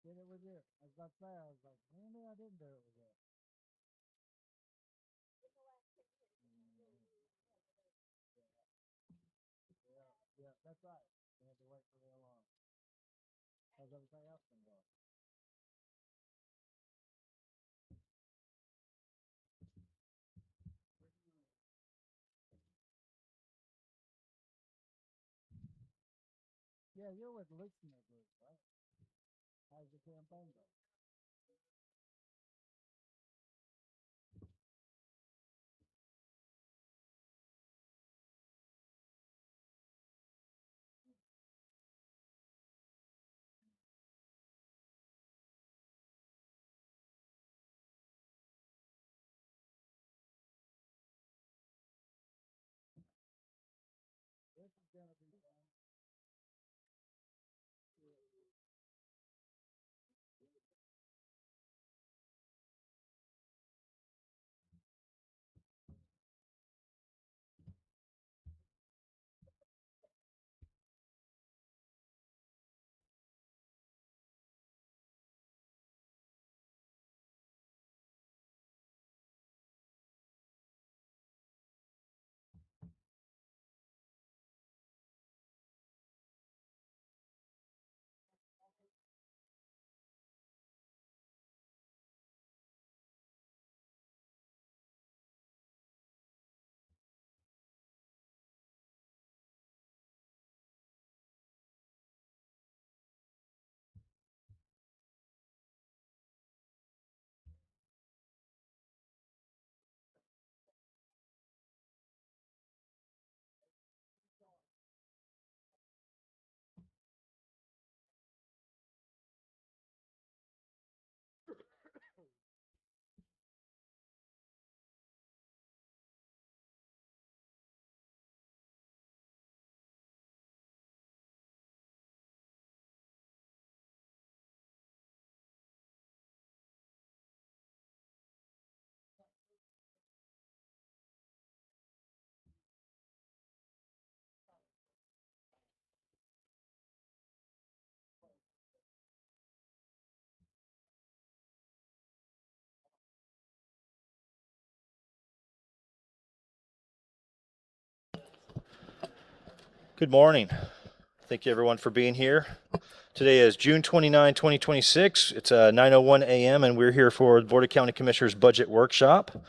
Did it with you. I was about to say, I was like, maybe I didn't do it with you. Yeah, yeah, that's right. We had to wait for real long. How's everything else been going? Yeah, you're with Listener Group, right? How's your campaign going? This is gonna be fun. Good morning. Thank you everyone for being here. Today is June 29, 2026. It's 9:01 a.m. and we're here for the Board of County Commissioners Budget Workshop.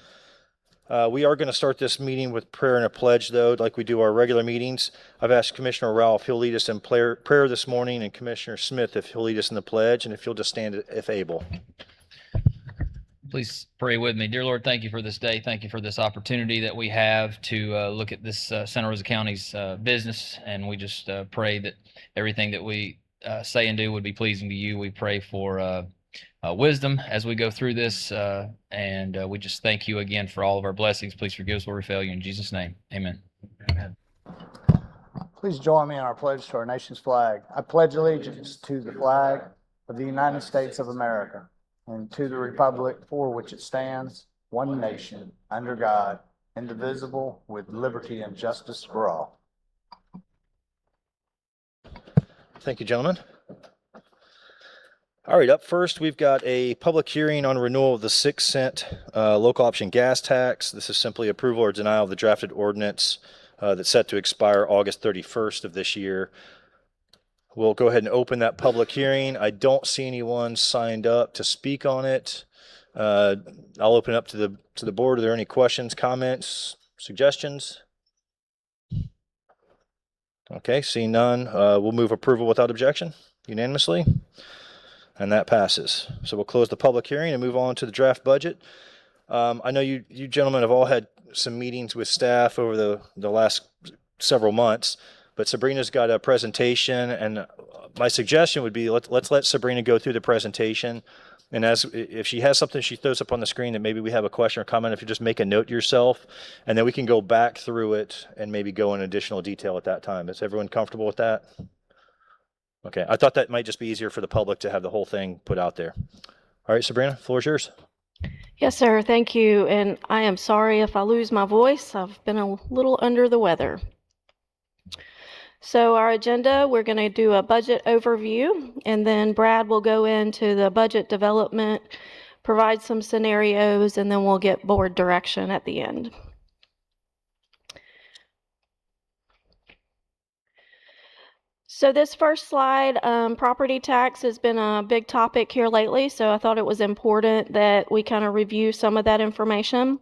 We are going to start this meeting with prayer and a pledge, though, like we do our regular meetings. I've asked Commissioner Rao if he'll lead us in prayer this morning, and Commissioner Smith if he'll lead us in the pledge, and if you'll just stand if able. Please pray with me. Dear Lord, thank you for this day. Thank you for this opportunity that we have to look at this Santa Rosa County's business. And we just pray that everything that we say and do would be pleasing to you. We pray for wisdom as we go through this. And we just thank you again for all of our blessings. Please forgive us where we fail you. In Jesus' name, amen. Amen. Please join me in our pledge to our nation's flag. I pledge allegiance to the flag of the United States of America and to the republic for which it stands, one nation, under God, indivisible, with liberty and justice for all. Thank you, gentlemen. All right, up first, we've got a public hearing on renewal of the 6-cent local option gas tax. This is simply approval or denial of the drafted ordinance that's set to expire August 31st of this year. We'll go ahead and open that public hearing. I don't see anyone signed up to speak on it. I'll open it up to the board. Are there any questions, comments, suggestions? Okay, seeing none, we'll move approval without objection unanimously, and that passes. So we'll close the public hearing and move on to the draft budget. I know you gentlemen have all had some meetings with staff over the last several months, but Sabrina's got a presentation, and my suggestion would be let's let Sabrina go through the presentation, and if she has something she throws up on the screen that maybe we have a question or comment, if you just make a note yourself, and then we can go back through it and maybe go in additional detail at that time. Is everyone comfortable with that? Okay, I thought that might just be easier for the public to have the whole thing put out there. All right, Sabrina, floor is yours. Yes, sir. Thank you. And I am sorry if I lose my voice. I've been a little under the weather. So our agenda, we're going to do a budget overview, and then Brad will go into the budget development, provide some scenarios, and then we'll get board direction at the end. So this first slide, property tax has been a big topic here lately, so I thought it was important that we kind of review some of that information.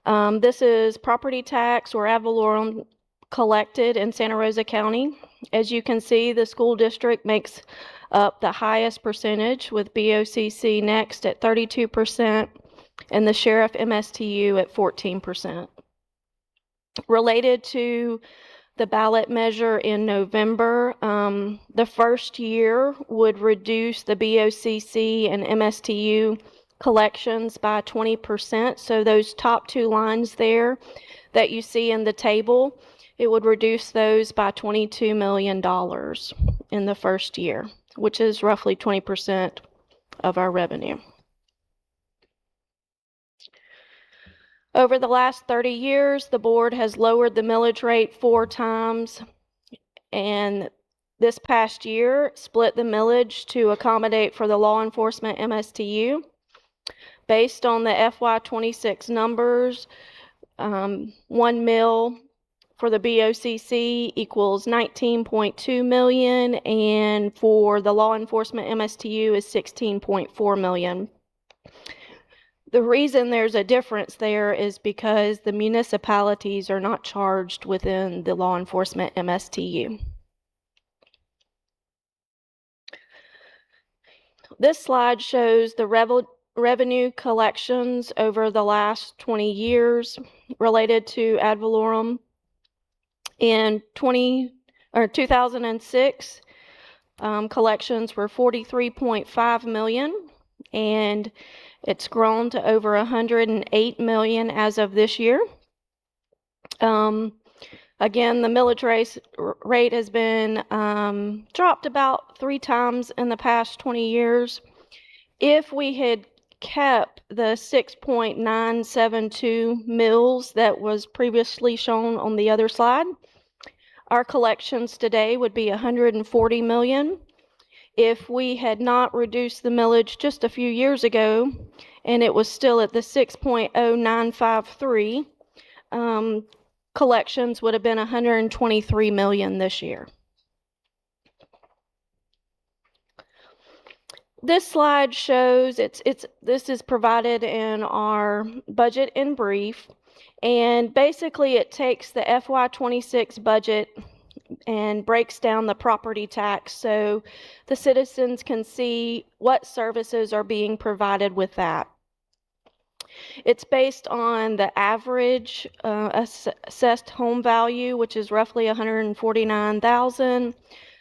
This is property tax or ad valorem collected in Santa Rosa County. As you can see, the school district makes up the highest percentage, with BOCC next at 32% and the sheriff MSTU at 14%. Related to the ballot measure in November, the first year would reduce the BOCC and MSTU collections by 20%. So those top two lines there that you see in the table, it would reduce those by $22 million in the first year, which is roughly 20% of our revenue. Over the last 30 years, the board has lowered the millage rate 4 times, and this past year split the millage to accommodate for the law enforcement MSTU. Based on the FY26 numbers, 1 mil for the BOCC equals 19.2 million, and for the law enforcement MSTU is 16.4 million. The reason there's a difference there is because the municipalities are not charged within the law enforcement MSTU. This slide shows the revenue collections over the last 20 years related to ad valorem. In 2006, collections were 43.5 million, and it's grown to over 108 million as of this year. Again, the millage rate has been dropped about 3 times in the past 20 years. If we had kept the 6.972 mils that was previously shown on the other slide, our collections today would be 140 million. If we had not reduced the millage just a few years ago, and it was still at the 6.0953, collections would have been 123 million this year. This slide shows this is provided in our budget in brief, and basically it takes the FY26 budget and breaks down the property tax so the citizens can see what services are being provided with that. It's based on the average assessed home value, which is roughly $149,000,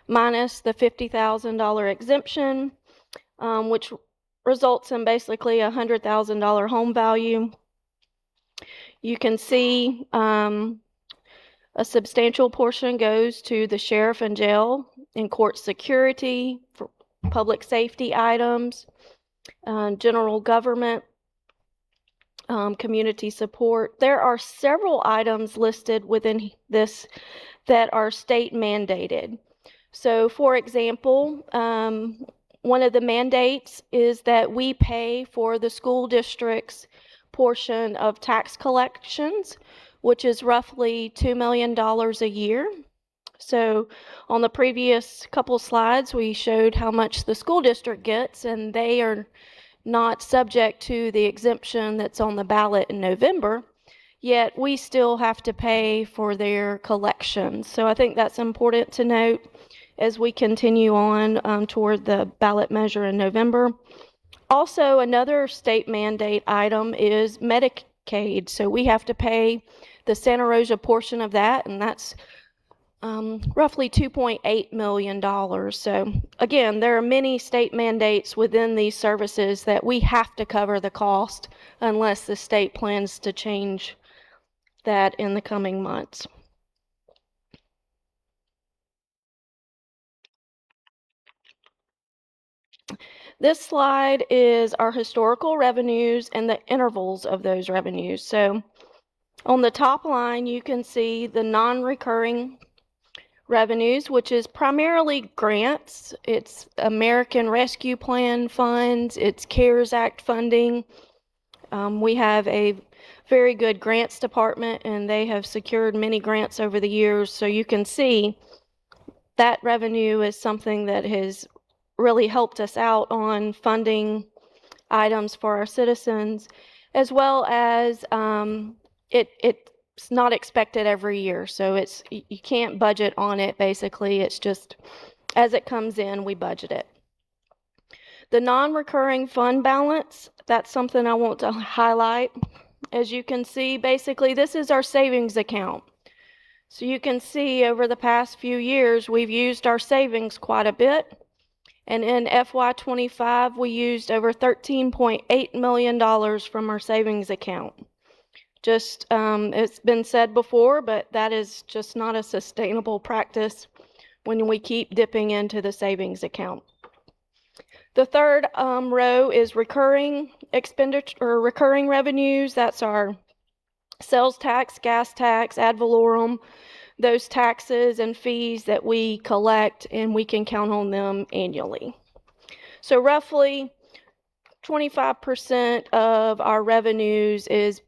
minus the $50,000 exemption, which results in basically a $100,000 home value. You can see a substantial portion goes to the sheriff and jail and court security, for public safety items, general government, community support. There are several items listed within this that are state mandated. So, for example, one of the mandates is that we pay for the school district's portion of tax collections, which is roughly $2 million a year. So on the previous couple slides, we showed how much the school district gets, and they are not subject to the exemption that's on the ballot in November, yet we still have to pay for their collections. So I think that's important to note as we continue on toward the ballot measure in November. Also, another state mandate item is Medicaid. So we have to pay the Santa Rosa portion of that, and that's roughly $2.8 million. So again, there are many state mandates within these services that we have to cover the cost unless the state plans to change that in the coming months. This slide is our historical revenues and the intervals of those revenues. So on the top line, you can see the non-recurring revenues, which is primarily grants. It's American Rescue Plan funds, it's CARES Act funding. We have a very good grants department, and they have secured many grants over the years. So you can see that revenue is something that has really helped us out on funding items for our citizens, as well as it's not expected every year. So you can't budget on it, basically. It's just as it comes in, we budget it. The non-recurring fund balance, that's something I want to highlight. As you can see, basically, this is our savings account. So you can see over the past few years, we've used our savings quite a bit. And in FY25, we used over $13.8 million from our savings account. Just, it's been said before, but that is just not a sustainable practice when we keep dipping into the savings account. The third row is recurring expenditure or recurring revenues. That's our sales tax, gas tax, ad valorem, those taxes and fees that we collect, and we can count on them annually. So roughly 25% of our revenues is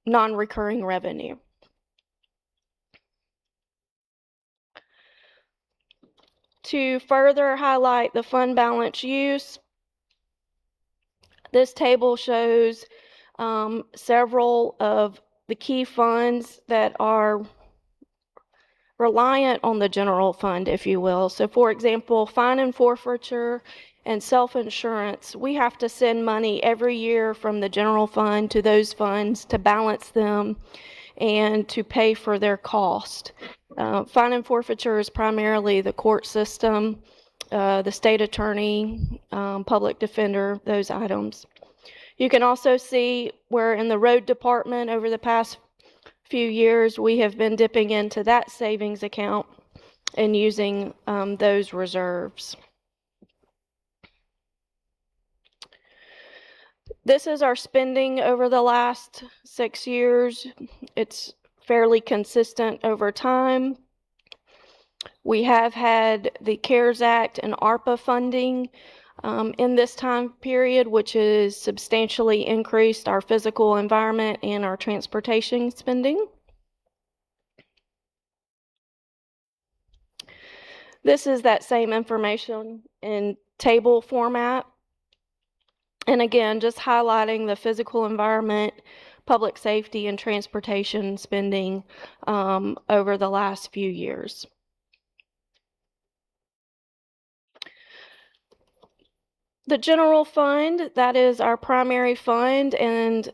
non-recurring revenue. To further highlight the fund balance use, this table shows several of the key funds that are reliant on the general fund, if you will. So for example, fine and forfeiture and self-insurance, we have to send money every year from the general fund to those funds to balance them and to pay for their cost. Fine and forfeiture is primarily the court system, the state attorney, public defender, those items. You can also see where in the road department over the past few years, we have been dipping into that savings account and using those reserves. This is our spending over the last 6 years. It's fairly consistent over time. We have had the CARES Act and ARPA funding in this time period, which has substantially increased our physical environment and our transportation spending. This is that same information in table format. And again, just highlighting the physical environment, public safety, and transportation spending over the last few years. The general fund, that is our primary fund, and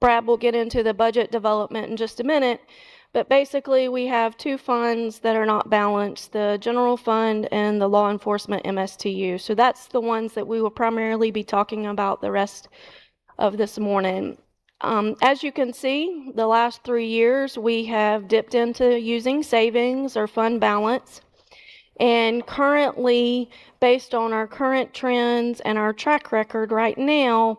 Brad will get into the budget development in just a minute, but basically we have two funds that are not balanced, the general fund and the law enforcement MSTU. So that's the ones that we will primarily be talking about the rest of this morning. As you can see, the last 3 years we have dipped into using savings or fund balance. And currently, based on our current trends and our track record right now,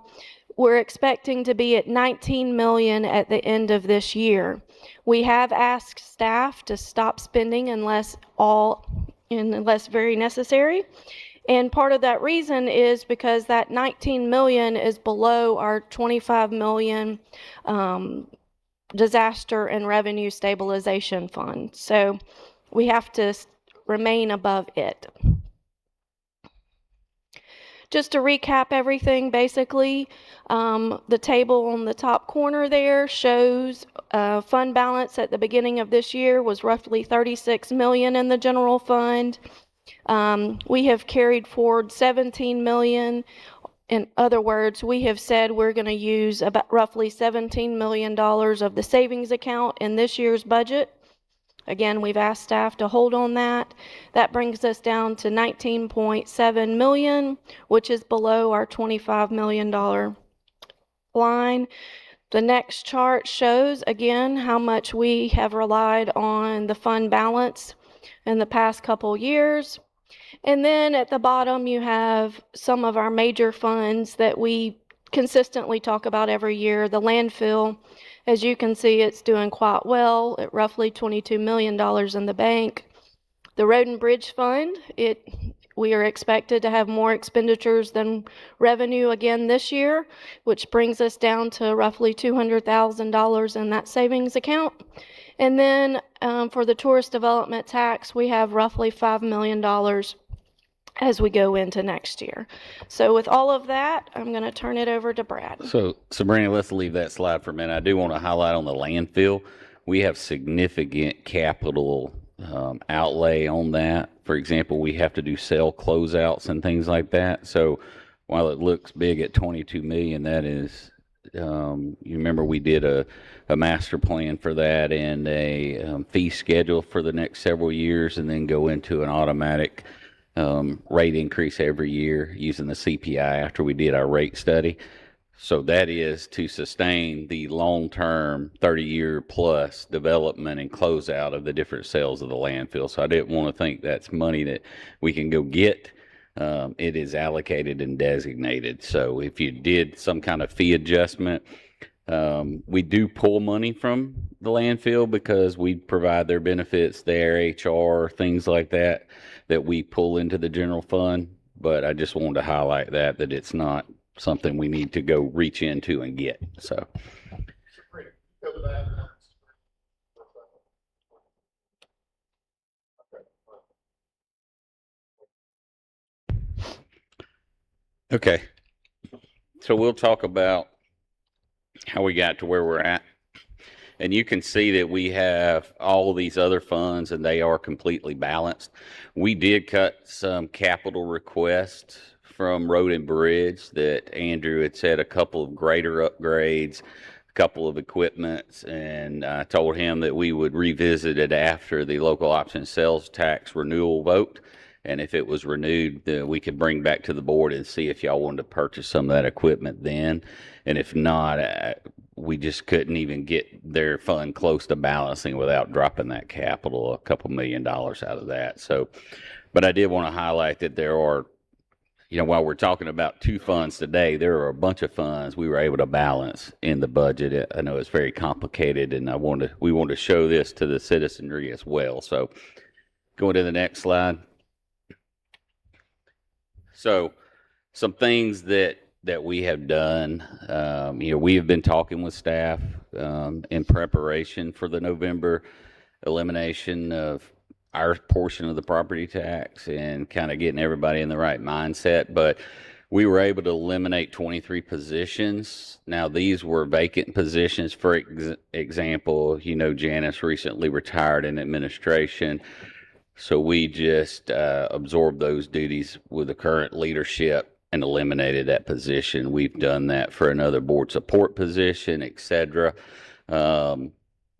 we're expecting to be at $19 million at the end of this year. We have asked staff to stop spending unless very necessary. And part of that reason is because that $19 million is below our $25 million disaster and revenue stabilization fund. So we have to remain above it. Just to recap everything, basically, the table on the top corner there shows fund balance at the beginning of this year was roughly $36 million in the general fund. We have carried forward $17 million. In other words, we have said we're going to use about roughly $17 million of the savings account in this year's budget. Again, we've asked staff to hold on that. That brings us down to $19.7 million, which is below our $25 million line. The next chart shows, again, how much we have relied on the fund balance in the past couple years. And then at the bottom, you have some of our major funds that we consistently talk about every year. The landfill, as you can see, it's doing quite well at roughly $22 million in the bank. The Road and Bridge Fund, we are expected to have more expenditures than revenue again this year, which brings us down to roughly $200,000 in that savings account. And then for the tourist development tax, we have roughly $5 million as we go into next year. So with all of that, I'm going to turn it over to Brad. So Sabrina, let's leave that slide for a minute. I do want to highlight on the landfill. We have significant capital outlay on that. For example, we have to do cell closeouts and things like that. So while it looks big at 22 million, that is, you remember we did a master plan for that and a fee schedule for the next several years, and then go into an automatic rate increase every year using the CPI after we did our rate study. So that is to sustain the long-term 30-year plus development and closeout of the different cells of the landfill. So I didn't want to think that's money that we can go get. It is allocated and designated. So if you did some kind of fee adjustment, we do pull money from the landfill because we provide their benefits, their HR, things like that, that we pull into the general fund. But I just wanted to highlight that it's not something we need to go reach into and get. So. Okay. So we'll talk about how we got to where we're at. And you can see that we have all these other funds and they are completely balanced. We did cut some capital requests from Road and Bridge that Andrew had said, a couple of grader upgrades, a couple of equipments, and I told him that we would revisit it after the local option sales tax renewal vote. And if it was renewed, then we could bring back to the board and see if y'all wanted to purchase some of that equipment then. And if not, we just couldn't even get their fund close to balancing without dropping that capital, a couple $1 million out of that. So, but I did want to highlight that there are, while we're talking about two funds today, there are a bunch of funds we were able to balance in the budget. I know it's very complicated, and we want to show this to the citizenry as well. So going to the next slide. So some things that we have done, we have been talking with staff in preparation for the November elimination of our portion of the property tax and kind of getting everybody in the right mindset. But we were able to eliminate 23 positions. Now, these were vacant positions. For example, Janice recently retired in administration. So we just absorbed those duties with the current leadership and eliminated that position. We've done that for another board support position, et cetera.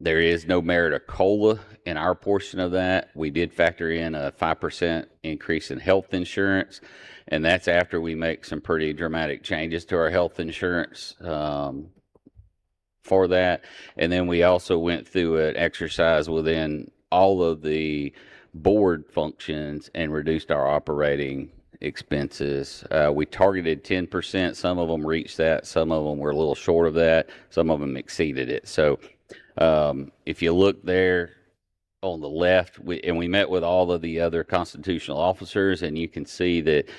There is no merit of COLA in our portion of that. We did factor in a 5% increase in health insurance, and that's after we make some pretty dramatic changes to our health insurance for that. And then we also went through an exercise within all of the board functions and reduced our operating expenses. We targeted 10%. Some of them reached that. Some of them were a little short of that. Some of them exceeded it. So if you look there on the left, we met with all of the other constitutional officers, and you can see that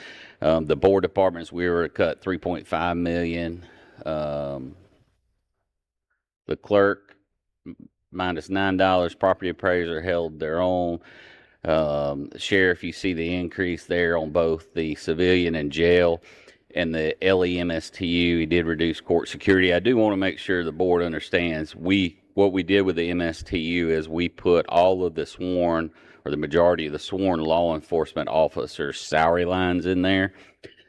the board departments, we were cut $3.5 million. The clerk, minus $9. Property appraiser held their own. Sheriff, you see the increase there on both the civilian and jail, and the LEMSTU, he did reduce court security. I do want to make sure the board understands what we did with the MSTU is we put all of the sworn, or the majority of the sworn law enforcement officers' salary lines in there.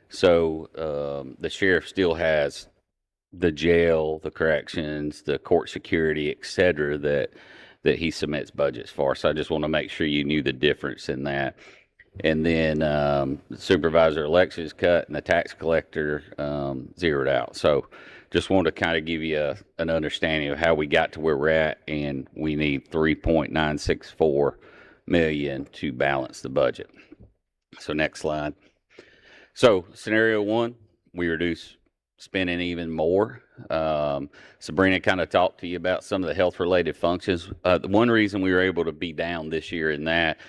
So the sheriff still has the jail, the corrections, the court security, et cetera, that he submits budgets for. So I just want to make sure you knew the difference in that. And then the supervisor elections cut and the tax collector zeroed out. So just wanted to kind of give you an understanding of how we got to where we're at, and we need $3.964 million to balance the budget. So next slide. So scenario one, we reduce spending even more. Sabrina kind of talked to you about some of the health related functions. The one reason we were able to be down this year in that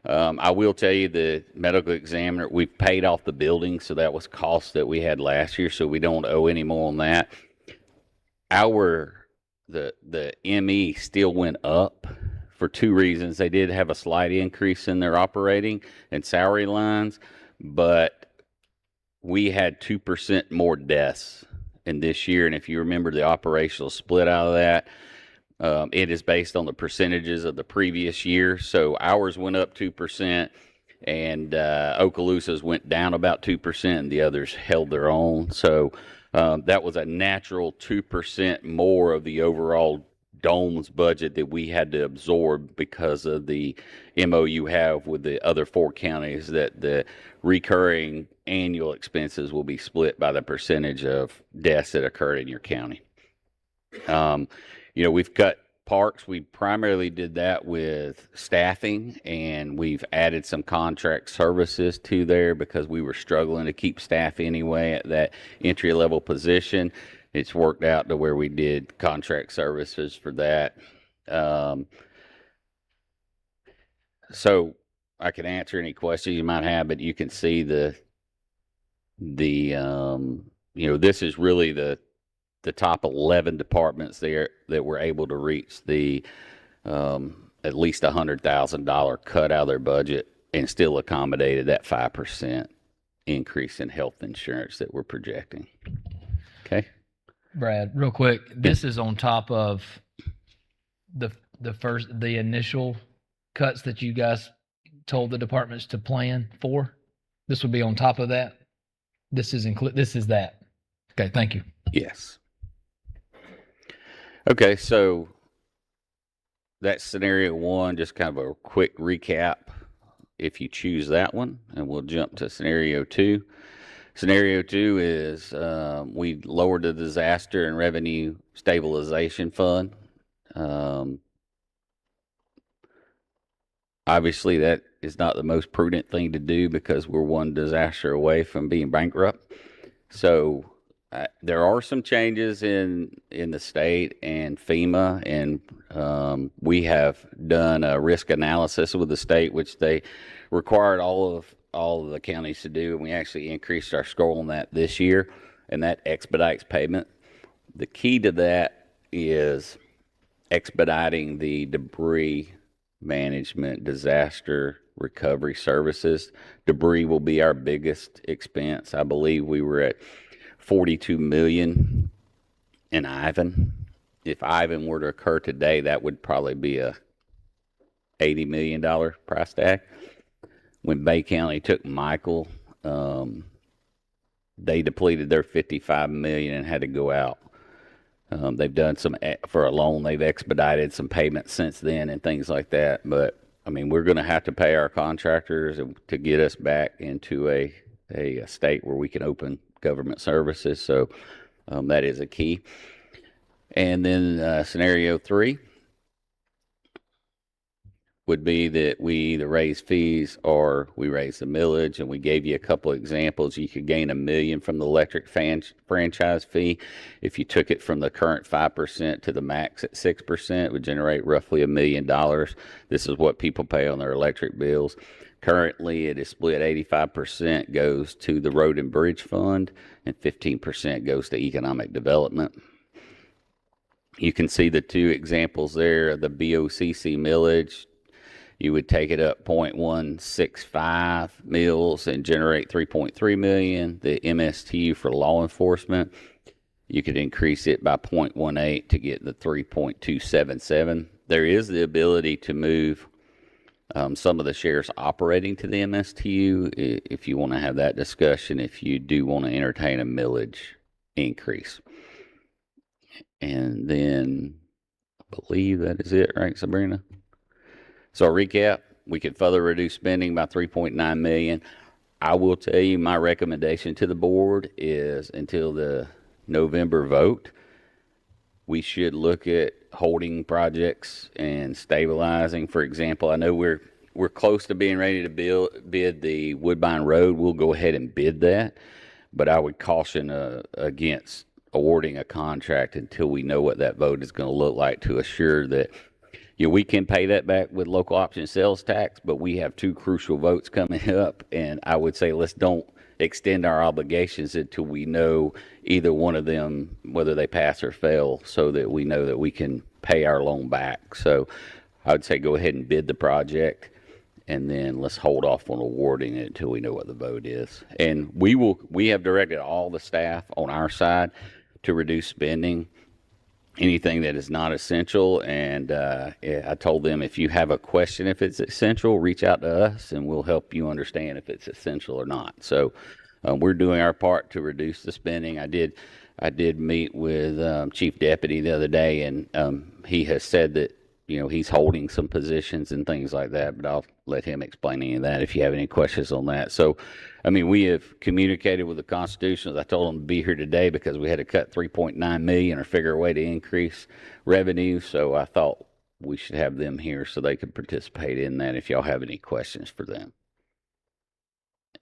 I will tell you the medical examiner, we've paid off the building, so that was cost that we had last year, so we don't owe any more on that. The ME still went up for two reasons. They did have a slight increase in their operating and salary lines, but we had 2% more deaths in this year. And if you remember the operational split out of that, it is based on the percentages of the previous year. So ours went up 2%, and Okaloosa's went down about 2%, and the others held their own. So that was a natural 2% more of the overall Dome's budget that we had to absorb because of the MOU you have with the other four counties, that the recurring annual expenses will be split by the percentage of deaths that occurred in your county. We've cut parks. We primarily did that with staffing, and we've added some contract services to there because we were struggling to keep staff anyway at that entry level position. It's worked out to where we did contract services for that. So I can answer any questions you might have, but you can see this is really the top 11 departments there that were able to reach the at least $100,000 cut out of their budget and still accommodated that 5% increase in health insurance that we're projecting. Okay. Brad, real quick, this is on top of the initial cuts that you guys told the departments to plan for. This would be on top of that. This is that. Okay, thank you. Yes. Okay, so that's scenario one, just kind of a quick recap if you choose that one, and we'll jump to scenario two. Scenario two is we lowered the disaster and revenue stabilization fund. Obviously, that is not the most prudent thing to do because we're one disaster away from being bankrupt. So there are some changes in the state and FEMA, and we have done a risk analysis with the state, which they required all of the counties to do, and we actually increased our score on that this year, and that expedites payment. The key to that is expediting the debris management disaster recovery services. Debris will be our biggest expense. I believe we were at $42 million in Ivan. If Ivan were to occur today, that would probably be a $80 million price tag. When Bay County took Michael, they depleted their $55 million and had to go out. They've done for a loan, they've expedited some payments since then and things like that. But I mean, we're going to have to pay our contractors to get us back into a state where we can open government services. So that is a key. And then scenario three would be that we either raise fees or we raise the millage, and we gave you a couple of examples. You could gain $1 million from the electric franchise fee. If you took it from the current 5% to the max at 6%, it would generate roughly $1 million. This is what people pay on their electric bills. Currently, it is split 85% goes to the Road and Bridge Fund and 15% goes to economic development. You can see the two examples there, the BOCC millage. You would take it up 0.165 mils and generate 3.3 million. The MSTU for law enforcement, you could increase it by 0.18 to get the 3.277. There is the ability to move some of the shares operating to the MSTU if you want to have that discussion, if you do want to entertain a millage increase. And then I believe that is it, right, Sabrina? So a recap, we could further reduce spending by $3.9 million. I will tell you my recommendation to the board is until the November vote, we should look at holding projects and stabilizing. For example, I know we're close to being ready to bid the Woodbine Road. We'll go ahead and bid that, but I would caution against awarding a contract until we know what that vote is going to look like to assure that we can pay that back with local option sales tax, but we have two crucial votes coming up, and I would say let's don't extend our obligations until we know either one of them, whether they pass or fail, so that we know that we can pay our loan back. So I would say go ahead and bid the project, and then let's hold off on awarding it until we know what the vote is. And we have directed all the staff on our side to reduce spending, anything that is not essential. And I told them, if you have a question, if it's essential, reach out to us and we'll help you understand if it's essential or not. So we're doing our part to reduce the spending. I did meet with Chief Deputy the other day, and he has said that, he's holding some positions and things like that, but I'll let him explain any of that if you have any questions on that. So, we have communicated with the constitutionals. I told them to be here today because we had to cut $3.9 million or figure a way to increase revenue. So I thought we should have them here so they could participate in that if y'all have any questions for them.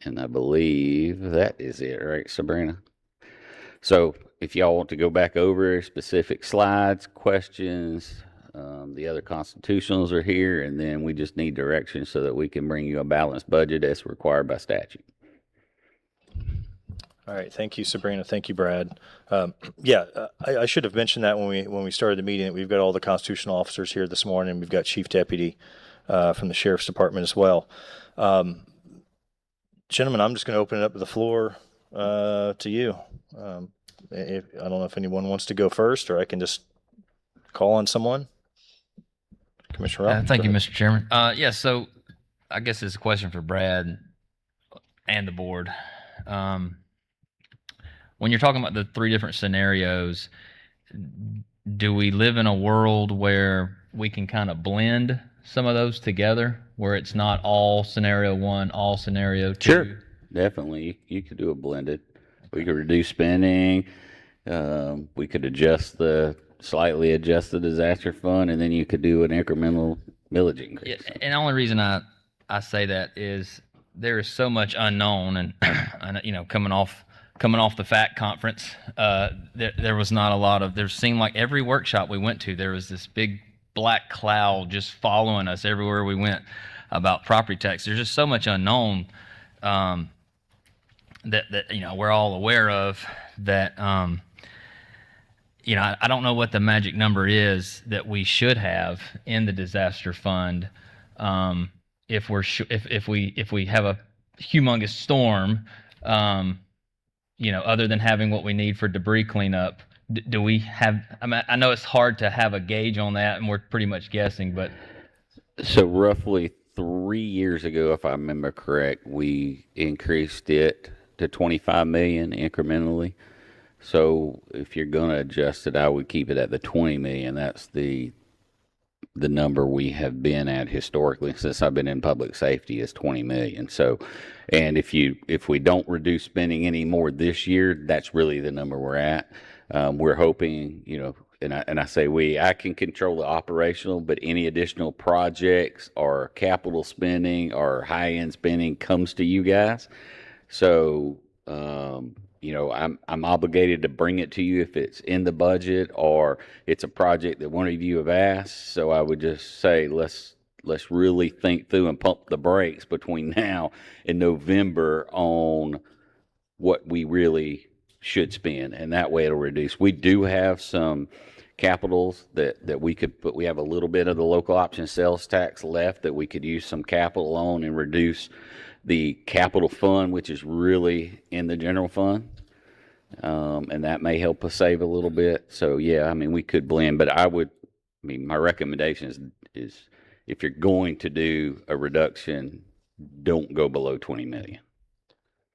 And I believe that is it, right, Sabrina? So if y'all want to go back over specific slides, questions, the other constitutionals are here, and then we just need direction so that we can bring you a balanced budget as required by statute. All right, thank you, Sabrina. Thank you, Brad. I should have mentioned that when we started the meeting. We've got all the constitutional officers here this morning. We've got Chief Deputy from the Sheriff's Department as well. Gentlemen, I'm just going to open it up to the floor to you. I don't know if anyone wants to go first, or I can just call on someone. Commissioner Rob, thank you, Mr. Chairman. So I guess it's a question for Brad and the board. When you're talking about the three different scenarios, do we live in a world where we can kind of blend some of those together, where it's not all scenario one, all scenario two? Sure, definitely. You could do a blended. We could reduce spending. We could slightly adjust the disaster fund, and then you could do an incremental millage increase. Yeah, and the only reason I say that is there is so much unknown, and coming off the FACT conference, there was not a lot of. There seemed like every workshop we went to, there was this big black cloud just following us everywhere we went about property tax. There's just so much unknown that we're all aware of that. I don't know what the magic number is that we should have in the disaster fund if we have a humongous storm. Other than having what we need for debris cleanup, do we have? I know it's hard to have a gauge on that, and we're pretty much guessing. But so roughly 3 years ago, if I remember correct, we increased it to $25 million incrementally. So if you're going to adjust it, I would keep it at the $20 million. That's the number we have been at historically since I've been in public safety, is $20 million. So, and if we don't reduce spending any more this year, that's really the number we're at. We're hoping, and I say I can control the operational, but any additional projects or capital spending or high-end spending comes to you guys. So, I'm obligated to bring it to you if it's in the budget or it's a project that one of you have asked. So I would just say, let's really think through and pump the brakes between now and November on what we really should spend. And that way it'll reduce. We do have some capitals that we could put. We have a little bit of the local option sales tax left that we could use some capital on and reduce the capital fund, which is really in the general fund. And that may help us save a little bit. So we could blend, but my recommendation is if you're going to do a reduction, don't go below 20 million.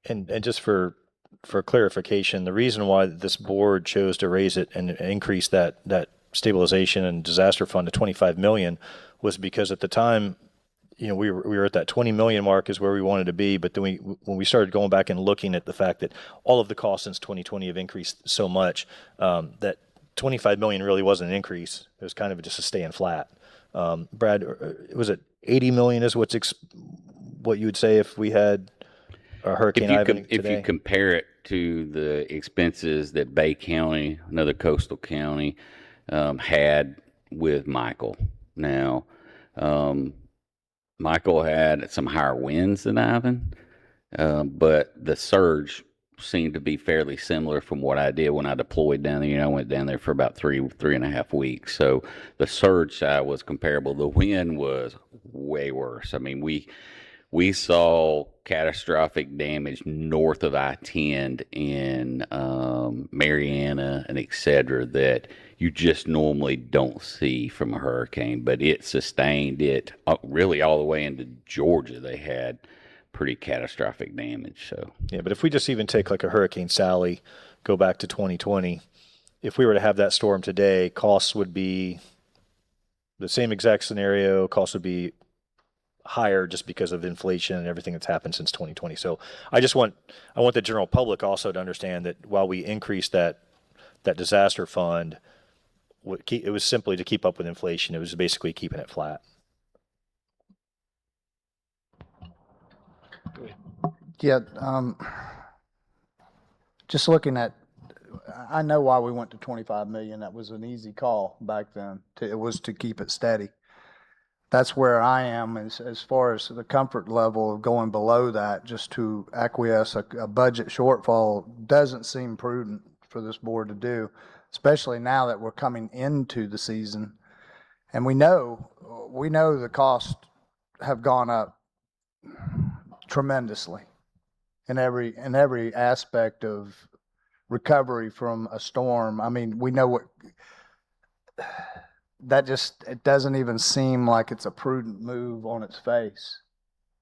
And just for clarification, the reason why this board chose to raise it and increase that stabilization and disaster fund to 25 million was because at the time, we were at that 20 million mark is where we wanted to be. But then when we started going back and looking at the fact that all of the costs since 2020 have increased so much, that 25 million really wasn't an increase. It was kind of just a staying flat. Brad, was it 80 million is what you would say if we had a Hurricane Ivan today? If you compare it to the expenses that Bay County, another coastal county, had with Michael, Now, Michael had some higher winds than Ivan, but the surge seemed to be fairly similar from what I did when I deployed down there. I went down there for about 3.5 weeks. So the surge side was comparable. The wind was way worse. I mean, we saw catastrophic damage north of I-10 in Mariana and et cetera that you just normally don't see from a hurricane, but it sustained it really all the way into Georgia. They had pretty catastrophic damage. So Yeah, but if we just even take like a Hurricane Sally, go back to 2020, if we were to have that storm today, costs would be the same exact scenario. Costs would be higher just because of inflation and everything that's happened since 2020. So I want the general public also to understand that while we increased that disaster fund, it was simply to keep up with inflation. It was basically keeping it flat. Yeah, just looking at, I know why we went to 25 million. That was an easy call back then. It was to keep it steady. That's where I am as far as the comfort level of going below that, just to acquiesce a budget shortfall doesn't seem prudent for this board to do, especially now that we're coming into the season. And we know the costs have gone up tremendously in every aspect of recovery from a storm. I mean, we know what that just, it doesn't even seem like it's a prudent move on its face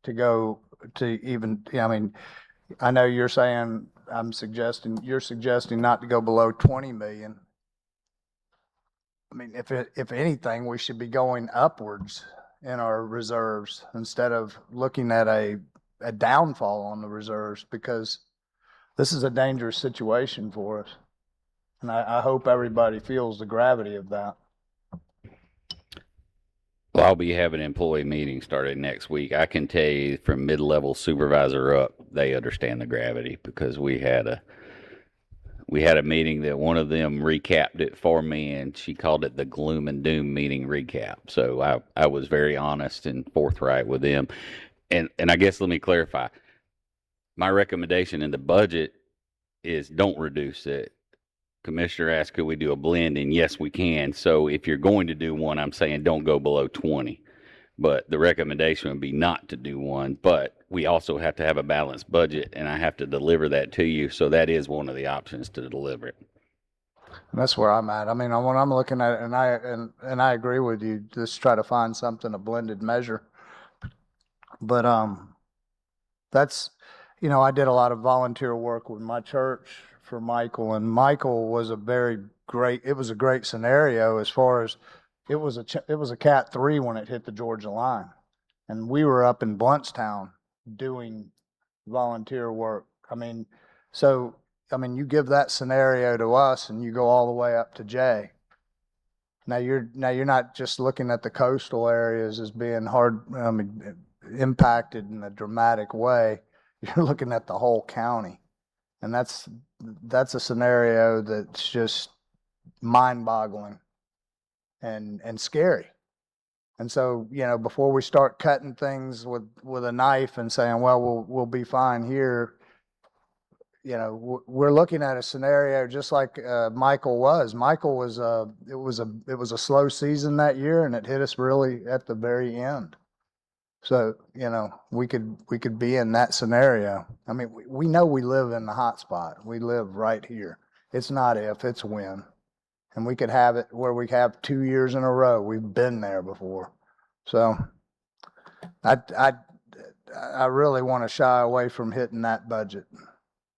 to go to even, I mean, I know you're saying, you're suggesting not to go below 20 million. I mean, if anything, we should be going upwards in our reserves instead of looking at a downfall on the reserves, because this is a dangerous situation for us. And I hope everybody feels the gravity of that. well, I'll be having an employee meeting started next week. I can tell you from mid-level supervisor up, they understand the gravity, because we had a meeting that one of them recapped it for me, and she called it the gloom and doom meeting recap. So I was very honest and forthright with them. And I guess let me clarify. My recommendation in the budget is don't reduce it. Commissioner asked, could we do a blend? And yes, we can. So if you're going to do one, I'm saying don't go below 20. But the recommendation would be not to do one. But we also have to have a balanced budget, and I have to deliver that to you. So that is one of the options to deliver it. And that's where I'm at. I mean, when I'm looking at it, and I agree with you, just try to find something, a blended measure. But that's, I did a lot of volunteer work with my church for Michael, and Michael was a great scenario as far as it was a Cat 3 when it hit the Georgia line, and we were up in Bluntstown doing volunteer work. I mean, you give that scenario to us and you go all the way up to Jay. Now you're not just looking at the coastal areas as being impacted in a dramatic way. You're looking at the whole county. And that's a scenario that's just mind-boggling and scary. And so, before we start cutting things with a knife and saying, well, we'll be fine here, we're looking at a scenario just like Michael was. Michael was it was a slow season that year, and it hit us really at the very end. So, we could be in that scenario. I mean, we know we live in the hot spot. We live right here. It's not if, it's when. And we could have it where we have 2 years in a row. We've been there before. So I really want to shy away from hitting that budget.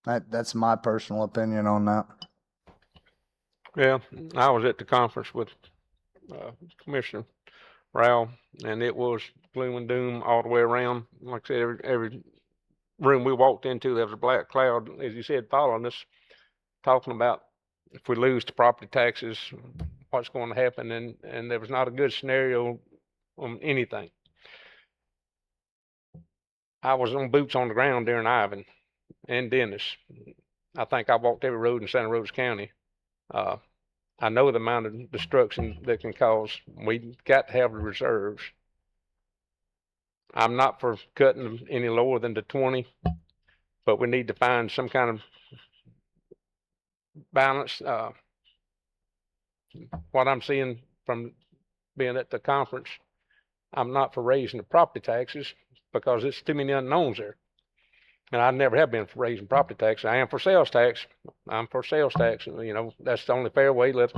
That's my personal opinion on that. Yeah, I was at the conference with Commissioner Rao, and it was gloom and doom all the way around. Like I said, every room we walked into, there was a black cloud, as you said, following us, talking about if we lose the property taxes, what's going to happen, and there was not a good scenario on anything. I was on boots on the ground during Ivan and Dennis. I think I walked every road in Santa Rosa County. I know the amount of destruction that can cause. We got to have the reserves. I'm not for cutting them any lower than the 20, but we need to find some kind of balance. What I'm seeing from being at the conference, I'm not for raising the property taxes because it's too many unknowns there. And I never have been for raising property tax. I am for sales tax. I'm for sales tax. You know, that's the only fair way. Let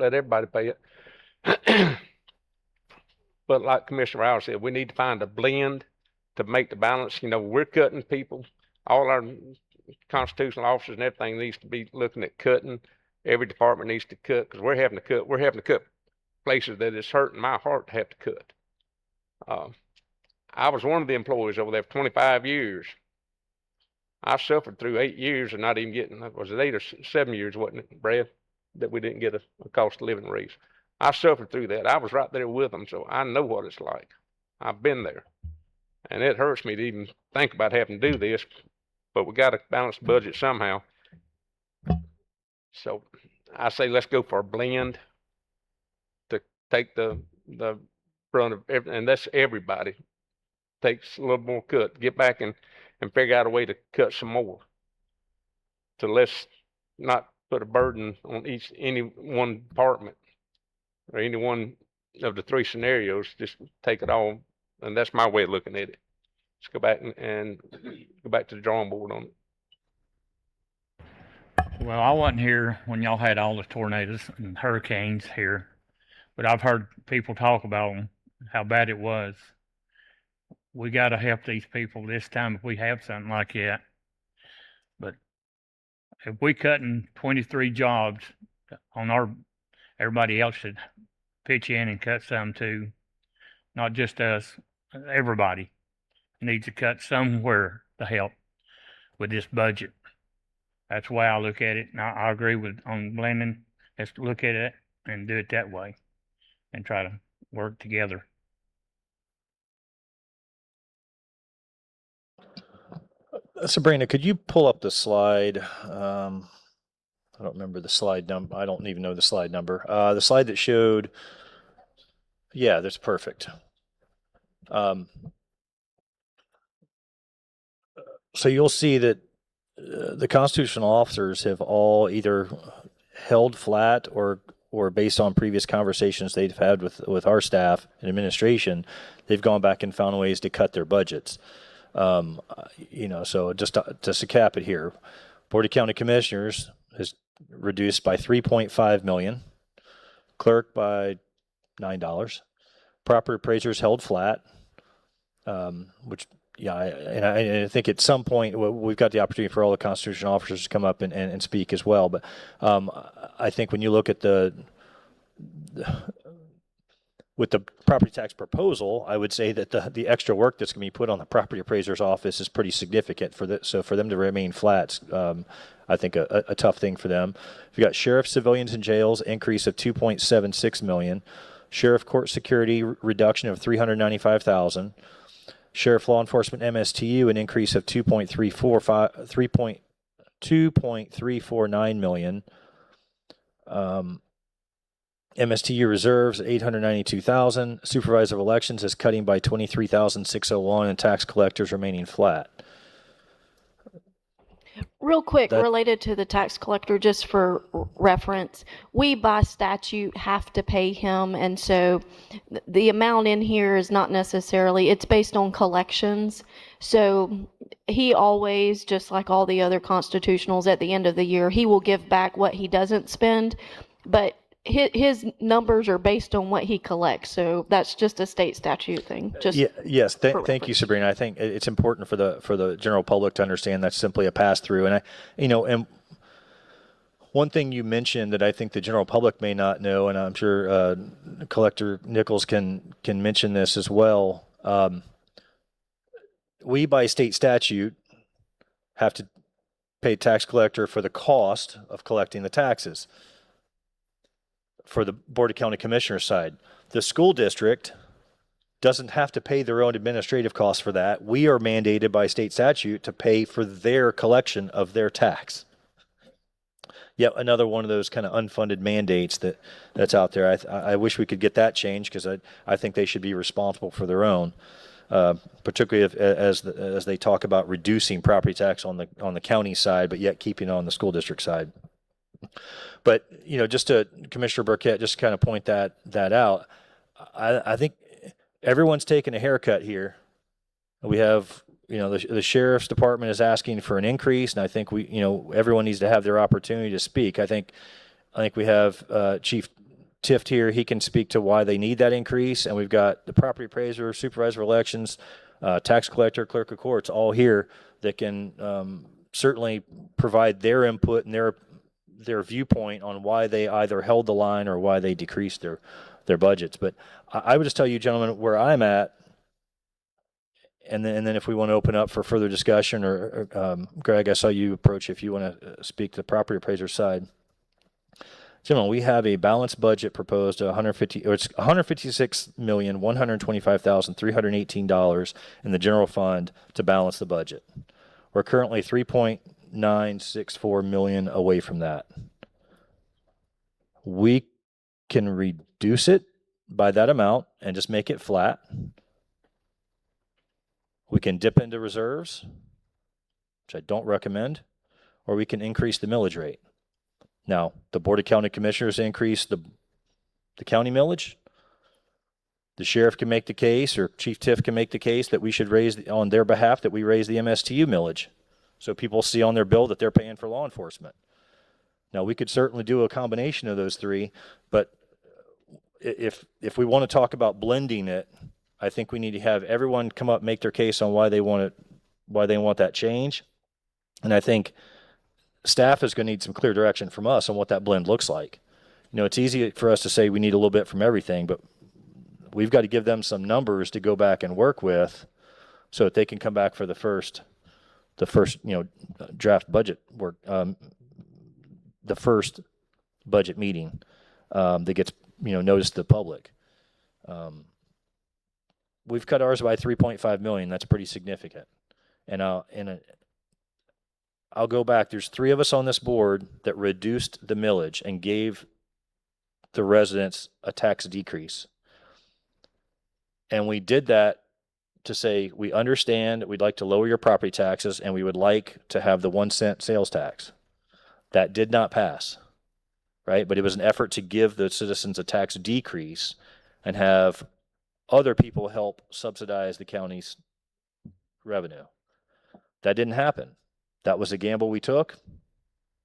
everybody pay it. But like Commissioner Rowell said, we need to find a blend to make the balance. You know, we're cutting people. All our constitutional officers and everything needs to be looking at cutting. Every department needs to cut because we're having to cut. We're having to cut places that it's hurting my heart to have to cut. I was one of the employees over there for 25 years. I suffered through 8 years and not even getting, was it 8 or 7 years, wasn't it, Brad, that we didn't get a cost of living raise. I suffered through that. I was right there with them, so I know what it's like. I've been there. And it hurts me to even think about having to do this, but we got to balance the budget somehow. So I say let's go for a blend to take the brunt of everything, and that's everybody. Takes a little more cut. Get back and figure out a way to cut some more. To let's not put a burden on any one department or any one of the 3 scenarios. Just take it all, and that's my way of looking at it. Let's go back and go back to the drawing board on it. Well, I wasn't here when y'all had all the tornadoes and hurricanes here, but I've heard people talk about them, how bad it was. We got to help these people this time if we have something like that. But if we cutting 23 jobs on everybody else should pitch in and cut some too. Not just us, everybody needs to cut somewhere to help with this budget. That's the way I look at it. And I agree on blending. Let's look at it and do it that way and try to work together. Sabrina, could you pull up the slide? I don't remember the slide number. I don't even know the slide number. The slide that showed, yeah, that's perfect. So you'll see that the constitutional officers have all either held flat or based on previous conversations they've had with our staff and administration, they've gone back and found ways to cut their budgets. So just to cap it here, Board of County Commissioners has reduced by $3.5 million, clerk by $9, property appraisers held flat, which, yeah, I think at some point we've got the opportunity for all the constitutional officers to come up and speak as well. But I think when you look at with the property tax proposal, I would say that the extra work that's going to be put on the property appraiser's office is pretty significant so for them to remain flat, I think a tough thing for them. You've got sheriff, civilians, and jails increase of $2.76 million, sheriff court security reduction of $395,000, sheriff law enforcement MSTU an increase of $2.349 million. MSTU reserves $892,000. Supervisor of elections is cutting by $23,601, and tax collectors remaining flat. Real quick, related to the tax collector, just for reference, we by statute have to pay him, and so the amount in here is not necessarily, it's based on collections. So he always, just like all the other constitutionals at the end of the year, he will give back what he doesn't spend, but his numbers are based on what he collects, so that's just a state statute thing. Yes. Thank you, Sabrina. I think it's important for the general public to understand that's simply a pass through. And and one thing you mentioned that I think the general public may not know, and I'm sure Collector Nichols can mention this as well. We by state statute have to pay tax collector for the cost of collecting the taxes. For the Board of County Commissioners side, the school district doesn't have to pay their own administrative costs for that. We are mandated by state statute to pay for their collection of their tax. yet another one of those kind of unfunded mandates that's out there. I wish we could get that changed because I think they should be responsible for their own, particularly as they talk about reducing property tax on the county side, but yet keeping it on the school district side. But just to Commissioner Burkett, just kind of point that out. I think everyone's taking a haircut here. We have, the sheriff's department is asking for an increase, and I think everyone needs to have their opportunity to speak. I think we have Chief Tift here. He can speak to why they need that increase, and we've got the property appraiser, supervisor of elections, tax collector, clerk of courts, all here that can certainly provide their input and their viewpoint on why they either held the line or why they decreased their budgets. But I would just tell you, gentlemen, where I'm at. And then if we want to open up for further discussion, or Greg, I saw you approach if you want to speak to the property appraiser side. Gentlemen, we have a balanced budget proposed to it's $156,125,318 in the general fund to balance the budget. We're currently $3.964 million away from that. We can reduce it by that amount and just make it flat. We can dip into reserves, which I don't recommend, or we can increase the millage rate. Now, the Board of County Commissioners increase the county millage. The sheriff can make the case, or Chief Tiff can make the case that we should raise, on their behalf, that we raise the MSTU millage, so people see on their bill that they're paying for law enforcement. Now, we could certainly do a combination of those three, but if we want to talk about blending it, I think we need to have everyone come up, make their case on why they want that change. And I think staff is going to need some clear direction from us on what that blend looks like. It's easy for us to say we need a little bit from everything, but we've got to give them some numbers to go back and work with so that they can come back for the first draft budget work, the first budget meeting that gets, noticed to the public. We've cut ours by $3.5 million. That's pretty significant. And I'll go back. There's 3 of us on this board that reduced the millage and gave the residents a tax decrease. And we did that to say, we understand that we'd like to lower your property taxes and we would like to have the 1 cent sales tax. That did not pass, right? But it was an effort to give the citizens a tax decrease and have other people help subsidize the county's revenue. That didn't happen. That was a gamble we took.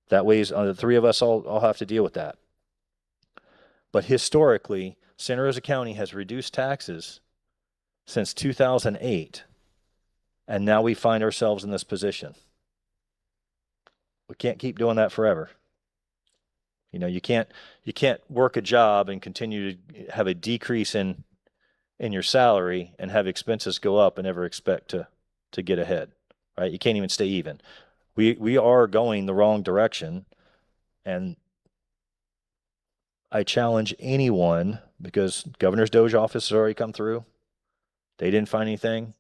That weighs on the 3 of us all have to deal with that. But historically, Santa Rosa County has reduced taxes since 2008, and now we find ourselves in this position. We can't keep doing that forever. You can't work a job and continue to have a decrease in your salary and have expenses go up and never expect to get ahead, right? You can't even stay even. We are going the wrong direction, and I challenge anyone, because Governor's Doge office has already come through. They didn't find anything.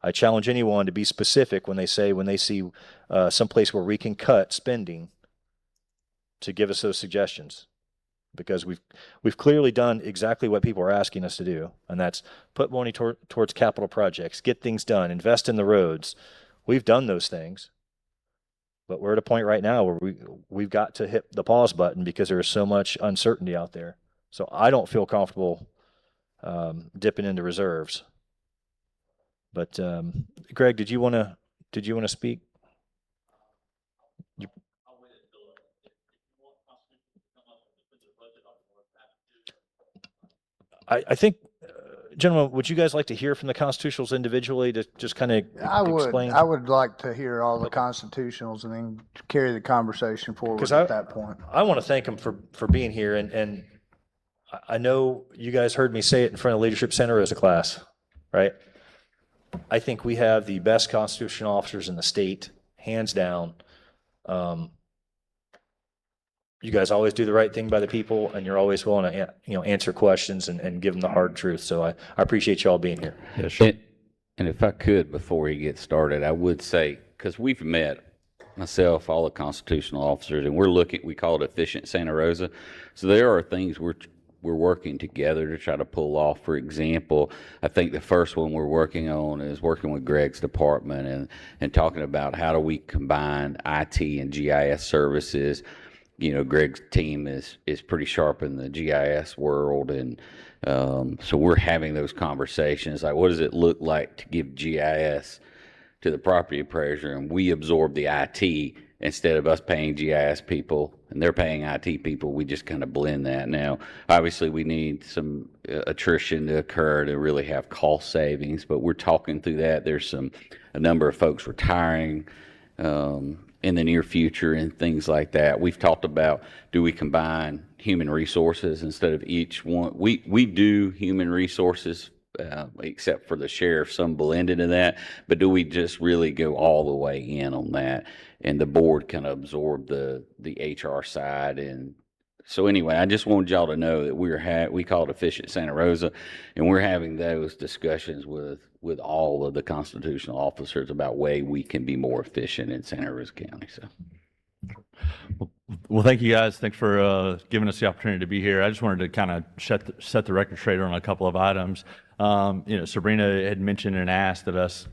I challenge anyone to be specific when they see someplace where we can cut spending, to give us those suggestions. Because we've clearly done exactly what people are asking us to do, and that's put money towards capital projects, get things done, invest in the roads. We've done those things, but we're at a point right now where we've got to hit the pause button because there is so much uncertainty out there. So I don't feel comfortable dipping into reserves. But Greg, did you want to speak? I think, gentlemen, would you guys like to hear from the constitutionals individually to just kind of explain? I would like to hear all the constitutionals and then carry the conversation forward at that point. I want to thank them for being here, and I know you guys heard me say it in front of Leadership Center as a class, right? I think we have the best constitutional officers in the state, hands down. You guys always do the right thing by the people, and you're always willing to answer questions and give them the hard truth. So I appreciate you all being here. And if I could, before he gets started, I would say, because we've met myself, all the constitutional officers, and we call it Efficient Santa Rosa. So there are things we're working together to try to pull off. For example, I think the first one we're working on is working with Greg's department and talking about how do we combine IT and GIS services. You know, Greg's team is pretty sharp in the GIS world, and so we're having those conversations. Like, what does it look like to give GIS to the property appraiser, and we absorb the IT instead of us paying GIS people and they're paying IT people? We just kind of blend that. Now, obviously, we need some attrition to occur to really have cost savings, but we're talking through that. There's a number of folks retiring in the near future and things like that. We've talked about, do we combine human resources instead of each one? We do human resources, except for the sheriff, some blended in that, but do we just really go all the way in on that, and the board kind of absorb the HR side? And so anyway, I just wanted y'all to know that we call it Efficient Santa Rosa, and we're having those discussions with all of the constitutional officers about way we can be more efficient in Santa Rosa County. So. Well, thank you guys. Thanks for giving us the opportunity to be here. I just wanted to kind of set the record straight on a couple of items. Sabrina had mentioned and asked that us,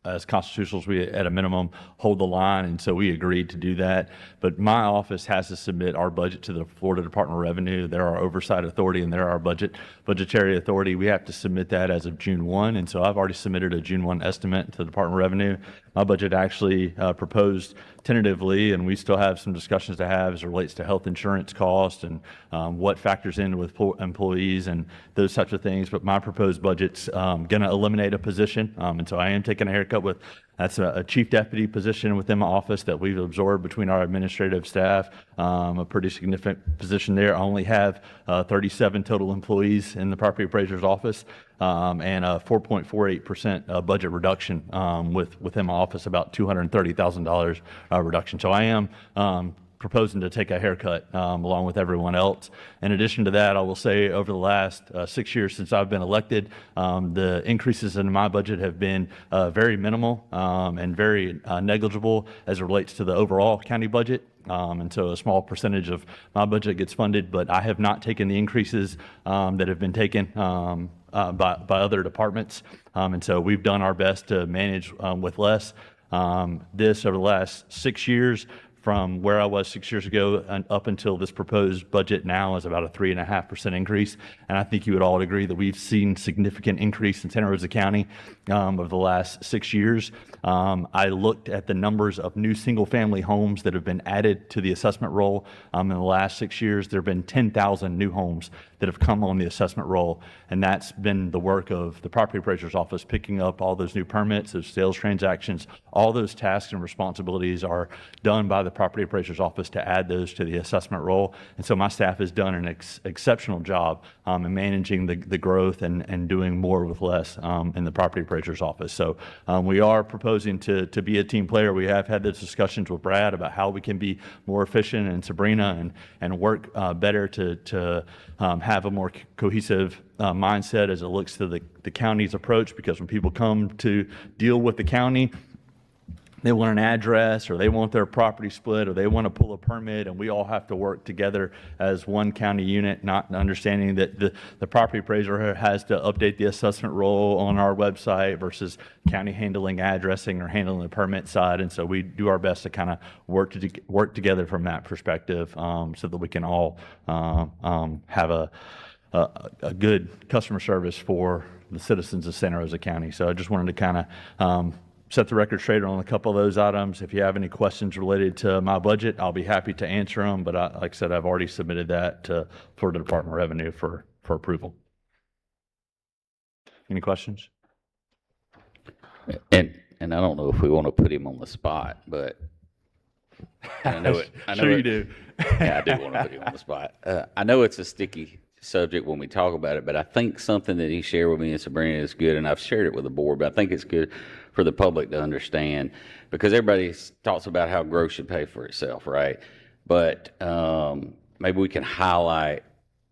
as constitutionals, we at a minimum hold the line, and so we agreed to do that. But my office has to submit our budget to the Florida Department of Revenue. They're our oversight authority, and they're our budgetary authority. We have to submit that as of June 1, and so I've already submitted a June 1 estimate to the Department of Revenue. My budget actually proposed tentatively, and we still have some discussions to have as it relates to health insurance costs and what factors in with employees and those types of things. But my proposed budget's going to eliminate a position, and so I am taking a haircut with. That's a chief deputy position within my office that we've absorbed between our administrative staff, a pretty significant position there. I only have 37 total employees in the property appraiser's office, and a 4.48% budget reduction within my office, about $230,000 reduction. So I am proposing to take a haircut along with everyone else. In addition to that, I will say over the last 6 years since I've been elected, the increases in my budget have been very minimal and very negligible as it relates to the overall county budget. And so a small percentage of my budget gets funded, but I have not taken the increases that have been taken by other departments. And so we've done our best to manage with less. This over the last 6 years, from where I was 6 years ago and up until this proposed budget now, is about a 3.5% increase. And I think you would all agree that we've seen significant increase in Santa Rosa County over the last 6 years. I looked at the numbers of new single-family homes that have been added to the assessment roll in the last 6 years. There have been 10,000 new homes that have come on the assessment roll, and that's been the work of the property appraiser's office, picking up all those new permits, those sales transactions. All those tasks and responsibilities are done by the property appraiser's office to add those to the assessment roll. And so my staff has done an exceptional job in managing the growth and doing more with less in the property appraiser's office. So we are proposing to be a team player. We have had those discussions with Brad about how we can be more efficient, and Sabrina, and work better to have a more cohesive mindset as it looks to the county's approach. Because when people come to deal with the county, they want an address, or they want their property split, or they want to pull a permit, and we all have to work together as one county unit, not understanding that the property appraiser has to update the assessment roll on our website versus county handling addressing or handling the permit side. And so we do our best to kind of work together from that perspective, so that we can all have a good customer service for the citizens of Santa Rosa County. So I just wanted to kind of set the record straight on a couple of those items. If you have any questions related to my budget, I'll be happy to answer them. But like I said, I've already submitted that to Florida Department of Revenue for approval. Any questions? And I don't know if we want to put him on the spot, but I know it. You do. Yeah, I do want to put him on the spot. I know it's a sticky subject when we talk about it, but I think something that he shared with me and Sabrina is good, and I've shared it with the board, but I think it's good for the public to understand, because everybody talks about how growth should pay for itself, right? But maybe we can highlight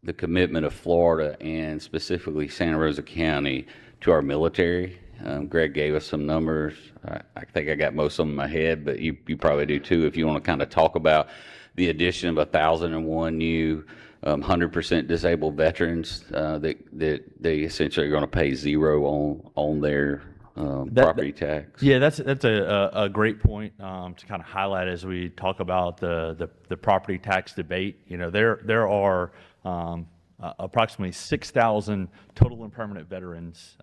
the commitment of Florida, and specifically Santa Rosa County, to our military. Greg gave us some numbers. I think I got most of them in my head, but you probably do too. If you want to kind of talk about the addition of 1,001 new 100% disabled veterans that they essentially are going to pay zero on their property tax. Yeah, that's a great point to kind of highlight as we talk about the property tax debate. You know, there are approximately 6,000 total and permanent veterans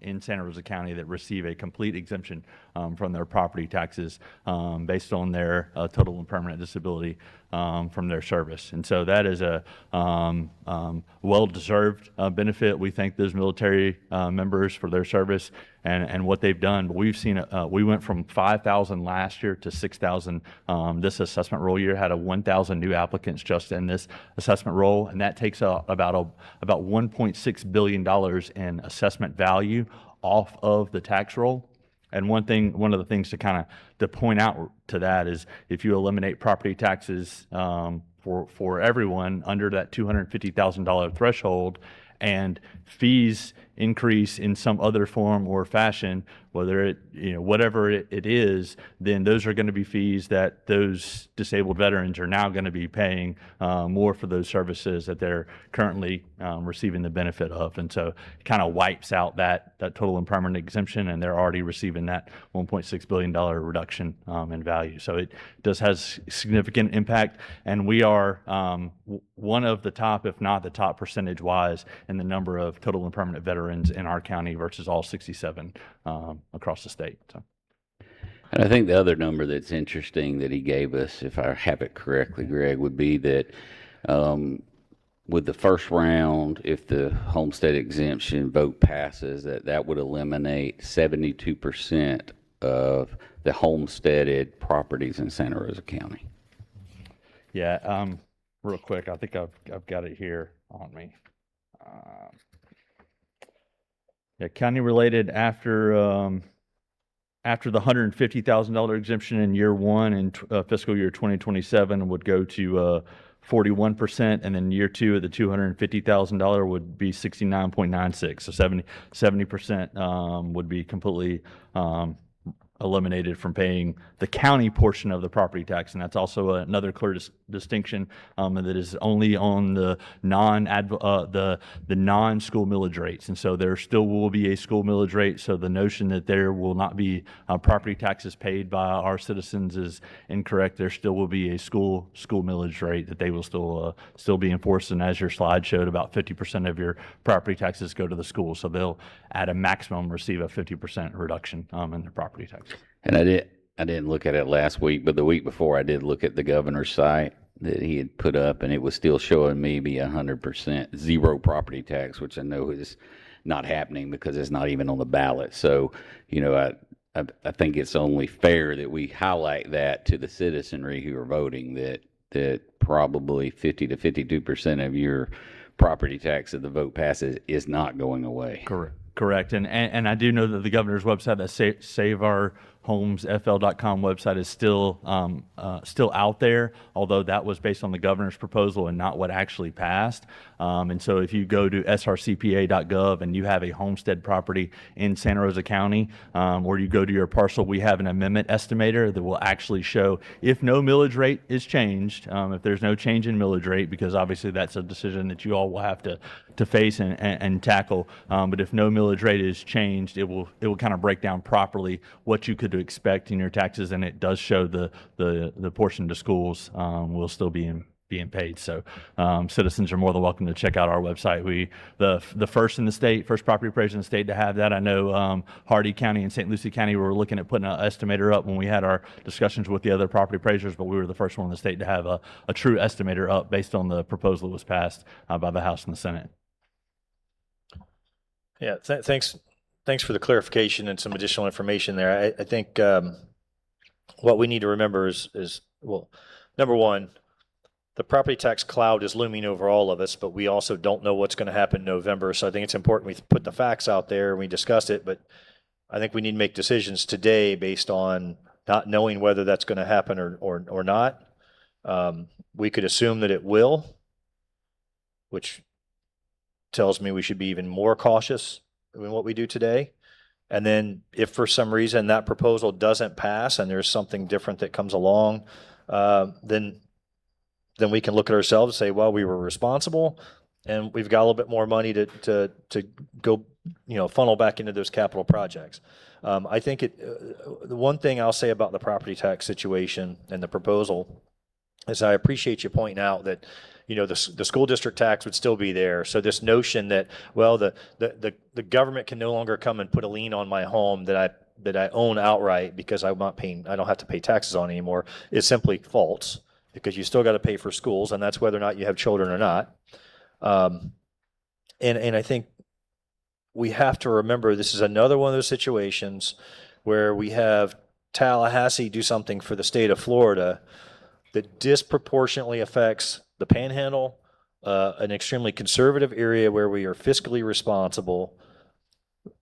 in Santa Rosa County that receive a complete exemption from their property taxes based on their total and permanent disability from their service. And so that is a well-deserved benefit. We thank those military members for their service and what they've done. But we've seen, we went from 5,000 last year to 6,000 this assessment roll year, had 1,000 new applicants just in this assessment roll, and that takes about $1.6 billion in assessment value off of the tax roll. And one of the things to point out to that is if you eliminate property taxes for everyone under that $250,000 threshold, and fees increase in some other form or fashion, whether it, whatever it is, then those are going to be fees that those disabled veterans are now going to be paying more for those services that they're currently receiving the benefit of. And so it kind of wipes out that total and permanent exemption, and they're already receiving that $1.6 billion reduction in value. So it does has significant impact, and we are one of the top, if not the top percentage-wise, in the number of total and permanent veterans in our county versus all 67 across the state. So. And I think the other number that's interesting that he gave us, if I have it correctly, Greg, would be that with the first round, if the homestead exemption vote passes, that would eliminate 72% of the homesteaded properties in Santa Rosa County. Yeah, real quick, I think I've got it here on me. Yeah, county related after the $150,000 exemption in year one in fiscal year 2027 would go to 41%, and then year two of the $250,000 would be 69.96. So 70% would be completely eliminated from paying the county portion of the property tax, and that's also another clear distinction that is only on the non-school millage rates. And so there still will be a school millage rate. So the notion that there will not be property taxes paid by our citizens is incorrect. There still will be a school millage rate that they will still be enforced. And as your slide showed, about 50% of your property taxes go to the school. So they'll at a maximum receive a 50% reduction in their property tax. And I didn't look at it last week, but the week before I did look at the governor's site that he had put up, and it was still showing maybe 100% zero property tax, which I know is not happening because it's not even on the ballot. So, I think it's only fair that we highlight that to the citizenry who are voting, that probably 50 to 52% of your property tax if the vote passes is not going away. Correct. And I do know that the governor's website, that SaveOurHomesFL.com website, is still out there, although that was based on the governor's proposal and not what actually passed. And so if you go to srcpa.gov and you have a homestead property in Santa Rosa County, or you go to your parcel, we have an amendment estimator that will actually show if no millage rate is changed, if there's no change in millage rate, because obviously that's a decision that you all will have to face and tackle. But if no millage rate is changed, it will kind of break down properly what you could expect in your taxes, and it does show the portion to schools will still be being paid. So citizens are more than welcome to check out our website. The first property appraiser in the state to have that. I know Hardy County and St. Lucie County were looking at putting an estimator up when we had our discussions with the other property appraisers, but we were the first one in the state to have a true estimator up based on the proposal that was passed by the House and the Senate. Yeah, thanks for the clarification and some additional information there. I think what we need to remember is, well, number one, the property tax cloud is looming over all of us, but we also don't know what's going to happen in November. So I think it's important we put the facts out there and we discuss it, but I think we need to make decisions today based on not knowing whether that's going to happen or not. We could assume that it will, which tells me we should be even more cautious than what we do today. And then if for some reason that proposal doesn't pass and there's something different that comes along, then we can look at ourselves and say, well, we were responsible and we've got a little bit more money to go, funnel back into those capital projects. I think the one thing I'll say about the property tax situation and the proposal is I appreciate you pointing out that, the school district tax would still be there. So this notion that, well, the government can no longer come and put a lien on my home that I own outright because I don't have to pay taxes on anymore is simply false, because you still got to pay for schools, and that's whether or not you have children or not. And I think we have to remember this is another one of those situations where we have Tallahassee do something for the state of Florida that disproportionately affects the Panhandle, an extremely conservative area where we are fiscally responsible,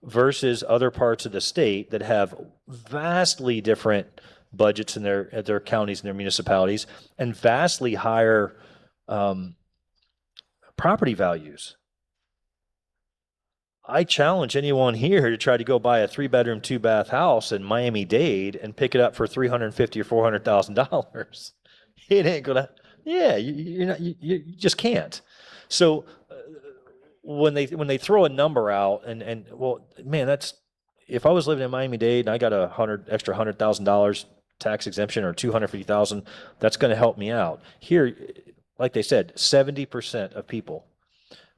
versus other parts of the state that have vastly different budgets in their counties and their municipalities and vastly higher property values. I challenge anyone here to try to go buy a 3-bedroom, 2-bath house in Miami-Dade and pick it up for $350,000 or $400,000. It ain't gonna. Yeah, you just can't. So when they throw a number out and well, man, that's, if I was living in Miami-Dade and I got extra $100,000 tax exemption or $250,000, that's going to help me out. Here, like they said, 70% of people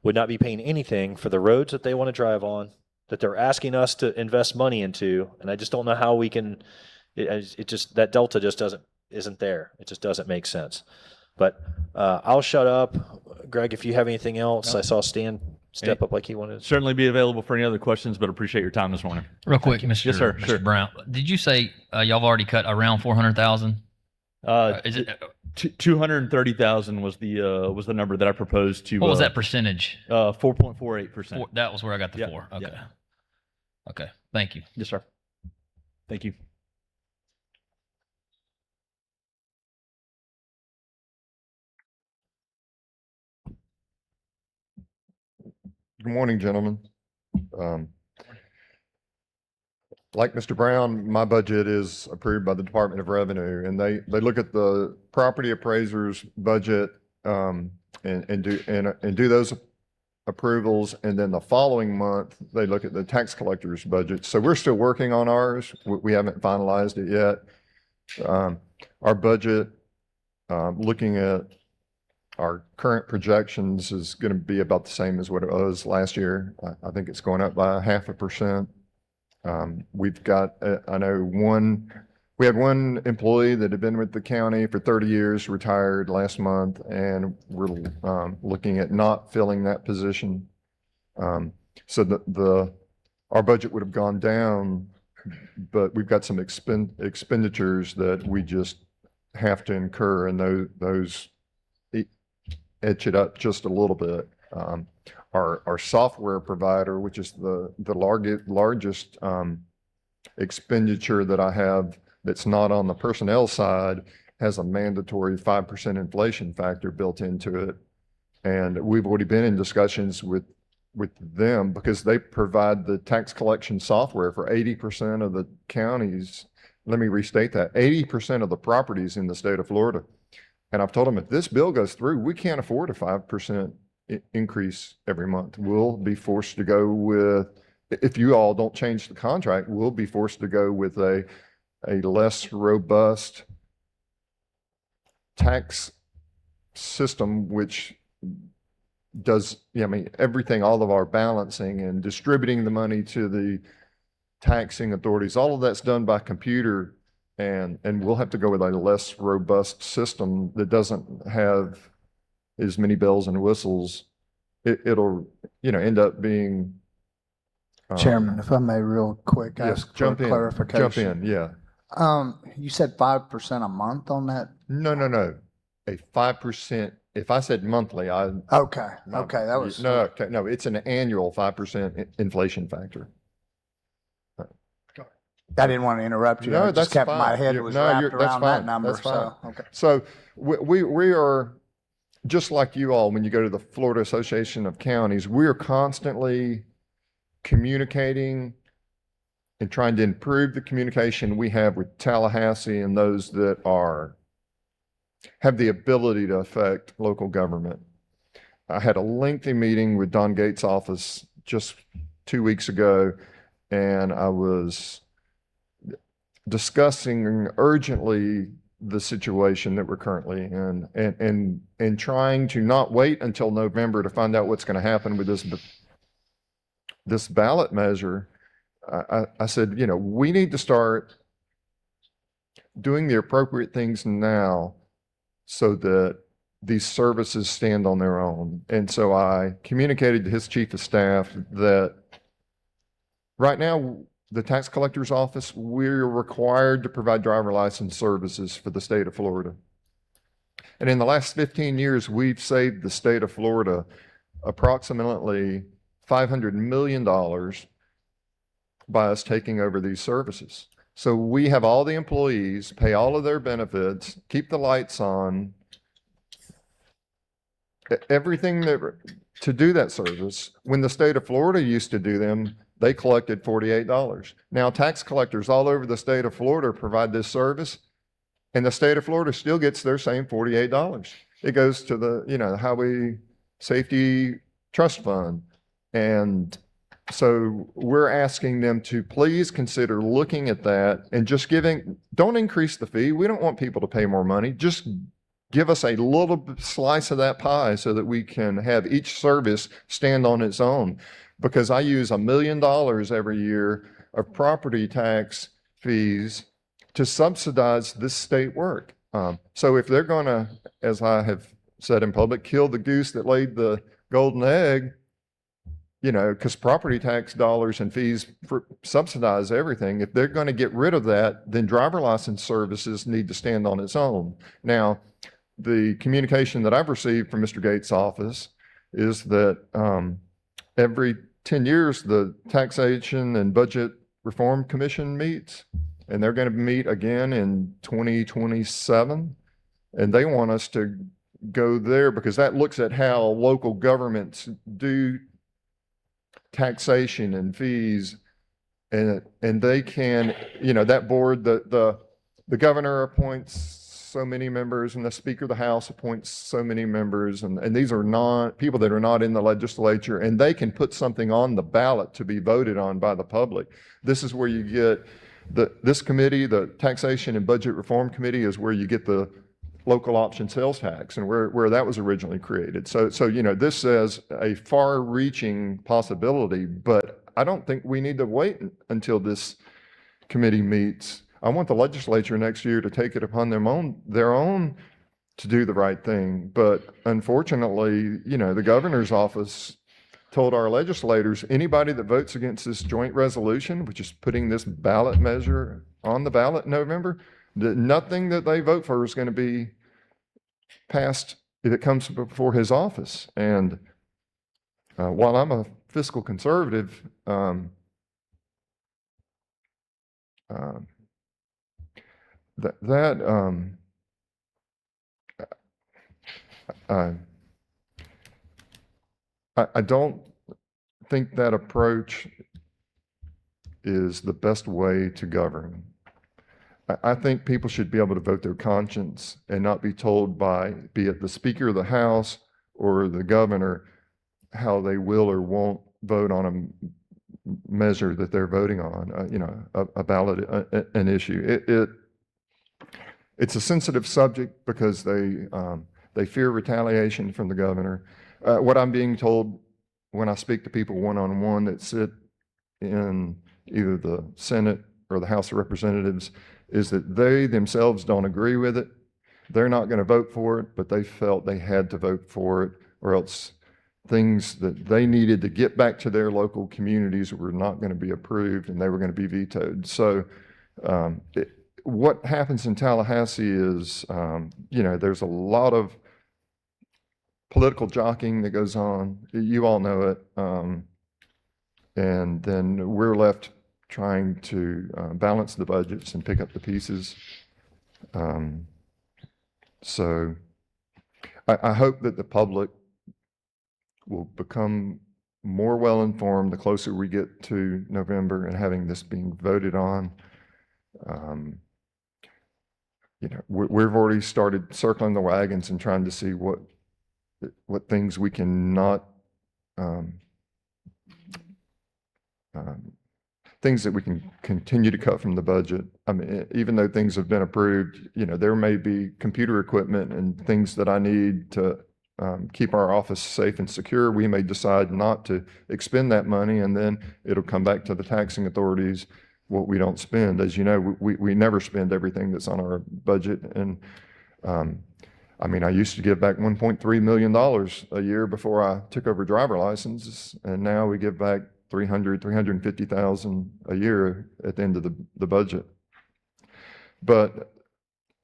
would not be paying anything for the roads that they want to drive on, that they're asking us to invest money into, and I just don't know how we can. It just, that delta just isn't there. It just doesn't make sense. But I'll shut up. Greg, if you have anything else, I saw Stan step up like he wanted. Certainly be available for any other questions, but appreciate your time this morning. Real quick, Mr. Yes, sir. Mr. Sure. Brown, did you say y'all have already cut around 400,000? Is it 230,000 was the number that I proposed to. what was that percentage? 4.48%. That was where I got the Yep, 4. Okay. yep. Okay. Thank you. Yes, sir. Thank you. Good morning, gentlemen. Like Mr. Brown, my budget is approved by the Department of Revenue, and they look at the property appraiser's budget and do those approvals, and then the following month they look at the tax collector's budget. So we're still working on ours. We haven't finalized it yet. Our budget, looking at our current projections, is going to be about the same as what it was last year. I think it's going up by 0.5%. We've got, I know we had one employee that had been with the county for 30 years, retired last month, and we're looking at not filling that position. So our budget would have gone down, but we've got some expenditures that we just have to incur, and those etch it up just a little bit. Our software provider, which is the largest expenditure that I have that's not on the personnel side, has a mandatory 5% inflation factor built into it. And we've already been in discussions with them because they provide the tax collection software for 80% of the counties. Let me restate that, 80% of the properties in the state of Florida. And I've told them, if this bill goes through, we can't afford a 5% increase every month. We'll be forced to go with, if you all don't change the contract, we'll be forced to go with a less robust tax system, which does, everything, all of our balancing and distributing the money to the taxing authorities, all of that's done by computer. And we'll have to go with a less robust system that doesn't have as many bells and whistles. It'll, end up being. Chairman, if I may real quick, Yes, ask for jump in, clarification. yeah. You said 5% a month on that? No. A 5%, if I said monthly, Okay, that was. No, it's an annual 5% inflation factor. I didn't want to interrupt you. No, I just that's kept fine. my head was No, wrapped that's around that fine. number. That's fine. So, okay. So we are, just like you all, when you go to the Florida Association of Counties, we are constantly communicating in trying to improve the communication we have with Tallahassee and those that have the ability to affect local government. I had a lengthy meeting with Don Gates' office just 2 weeks ago, and I was discussing urgently the situation that we're currently in and trying to not wait until November to find out what's going to happen with this ballot measure. I said, you know, we need to start doing the appropriate things now so that these services stand on their own. And so I communicated to his chief of staff that right now, the tax collector's office, we're required to provide driver license services for the state of Florida. And in the last 15 years, we've saved the state of Florida approximately $500 million by us taking over these services. So we have all the employees, pay all of their benefits, keep the lights on, everything to do that service. When the state of Florida used to do them, they collected $48. Now tax collectors all over the state of Florida provide this service, and the state of Florida still gets their same $48. It goes to the, you know, Highway Safety Trust Fund. And so we're asking them to please consider looking at that and just don't increase the fee. We don't want people to pay more money. Just give us a little slice of that pie so that we can have each service stand on its own. Because I use $1 million every year of property tax fees to subsidize this state work. So if they're going to, as I have said in public, kill the goose that laid the golden egg, you know, because property tax dollars and fees subsidize everything. If they're going to get rid of that, then driver license services need to stand on its own. Now, the communication that I've received from Mr. Gates' office is that every 10 years, the Taxation and Budget Reform Commission meets, and they're going to meet again in 2027. And they want us to go there because that looks at how local governments do taxation and fees, and they can, you know, that board, the governor appoints so many members and the Speaker of the House appoints so many members, and these are not people that are not in the legislature, and they can put something on the ballot to be voted on by the public. This is where you get this committee, the Taxation and Budget Reform Committee, is where you get the local option sales tax and where that was originally created. So you know, this is a far-reaching possibility, but I don't think we need to wait until this committee meets. I want the legislature next year to take it upon their own to do the right thing. But unfortunately, you know, the governor's office told our legislators, anybody that votes against this joint resolution, which is putting this ballot measure on the ballot in November, that nothing that they vote for is going to be passed if it comes before his office. And while I'm a fiscal conservative, I don't think that approach is the best way to govern. I think people should be able to vote their conscience and not be told by, be it the Speaker of the House or the governor, how they will or won't vote on a measure that they're voting on, you know, a ballot, an issue. It's a sensitive subject because they fear retaliation from the governor. What I'm being told when I speak to people one-on-one that sit in either the Senate or the House of Representatives is that they themselves don't agree with it. They're not going to vote for it, but they felt they had to vote for it, or else things that they needed to get back to their local communities were not going to be approved and they were going to be vetoed. So what happens in Tallahassee is, you know, there's a lot of political jockeying that goes on. You all know it. And then we're left trying to balance the budgets and pick up the pieces. So I hope that the public will become more well-informed the closer we get to November and having this being voted on. You know, we've already started circling the wagons and trying to see what things we can not, things that we can continue to cut from the budget. I mean, even though things have been approved, you know, there may be computer equipment and things that I need to keep our office safe and secure. We may decide not to expend that money, and then it'll come back to the taxing authorities what we don't spend. As you know, we never spend everything that's on our budget. And I mean, I used to give back $1.3 million a year before I took over driver licenses, and now we give back $350,000 a year at the end of the budget. But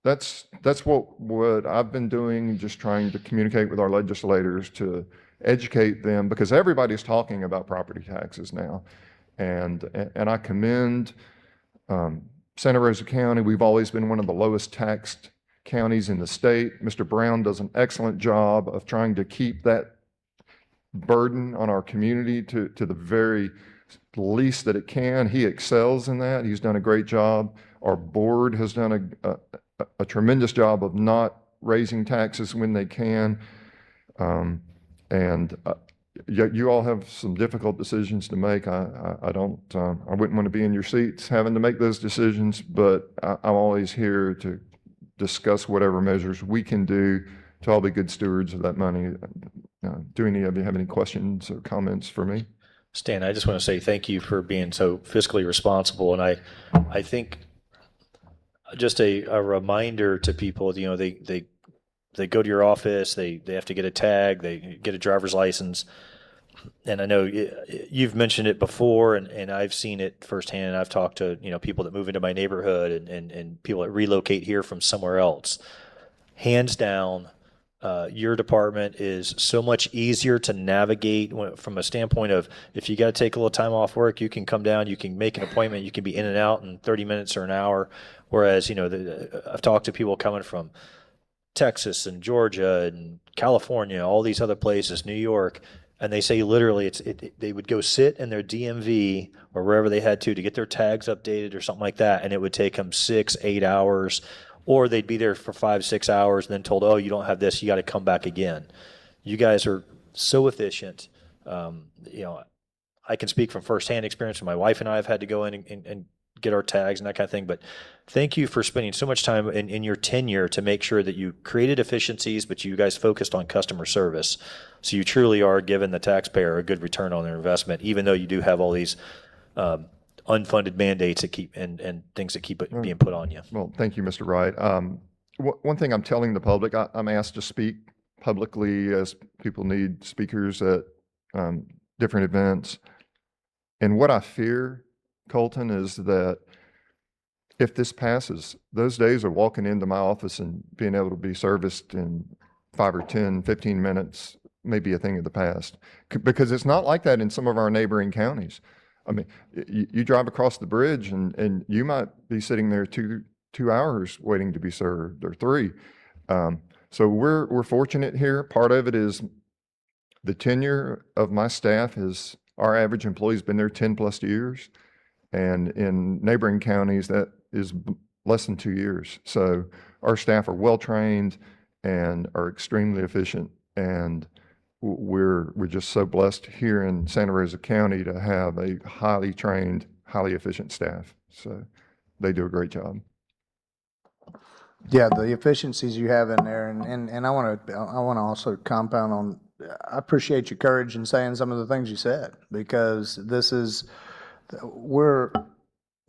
that's what I've been doing, just trying to communicate with our legislators to educate them, because everybody's talking about property taxes now. And I commend Santa Rosa County. We've always been one of the lowest taxed counties in the state. Mr. Brown does an excellent job of trying to keep that burden on our community to the very least that it can. He excels in that. He's done a great job. Our board has done a tremendous job of not raising taxes when they can. You all have some difficult decisions to make. I wouldn't want to be in your seats having to make those decisions, but I'm always here to discuss whatever measures we can do to all be good stewards of that money. Do any of you have any questions or comments for me? Stan, I just want to say thank you for being so fiscally responsible. And I think just a reminder to people, you know, they go to your office, they have to get a tag, they get a driver's license. And I know you've mentioned it before, and I've seen it firsthand. I've talked to, you know, people that move into my neighborhood and people that relocate here from somewhere else. Hands down, your department is so much easier to navigate from a standpoint of, if you got to take a little time off work, you can come down, you can make an appointment, you can be in and out in 30 minutes or an hour. Whereas, you know, I've talked to people coming from Texas and Georgia and California, all these other places, New York, and they say literally they would go sit in their DMV or wherever they had to get their tags updated or something like that, and it would take them 6-8 hours, or they'd be there for 5-6 hours and then told, oh, you don't have this, you got to come back again. You guys are so efficient. You know, I can speak from firsthand experience. My wife and I have had to go in and get our tags and that kind of thing. But thank you for spending so much time in your tenure to make sure that you created efficiencies, but you guys focused on customer service. So you truly are giving the taxpayer a good return on their investment, even though you do have all these unfunded mandates that keep and things that keep being put on you. Well, thank you, Mr. Wright. One thing I'm telling the public, I'm asked to speak publicly as people need speakers at different events. And what I fear, Colton, is that if this passes, those days of walking into my office and being able to be serviced in 5 or 10, 15 minutes may be a thing of the past. Because it's not like that in some of our neighboring counties. I mean, you drive across the bridge and you might be sitting there two hours waiting to be served, or 3. So we're fortunate here. Part of it is the tenure of my staff is, our average employee's been there 10 plus years. And in neighboring counties, that is less than 2 years. So our staff are well-trained and are extremely efficient. And we're just so blessed here in Santa Rosa County to have a highly trained, highly efficient staff. So they do a great job. Yeah, the efficiencies you have in there, and I want to also compound on. I appreciate your courage in saying some of the things you said, because this is, we're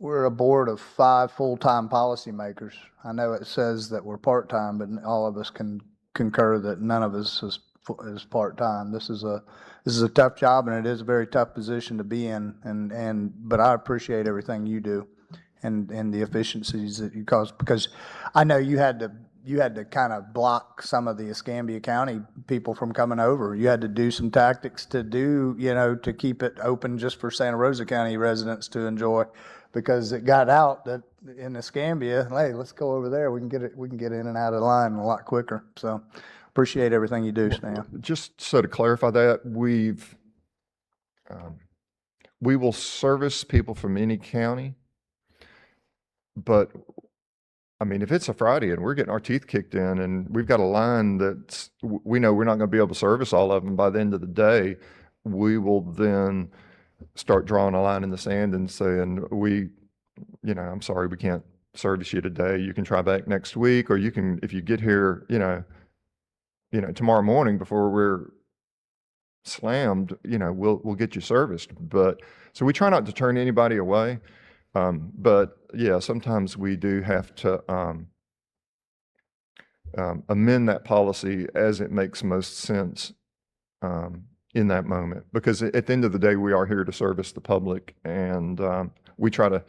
a board of 5 full-time policymakers. I know it says that we're part-time, but all of us can concur that none of us is part-time. This is a tough job, and it is a very tough position to be in. But I appreciate everything you do, and the efficiencies that you cause, because I know you had to kind of block some of the Escambia County people from coming over. You had to do some tactics to keep it open just for Santa Rosa County residents to enjoy, because it got out that in Escambia, hey, let's go over there. We can get in and out of the line a lot quicker. So appreciate everything you do, Stan. Just so to clarify that, we will service people from any county, but I mean, if it's a Friday and we're getting our teeth kicked in and we've got a line that's, we know we're not going to be able to service all of them by the end of the day, we will then start drawing a line in the sand and saying, I'm sorry, we can't service you today. You can try back next week, or you can, if you get here, tomorrow morning before we're slammed, we'll get you serviced. But so we try not to turn anybody away. But yeah, sometimes we do have to amend that policy as it makes most sense in that moment. Because at the end of the day, we are here to service the public, and we try to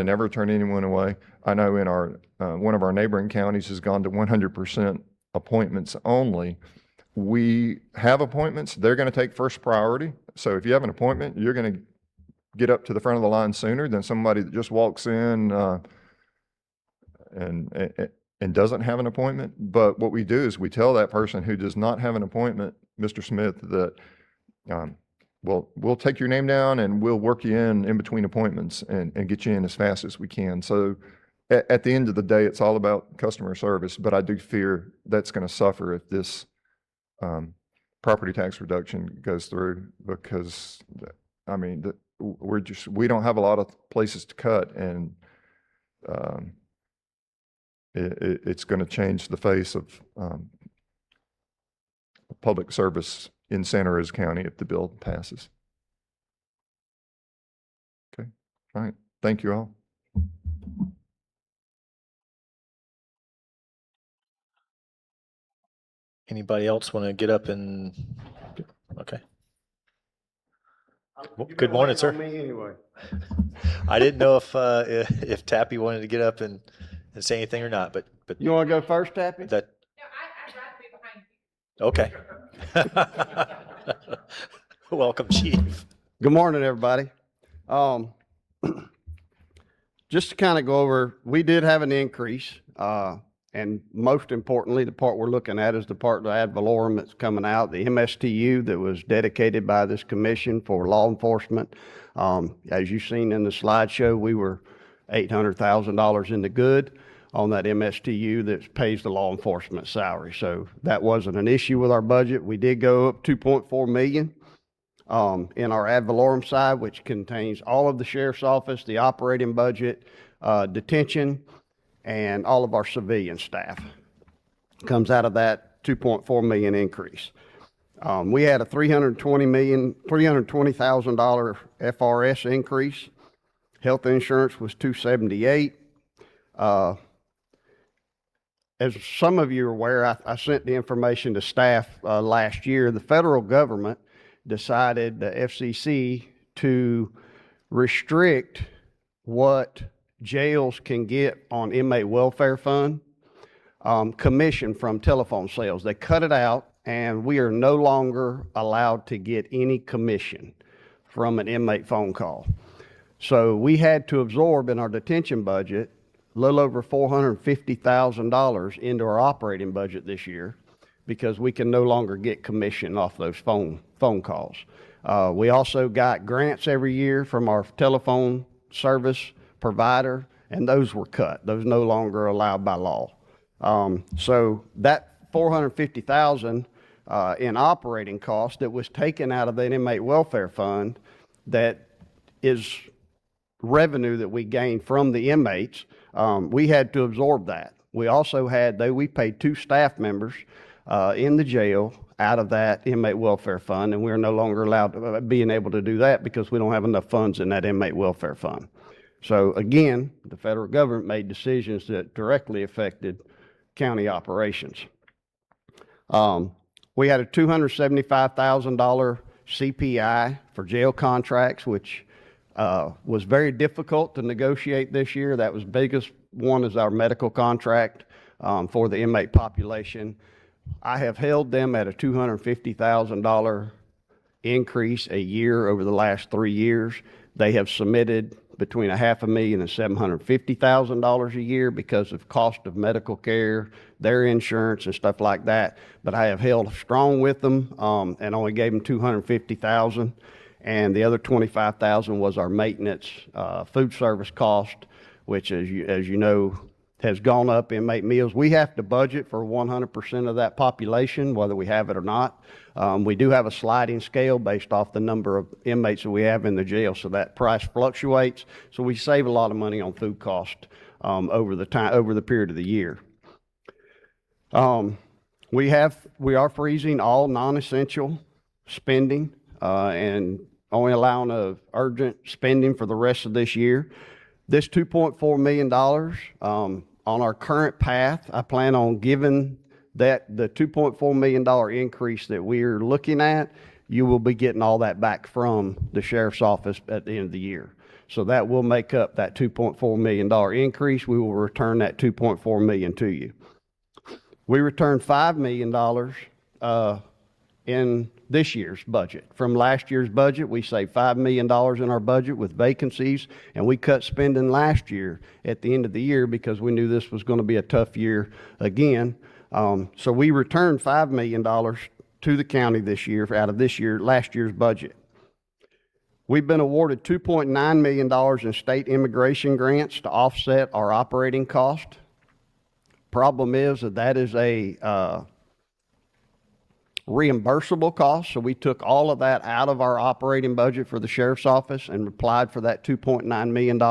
never turn anyone away. I know in our one of our neighboring counties has gone to 100% appointments only. We have appointments; they're going to take first priority. So if you have an appointment, you're going to get up to the front of the line sooner than somebody that just walks in and doesn't have an appointment. But what we do is we tell that person who does not have an appointment, Mr. Smith, that we'll take your name down and we'll work you in between appointments and get you in as fast as we can. So at the end of the day, it's all about customer service. But I do fear that's going to suffer if this property tax reduction goes through, because I mean, we don't have a lot of places to cut, and it's going to change the face of public service in Santa Rosa County if the bill passes. Okay, all right, thank you all. Anybody else want to get up and, okay. Well, good morning, sir. I didn't know if Tappy wanted to get up and say anything or not, but You want to go first, Tappy? that, No, I'd rather be behind you. okay. Welcome, Chief. Good morning, everybody. Just to kind of go over, we did have an increase, and most importantly, the part we're looking at is the part of the ad valorem that's coming out, the MSTU that was dedicated by this commission for law enforcement. As you've seen in the slideshow, we were $800,000 in the good on that MSTU that pays the law enforcement salary. So that wasn't an issue with our budget. We did go up 2.4 million in our ad valorem side, which contains all of the sheriff's office, the operating budget, detention, and all of our civilian staff. Comes out of that 2.4 million increase. We had a $320,000 FRS increase. Health insurance was $278. As some of you are aware, I sent the information to staff last year. The federal government decided, the FCC, to restrict what jails can get on inmate welfare fund commission from telephone sales. They cut it out, and we are no longer allowed to get any commission from an inmate phone call. So we had to absorb in our detention budget a little over $450,000 into our operating budget this year, because we can no longer get commission off those phone calls. We also got grants every year from our telephone service provider, and those were cut. Those no longer allowed by law. So that $450,000 in operating cost that was taken out of the inmate welfare fund, that is revenue that we gained from the inmates, we had to absorb that. We also had, though, we paid 2 staff members in the jail out of that inmate welfare fund, and we're no longer allowed to being able to do that because we don't have enough funds in that inmate welfare fund. So again, the federal government made decisions that directly affected county operations. We had a $275,000 CPI for jail contracts, which was very difficult to negotiate this year. That was biggest one is our medical contract for the inmate population. I have held them at a $250,000 increase a year over the last 3 years. They have submitted between $500,000 and $750,000 a year because of cost of medical care, their insurance and stuff like that. But I have held strong with them and only gave them $250,000. and the other 25,000 was our maintenance, food service cost, which as you know, has gone up. Inmate meals, we have to budget for 100% of that population, whether we have it or not. We do have a sliding scale based off the number of inmates that we have in the jail, so that price fluctuates. So we save a lot of money on food cost over the period of the year. We are freezing all non-essential spending and only allowing urgent spending for the rest of this year. This $2.4 million on our current path, I plan on giving that the $2.4 million increase that we're looking at, you will be getting all that back from the sheriff's office at the end of the year. So that will make up that $2.4 million increase. We will return that $2.4 million to you. We returned $5 million in this year's budget. From last year's budget, we saved $5 million in our budget with vacancies, and we cut spending last year at the end of the year because we knew this was going to be a tough year again. So we returned $5 million to the county this year out of last year's budget. We've been awarded $2.9 million in state immigration grants to offset our operating cost. Problem is that is a reimbursable cost, so we took all of that out of our operating budget for the sheriff's office and applied for that $2.9 million,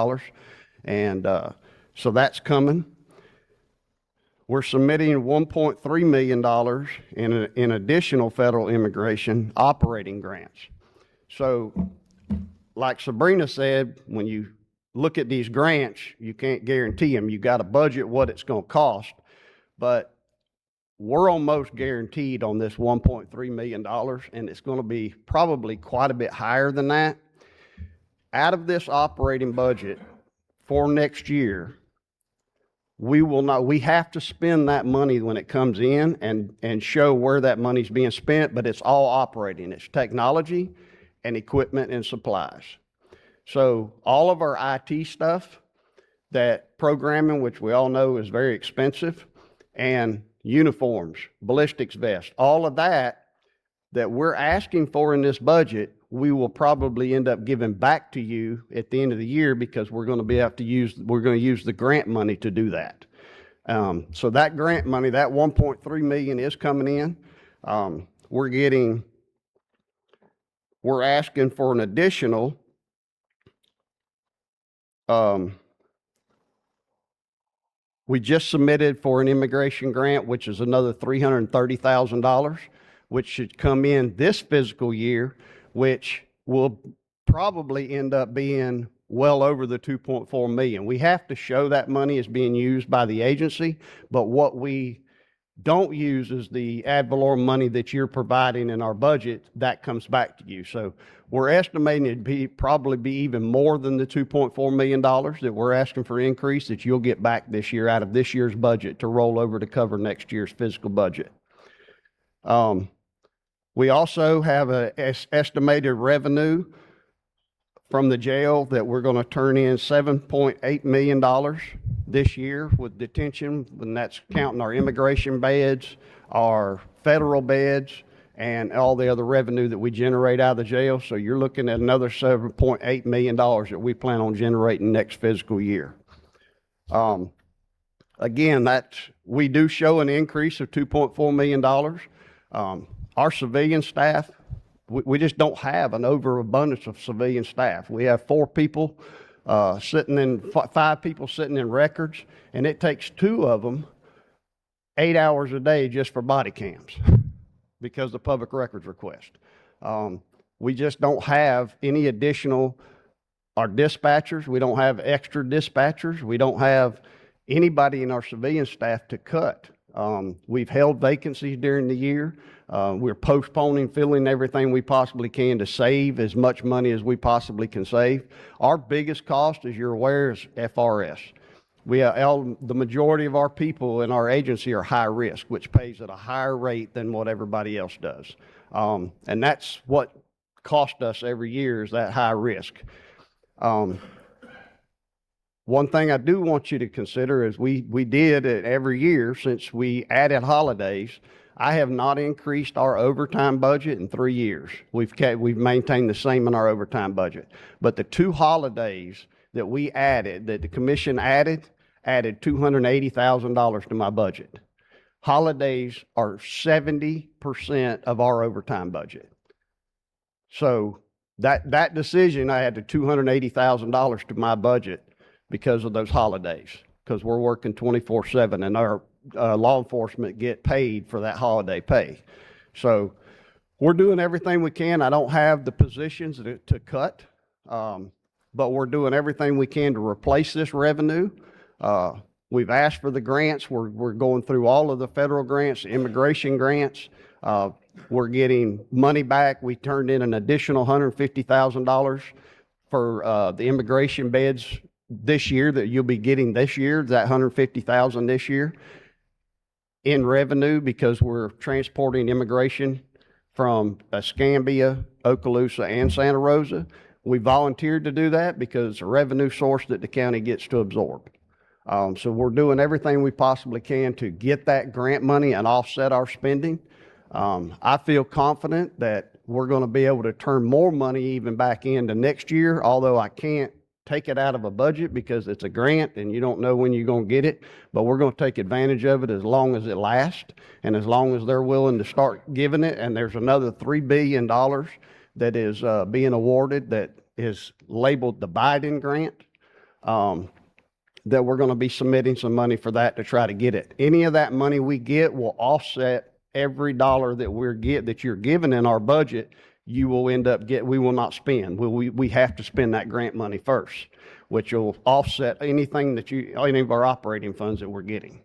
and so that's coming. We're submitting $1.3 million in additional federal immigration operating grants. So, like Sabrina said, when you look at these grants, you can't guarantee them. You got to budget what it's going to cost, but we're almost guaranteed on this $1.3 million, and it's going to be probably quite a bit higher than that. Out of this operating budget for next year, we have to spend that money when it comes in and show where that money's being spent, but it's all operating. It's technology and equipment and supplies. So all of our IT stuff, that programming, which we all know is very expensive, and uniforms, ballistics vests, all of that we're asking for in this budget, we will probably end up giving back to you at the end of the year because we're going to use the grant money to do that. So that grant money, that $1.3 million is coming in. We're asking for an additional we just submitted for an immigration grant, which is another $330,000, which should come in this fiscal year, which will probably end up being well over the $2.4 million. We have to show that money is being used by the agency, but what we don't use is the ad valorem money that you're providing in our budget. That comes back to you. So we're estimating it'd probably be even more than the $2.4 million that we're asking for increase that you'll get back this year out of this year's budget to roll over to cover next year's fiscal budget. We also have an estimated revenue from the jail that we're going to turn in $7.8 million this year with detention, and that's counting our immigration beds, our federal beds, and all the other revenue that we generate out of the jail. So you're looking at another $7.8 million that we plan on generating next fiscal year. Again, we do show an increase of $2.4 million. Our civilian staff, we just don't have an overabundance of civilian staff. We have 5 people sitting in records, and it takes 2 of them 8 hours a day just for body cams because of public records request. We just don't have any additional, our dispatchers, we don't have extra dispatchers. We don't have anybody in our civilian staff to cut. We've held vacancies during the year. We're postponing filling everything we possibly can to save as much money as we possibly can save. Our biggest cost, as you're aware, is FRS. The majority of our people in our agency are high risk, which pays at a higher rate than what everybody else does. And that's what cost us every year is that high risk. One thing I do want you to consider is we did it every year since we added holidays. I have not increased our overtime budget in 3 years. We've maintained the same in our overtime budget. But the 2 holidays that we added, that the commission added $280,000 to my budget. Holidays are 70% of our overtime budget. So that decision, I added $280,000 to my budget because of those holidays, because we're working 24/7 and our law enforcement get paid for that holiday pay. So we're doing everything we can. I don't have the positions to cut, but we're doing everything we can to replace this revenue. We've asked for the grants. We're going through all of the federal grants, immigration grants. We're getting money back. We turned in an additional $150,000 for the immigration beds this year that you'll be getting this year, that $150,000 this year in revenue, because we're transporting immigration from Escambia, Okaloosa, and Santa Rosa. We volunteered to do that because it's a revenue source that the county gets to absorb. So we're doing everything we possibly can to get that grant money and offset our spending. I feel confident that we're going to be able to turn more money even back into next year, although I can't take it out of a budget because it's a grant and you don't know when you're going to get it, but we're going to take advantage of it as long as it lasts and as long as they're willing to start giving it. And there's another $3 billion that is being awarded that is labeled the Biden grant, that we're going to be submitting some money for that to try to get it. Any of that money we get will offset every dollar that you're given in our budget. You will end up we will not spend. We have to spend that grant money first, which will offset anything any of our operating funds that we're getting.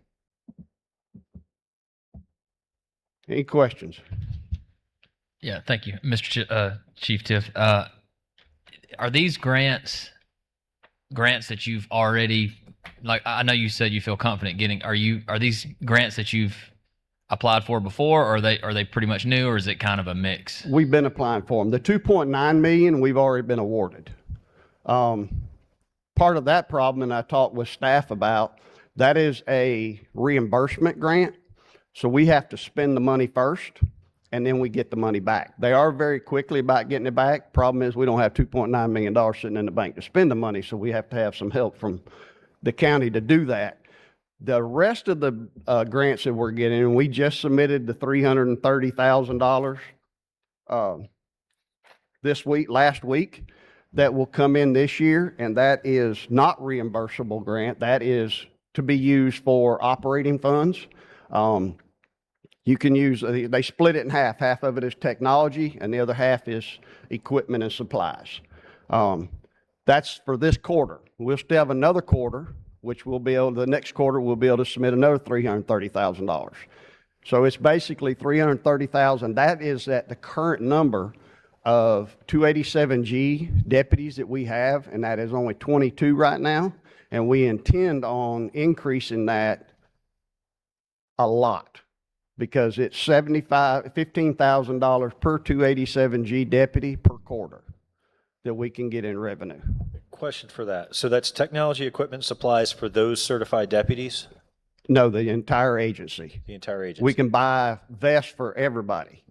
Any questions? Yeah, thank you, Mr. Chief Tiff. Are these grants that you've already, like, I know you said you feel confident getting, are these grants that you've applied for before, or are they pretty much new, or is it kind of a mix? We've been applying for them. The $2.9 million we've already been awarded. Part of that problem, and I talked with staff about, that is a reimbursement grant. So we have to spend the money first, and then we get the money back. They are very quickly about getting it back. Problem is we don't have $2.9 million sitting in the bank to spend the money, so we have to have some help from the county to do that. The rest of the grants that we're getting, and we just submitted the $330,000 last week, that will come in this year, and that is not reimbursable grant. That is to be used for operating funds. You can use, they split it in half. Half of it is technology, and the other half is equipment and supplies. That's for this quarter. We'll still have another quarter, which the next quarter, we'll be able to submit another $330,000. So it's basically $330,000. That is at the current number of 287G deputies that we have, and that is only 22 right now. And we intend on increasing that a lot, because it's $15,000 per 287G deputy per quarter that we can get in revenue. Question for that. So that's technology, equipment, supplies for those certified deputies? No, the entire agency. The entire agency. We can buy vests for everybody.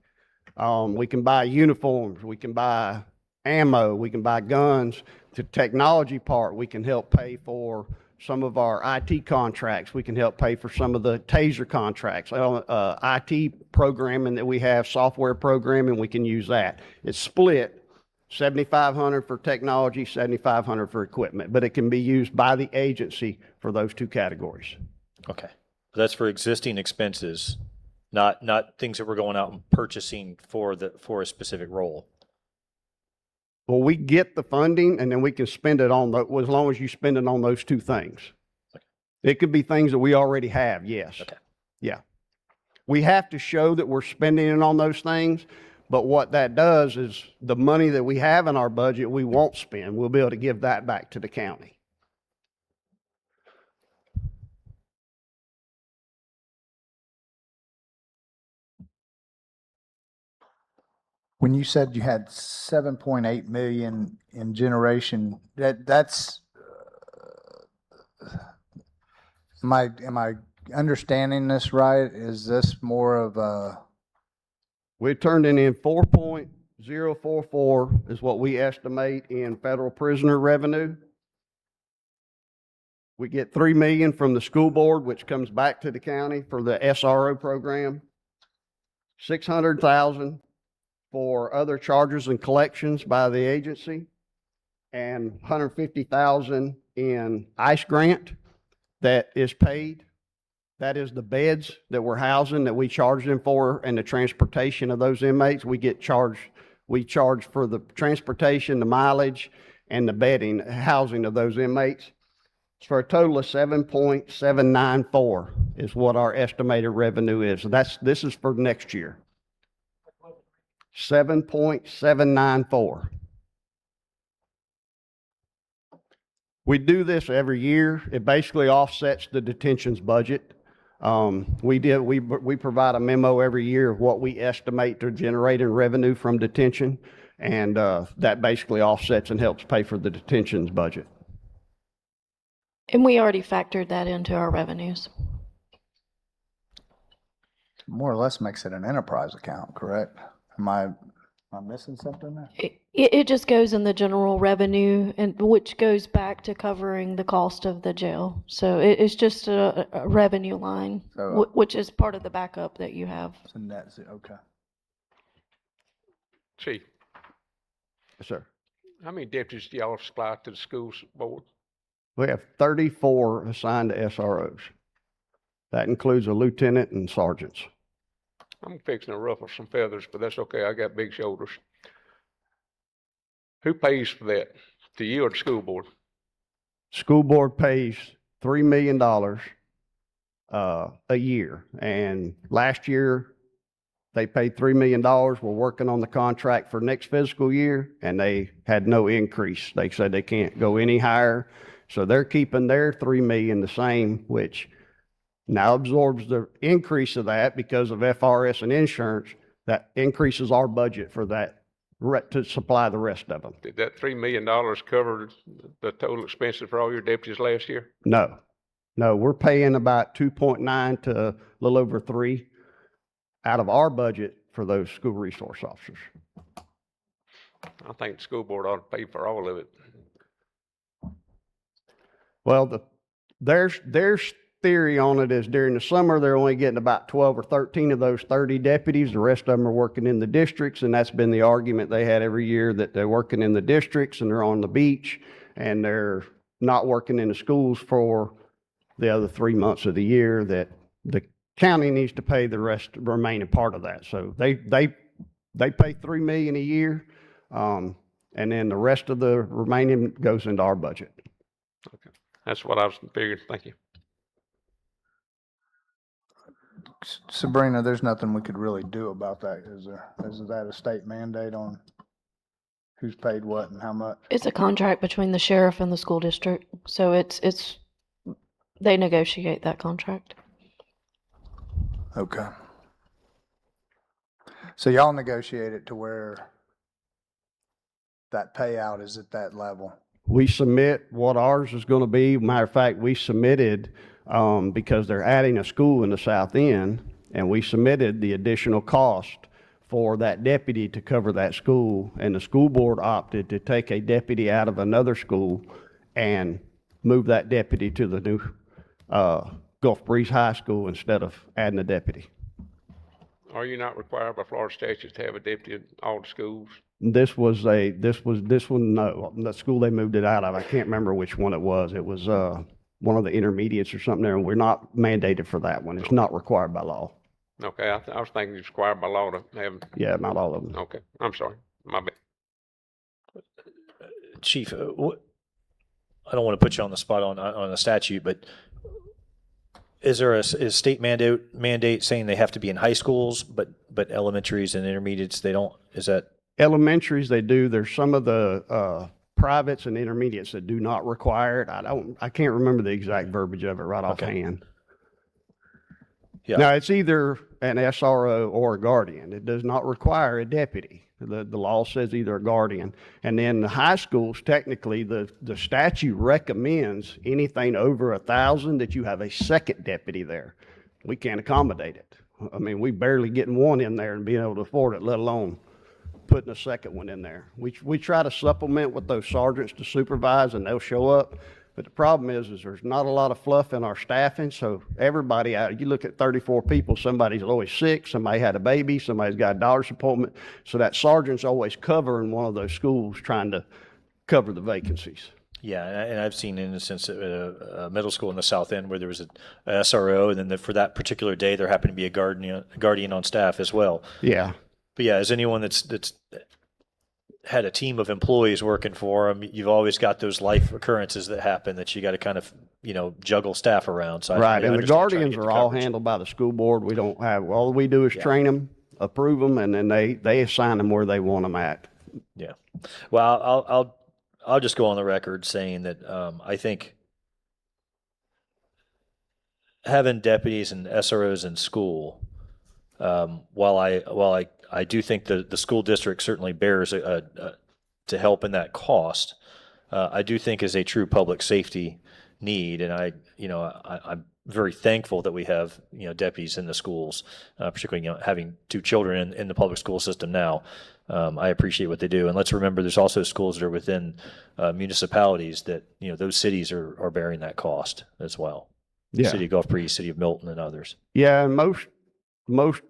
We can buy uniforms. We can buy ammo. We can buy guns. The technology part, we can help pay for some of our IT contracts. We can help pay for some of the TASER contracts. IT programming that we have, software programming, we can use that. It's split. $7,500 for technology, $7,500 for equipment, but it can be used by the agency for those two categories. Okay. So that's for existing expenses, not things that we're going out and purchasing for a specific role. Well, we get the funding and then we can spend it on as long as you spend it on those two things. Okay. It could be things that we already have, yes. Okay. Yeah. We have to show that we're spending it on those things. But what that does is the money that we have in our budget, we won't spend. We'll be able to give that back to the county. When you said you had 7.8 million in generation, that's am I understanding this right, is this more of a, We're turning in 4.044 is what we estimate in federal prisoner revenue. We get 3 million from the school board, which comes back to the county for the SRO program. 600,000 for other charges and collections by the agency, and 150,000 in ICE grant that is paid. That is the beds that we're housing that we charge them for, and the transportation of those inmates. We charge for the transportation, the mileage, and the bedding, housing of those inmates. For a total of 7.794 is what our estimated revenue is. This is for next year. 7.794. We do this every year. It basically offsets the detention's budget. We provide a memo every year of what we estimate to generate in revenue from detention, and that basically offsets and helps pay for the detention's budget. And we already factored that into our revenues. more or less makes it an enterprise account, correct? Am I missing something there? It just goes in the general revenue, and which goes back to covering the cost of the jail. So it's just a revenue line, So, which is part of the backup that you have. So that's it, okay. Chief, Yes, sir. how many deputies do y'all supply to the schools board? We have 34 assigned to SROs. That includes a lieutenant and sergeants. I'm fixing to ruffle some feathers, but that's okay. I got big shoulders. Who pays for that? To you or the school board? School board pays $3 million a year. And last year, they paid $3 million. We're working on the contract for next fiscal year, and they had no increase. They said they can't go any higher. So they're keeping their $3 million the same, which now absorbs the increase of that because of FRS and insurance. That increases our budget for that to supply the rest of them. Did that $3 million cover the total expenses for all your deputies last year? No, we're paying about 2.9 to a little over 3 out of our budget for those school resource officers. I think the school board ought to pay for all of it. Well, their theory on it is during the summer, they're only getting about 12 or 13 of those 30 deputies. The rest of them are working in the districts, and that's been the argument they had every year, that they're working in the districts and they're on the beach and they're not working in the schools for the other 3 months of the year, that the county needs to pay the remaining part of that. So they pay $3 million a year, and then the rest of the remaining goes into our budget. Okay, that's what I was figuring. Thank you. Sabrina, there's nothing we could really do about that, is there? Is that a state mandate on who's paid what and how much? It's a contract between the sheriff and the school district. So it's they negotiate that contract. Okay. So y'all negotiate it to where that payout is at that level? We submit what ours is going to be. Matter of fact, we submitted, because they're adding a school in the south end, and we submitted the additional cost for that deputy to cover that school, and the school board opted to take a deputy out of another school and move that deputy to the new Gulf Breeze High School instead of adding a deputy. Are you not required by Florida statute to have a deputy at all the schools? This one, no. The school they moved it out of, I can't remember which one it was. It was one of the intermediates or something there, and we're not mandated for that one. It's not required by law. Okay, I was thinking it's required by law to have. Yeah, not all of them. Okay, I'm sorry, my bad. Chief, I don't want to put you on the spot on a statute, but is there a state mandate saying they have to be in high schools, but elementaries and intermediates, they don't? Is that? Elementaries, they do. There's some of the privates and intermediates that do not require it. I can't remember the exact verbiage of it right offhand. Yeah. Now, it's either an SRO or a guardian. It does not require a deputy. The law says either a guardian. And then the high schools, technically, the statute recommends anything over 1,000 that you have a second deputy there. we can't accommodate it. I mean, we barely getting one in there and being able to afford it, let alone putting a second one in there. We try to supplement with those sergeants to supervise, and they'll show up. But the problem is there's not a lot of fluff in our staffing, so everybody out, you look at 34 people, somebody's always sick, somebody had a baby, somebody's got a doctor's appointment, so that sergeant's always covering one of those schools trying to cover the vacancies. Yeah, and I've seen an instance at a middle school in the South End where there was a SRO, and then for that particular day, there happened to be a guardian on staff as well. Yeah. But yeah, as anyone that's had a team of employees working for them, you've always got those life occurrences that happen that you got to kind of, juggle staff around. So Right, I and the understand trying to guardians get the are all coverage. handled by the school board. We don't have, all we do is train them, approve them, and then they assign them where they want them at. Yeah. Well, I'll just go on the record saying that I think having deputies and SROs in school, while I do think the school district certainly bears to help in that cost, I do think is a true public safety need, and I'm very thankful that we have deputies in the schools, particularly having two children in the public school system now. I appreciate what they do, and let's remember there's also schools that are within municipalities that those cities are bearing that cost as well. Yeah. City of Gulf Breeze, City of Milton, and others. Yeah, and most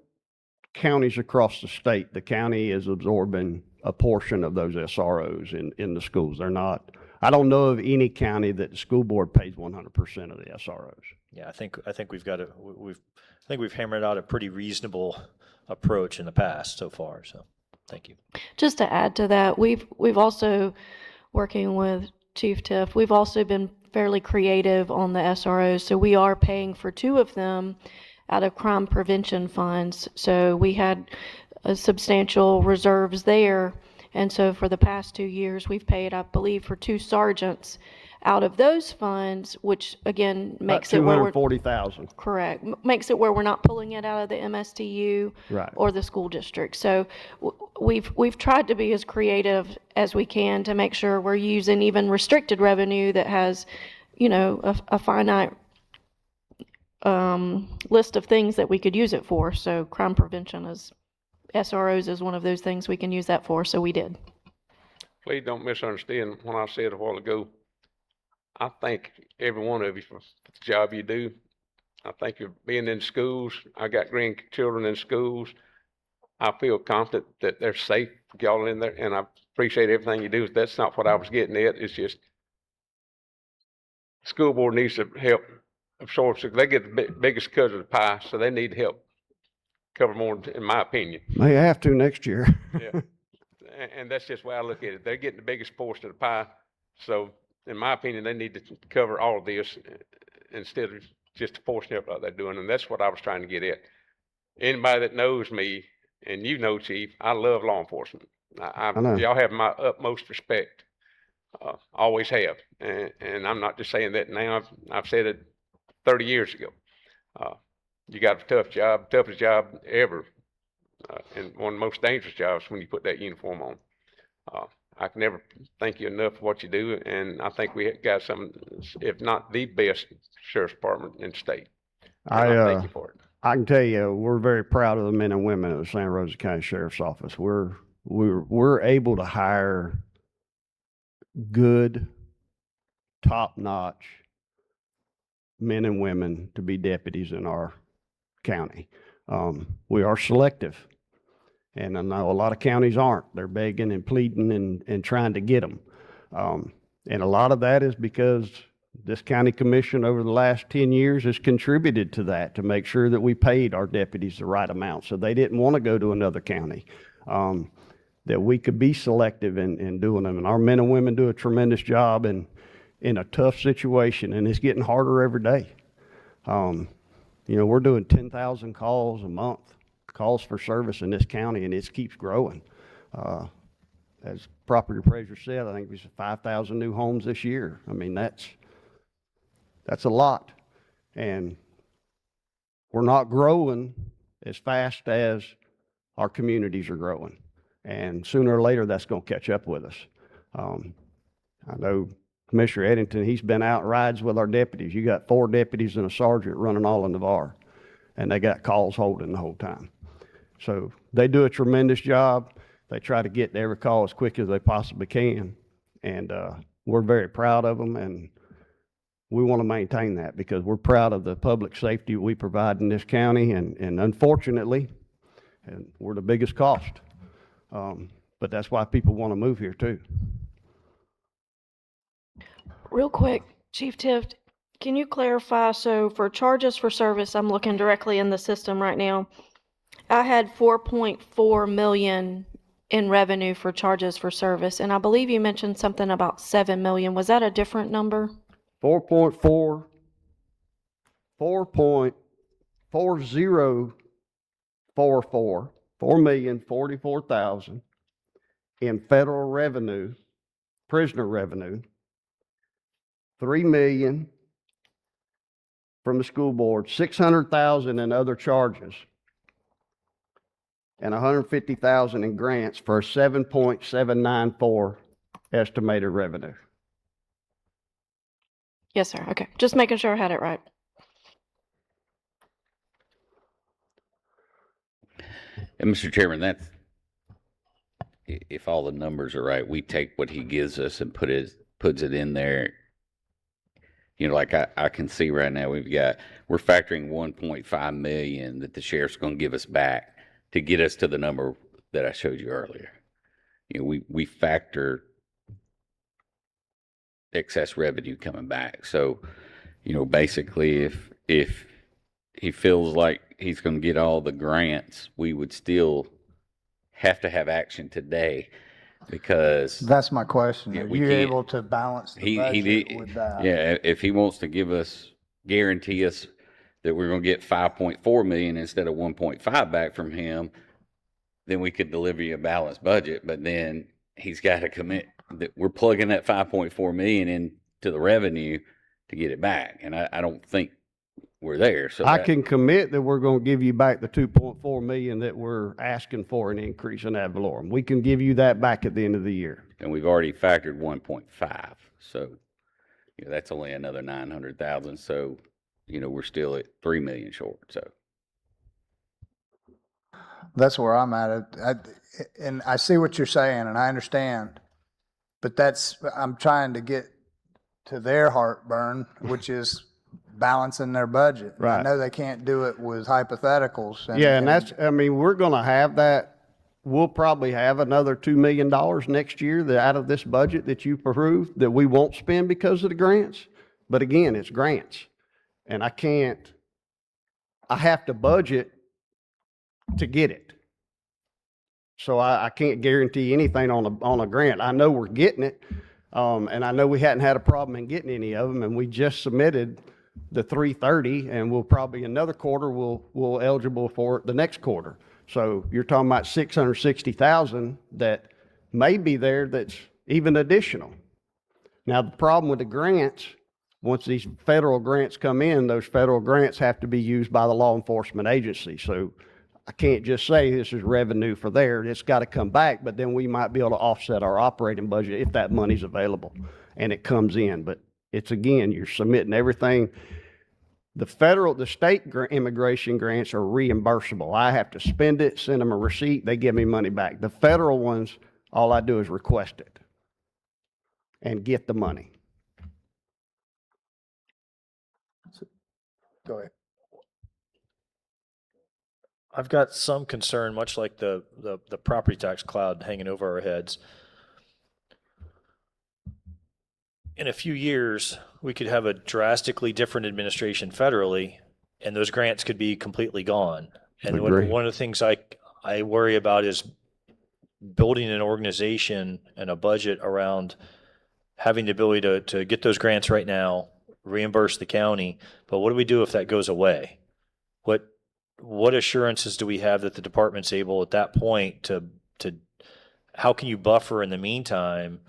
counties across the state, the county is absorbing a portion of those SROs in the schools. They're not, I don't know of any county that the school board pays 100% of the SROs. Yeah, I think we've hammered out a pretty reasonable approach in the past so far. So, thank you. Just to add to that, we've also, working with Chief Tiff, we've also been fairly creative on the SROs. So we are paying for two of them out of crime prevention funds. So we had substantial reserves there. And so for the past 2 years, we've paid, I believe, for two sergeants out of those funds, which again makes it where we're $240,000. correct, makes it where we're not pulling it out of the MSTU Right. or the school district. So we've tried to be as creative as we can to make sure we're using even restricted revenue that has, a finite list of things that we could use it for. So crime prevention SROs is one of those things we can use that for. So we did. Please don't misunderstand when I said a while ago, I thank every one of you for the job you do. I thank you for being in schools. I got grandchildren in schools. I feel confident that they're safe, y'all in there, and I appreciate everything you do. That's not what I was getting at. It's just school board needs to help absorb. So they get the biggest cut of the pie, so they need help cover more, in my opinion. They have to next year. Yeah, and that's just the way I look at it. They're getting the biggest portion of the pie, so in my opinion, they need to cover all of this instead of just a portion of what they're doing, and that's what I was trying to get at. Anybody that knows me, and you know, Chief, I love law enforcement. I know. Y'all have my utmost respect. Always have, and I'm not just saying that now. I've said it 30 years ago. You got a tough job, toughest job ever, and one of the most dangerous jobs when you put that uniform on. I can never thank you enough for what you do, and I think we got some, if not the best sheriff's department in the state. And I thank you for it. I can tell you, we're very proud of the men and women of the Santa Rosa County Sheriff's Office. We're able to hire good, top-notch men and women to be deputies in our county. We are selective, and I know a lot of counties aren't. They're begging and pleading and trying to get them. And a lot of that is because this county commission over the last 10 years has contributed to that, to make sure that we paid our deputies the right amount. So they didn't want to go to another county, that we could be selective in doing them. And our men and women do a tremendous job in a tough situation, and it's getting harder every day. We're doing 10,000 calls a month, calls for service in this county, and it keeps growing. As property appraiser said, I think it was 5,000 new homes this year. I mean, that's a lot. And we're not growing as fast as our communities are growing. And sooner or later, that's going to catch up with us. I know Commissioner Eddington, he's been out rides with our deputies. You got 4 deputies and a sergeant running all in the VAR. and they got calls holding the whole time. So they do a tremendous job. They try to get to every call as quick as they possibly can. And we're very proud of them, and we want to maintain that because we're proud of the public safety we provide in this county. And unfortunately, and we're the biggest cost. But that's why people want to move here too. Real quick, Chief Tift, can you clarify? So for charges for service, I'm looking directly in the system right now. I had 4.4 million in revenue for charges for service, and I believe you mentioned something about 7 million. Was that a different number? 4.4044 $4,044,000 in federal revenue, prisoner revenue, 3 million from the school board, 600,000 in other charges, and 150,000 in grants for a 7.794 estimated revenue. Yes, sir. Okay. Just making sure I had it right. And Mr. Chairman, that's, if all the numbers are right, we take what he gives us and puts it in there. You know, like I can see right now, we're factoring 1.5 million that the sheriff's going to give us back to get us to the number that I showed you earlier. You know, we factor excess revenue coming back. So, you know, basically if he feels like he's going to get all the grants, we would still have to have action today because That's my question. Yeah, Are we you can't- able to balance the budget with that? yeah, if he wants to guarantee us that we're going to get 5.4 million instead of 1.5 back from him, then we could deliver you a balanced budget. But then he's got to commit that we're plugging that 5.4 million into the revenue to get it back. And I don't think we're there. So I can commit that we're going to give you back the 2.4 million that we're asking for an increase in ad valorem. We can give you that back at the end of the year. and we've already factored 1.5. So, you know, that's only another 900,000. So, you know, we're still at 3 million short. So, That's where I'm at. And I see what you're saying, and I understand, but I'm trying to get to their heartburn, which is balancing their budget. Right. I know they can't do it with hypotheticals. Yeah, and that's, I mean, we're going to have that. We'll probably have another $2 million next year that out of this budget that you approved that we won't spend because of the grants. But again, it's grants. And I have to budget to get it. So I can't guarantee anything on a grant. I know we're getting it. And I know we hadn't had a problem in getting any of them, and we just submitted the 330, and we'll probably another quarter we'll eligible for it the next quarter. So you're talking about 660,000 that may be there that's even additional. Now, the problem with the grants, once these federal grants come in, those federal grants have to be used by the law enforcement agency. So I can't just say this is revenue for there. It's got to come back, but then we might be able to offset our operating budget if that money's available and it comes in. But it's, again, you're submitting everything. The state immigration grants are reimbursable. I have to spend it, send them a receipt, they give me money back. The federal ones, all I do is request it and get the money. Go ahead. I've got some concern, much like the property tax cloud hanging over our heads. In a few years, we could have a drastically different administration federally, and those grants could be completely gone. And Agree. one of the things I worry about is building an organization and a budget around having the ability to get those grants right now, reimburse the county, but what do we do if that goes away? What assurances do we have that the department's able at that point to how can you buffer in the meantime?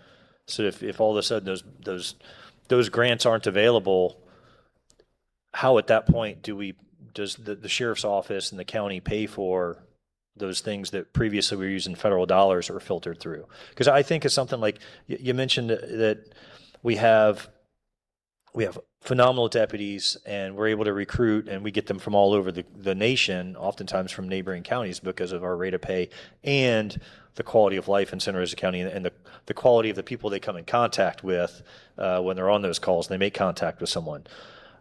So if all of a sudden those grants aren't available, how at that point does the sheriff's office and the county pay for those things that previously we were using federal dollars or filtered through? Because I think it's something like you mentioned that we have we have phenomenal deputies, and we're able to recruit, and we get them from all over the nation, oftentimes from neighboring counties, because of our rate of pay and the quality of life in Santa Rosa County, and the quality of the people they come in contact with when they're on those calls and they make contact with someone.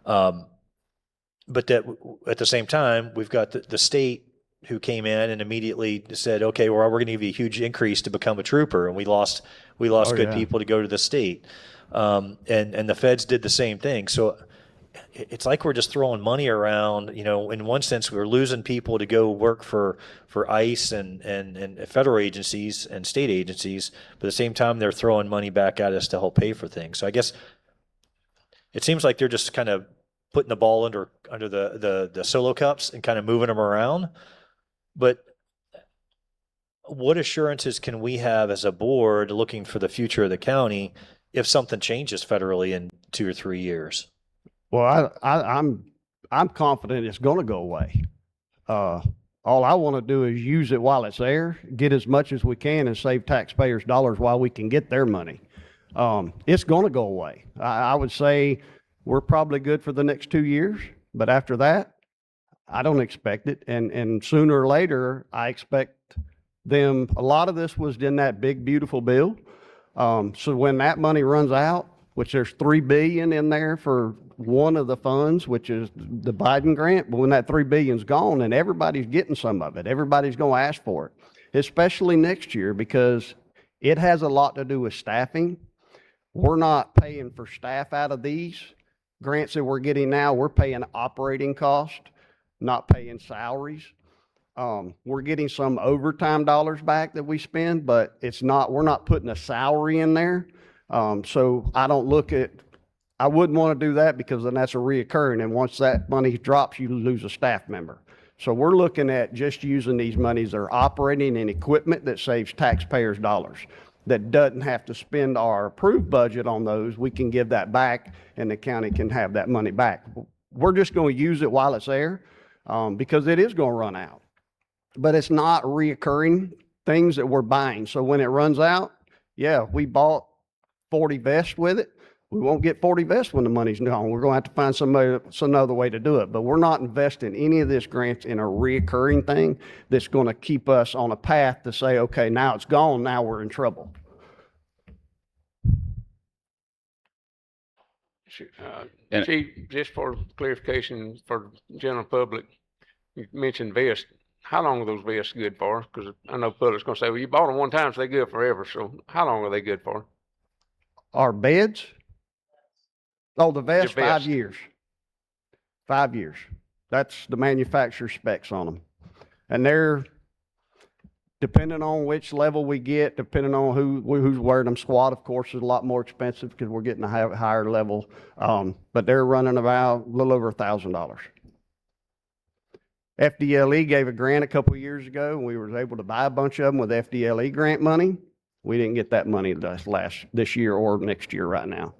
But that at the same time, we've got the state who came in and immediately said, okay, well, we're going to give you a huge increase to become a trooper. And we lost good people to go to the state. And the feds did the same thing. So it's like we're just throwing money around. In one sense, we're losing people to go work for ICE and federal agencies and state agencies, but at the same time, they're throwing money back at us to help pay for things. So I guess it seems like they're just kind of putting the ball under the solo cups and kind of moving them around. But what assurances can we have as a board looking for the future of the county if something changes federally in 2 or 3 years? Well, I'm confident it's going to go away. All I want to do is use it while it's there, get as much as we can, and save taxpayers' dollars while we can get their money. It's going to go away. I would say we're probably good for the next 2 years, but after that, I don't expect it. And sooner or later, I expect them. A lot of this was in that big, beautiful bill. So when that money runs out, which there's $3 billion in there for one of the funds, which is the Biden grant, but when that $3 billion's gone and everybody's getting some of it, everybody's going to ask for it, especially next year, because it has a lot to do with staffing. We're not paying for staff out of these grants that we're getting now. We're paying operating cost, not paying salaries. We're getting some overtime dollars back that we spend, but we're not putting a salary in there. So I wouldn't want to do that, because then that's a reoccurring. And once that money drops, you lose a staff member. So we're looking at just using these monies that are operating in equipment that saves taxpayers' dollars, that doesn't have to spend our approved budget on those. We can give that back and the county can have that money back. We're just going to use it while it's there, because it is going to run out. But it's not reoccurring things that we're buying. So when it runs out, yeah, we bought 40 vests with it. We won't get 40 vests when the money's gone. We're going to have to find some other way to do it. But we're not investing any of this grants in a reoccurring thing that's going to keep us on a path to say, okay, now it's gone, now we're in trouble. Chief, just for clarification for the general public, you mentioned vests. How long are those vests good for? Because I know public's going to say, well, you bought them one time, so they're good forever. So how long are they good for? Our beds? Oh, the vest, Your vest. 5 years. 5 years. That's the manufacturer specs on them. And they're, depending on which level we get, depending on who's wearing them, SWAT, of course, is a lot more expensive because we're getting a higher level. But they're running about a little over $1,000. FDLE gave a grant a couple of years ago, and we were able to buy a bunch of them with FDLE grant money. We didn't get that money this year or next year right now.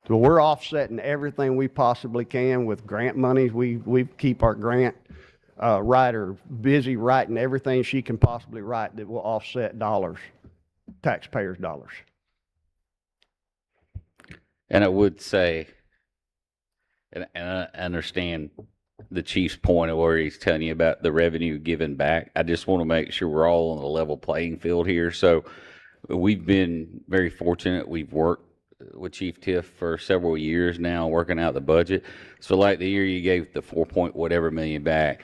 So we're offsetting everything we possibly can with grant monies. We keep our grant writer busy writing everything she can possibly write that will offset dollars, taxpayers' dollars. And I would say, and I understand the chief's point of where he's telling you about the revenue given back. I just want to make sure we're all on a level playing field here. So we've been very fortunate. We've worked with Chief Tiff for several years now, working out the budget. So like the year you gave the 4 point whatever million back,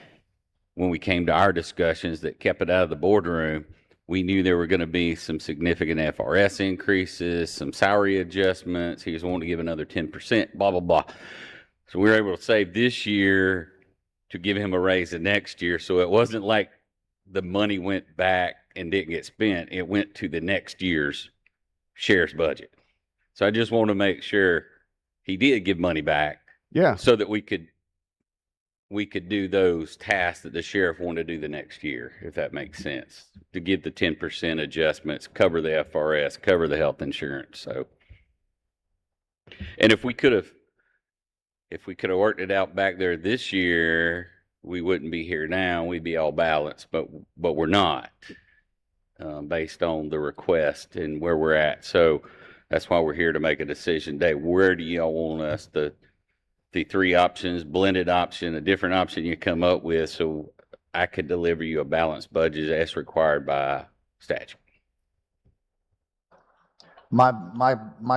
when we came to our discussions that kept it out of the boardroom, we knew there were going to be some significant FRS increases, some salary adjustments. He was wanting to give another 10%, blah, blah, blah. So we were able to save this year to give him a raise the next year. So it wasn't like the money went back and didn't get spent. It went to the next year's sheriff's budget. So I just want to make sure he did give money back. Yeah. So that we could do those tasks that the sheriff wanted to do the next year, if that makes sense, to give the 10% adjustments, cover the FRS, cover the health insurance. So, and if we could have worked it out back there this year, we wouldn't be here now. We'd be all balanced, but we're not, based on the request and where we're at. So That's why we're here to make a decision today. Where do y'all want us the three options, blended option, a different option you come up with, so I could deliver you a balanced budget as required by statute? My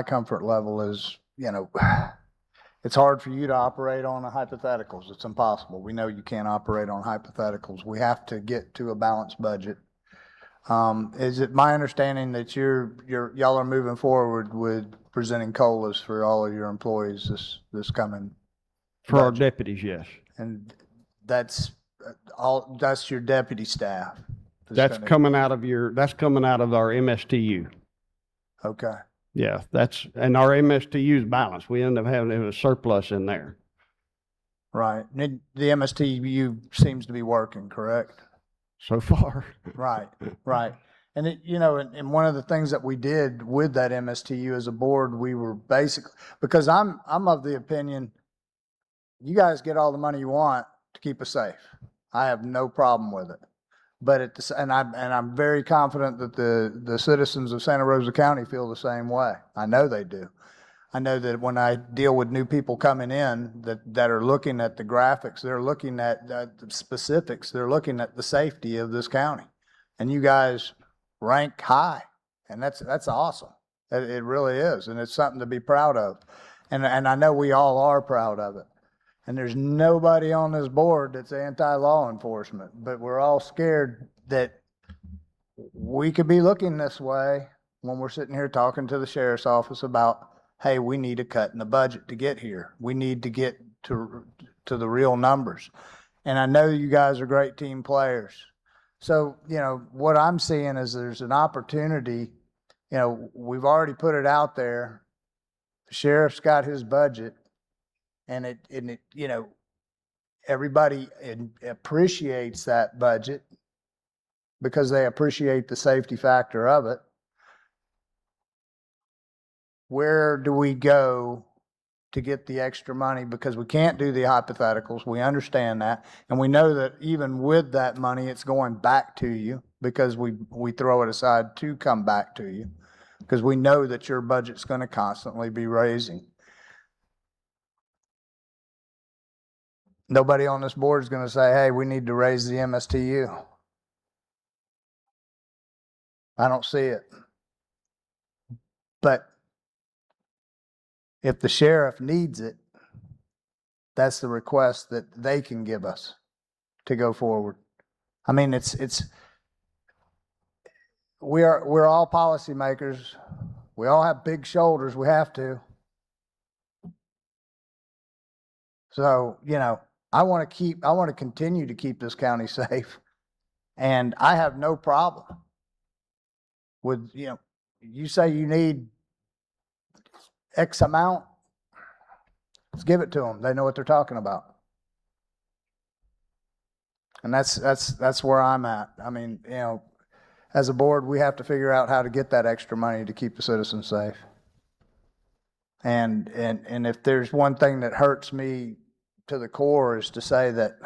comfort level is, it's hard for you to operate on hypotheticals. It's impossible. We know you can't operate on hypotheticals. We have to get to a balanced budget. Is it my understanding that y'all are moving forward with presenting COLAs for all of your employees this coming? For our budget? deputies, yes. And that's your deputy staff? That's coming out of our MSTU. Okay. Yeah, and our MSTU is balanced. We end up having a surplus in there. Right. And the MSTU seems to be working, correct? So far. Right, right. And and one of the things that we did with that MSTU as a board, we were basically, because I'm of the opinion, you guys get all the money you want to keep us safe. I have no problem with it. But I'm very confident that the citizens of Santa Rosa County feel the same way. I know they do. I know that when I deal with new people coming in that are looking at the graphics, they're looking at the specifics, they're looking at the safety of this county. And you guys rank high, and that's awesome. It really is, and it's something to be proud of. And I know we all are proud of it. And there's nobody on this board that's anti-law enforcement, but we're all scared that we could be looking this way when we're sitting here talking to the sheriff's office about, hey, we need a cut in the budget to get here. We need to get to the real numbers. And I know you guys are great team players. So, what I'm seeing is there's an opportunity. We've already put it out there. The sheriff's got his budget. And everybody appreciates that budget because they appreciate the safety factor of it. Where do we go to get the extra money? Because we can't do the hypotheticals. We understand that. And we know that even with that money, it's going back to you because we throw it aside to come back to you because we know that your budget's going to constantly be raising. Nobody on this board is going to say, hey, we need to raise the MSTU. I don't see it. But if the sheriff needs it, that's the request that they can give us to go forward. I mean, we're all policymakers. We all have big shoulders. We have to. So, I want to continue to keep this county safe. And I have no problem with, you say you need X amount, let's give it to them. They know what they're talking about. And that's where I'm at. I mean, as a board, we have to figure out how to get that extra money to keep the citizens safe. And if there's one thing that hurts me to the core is to say that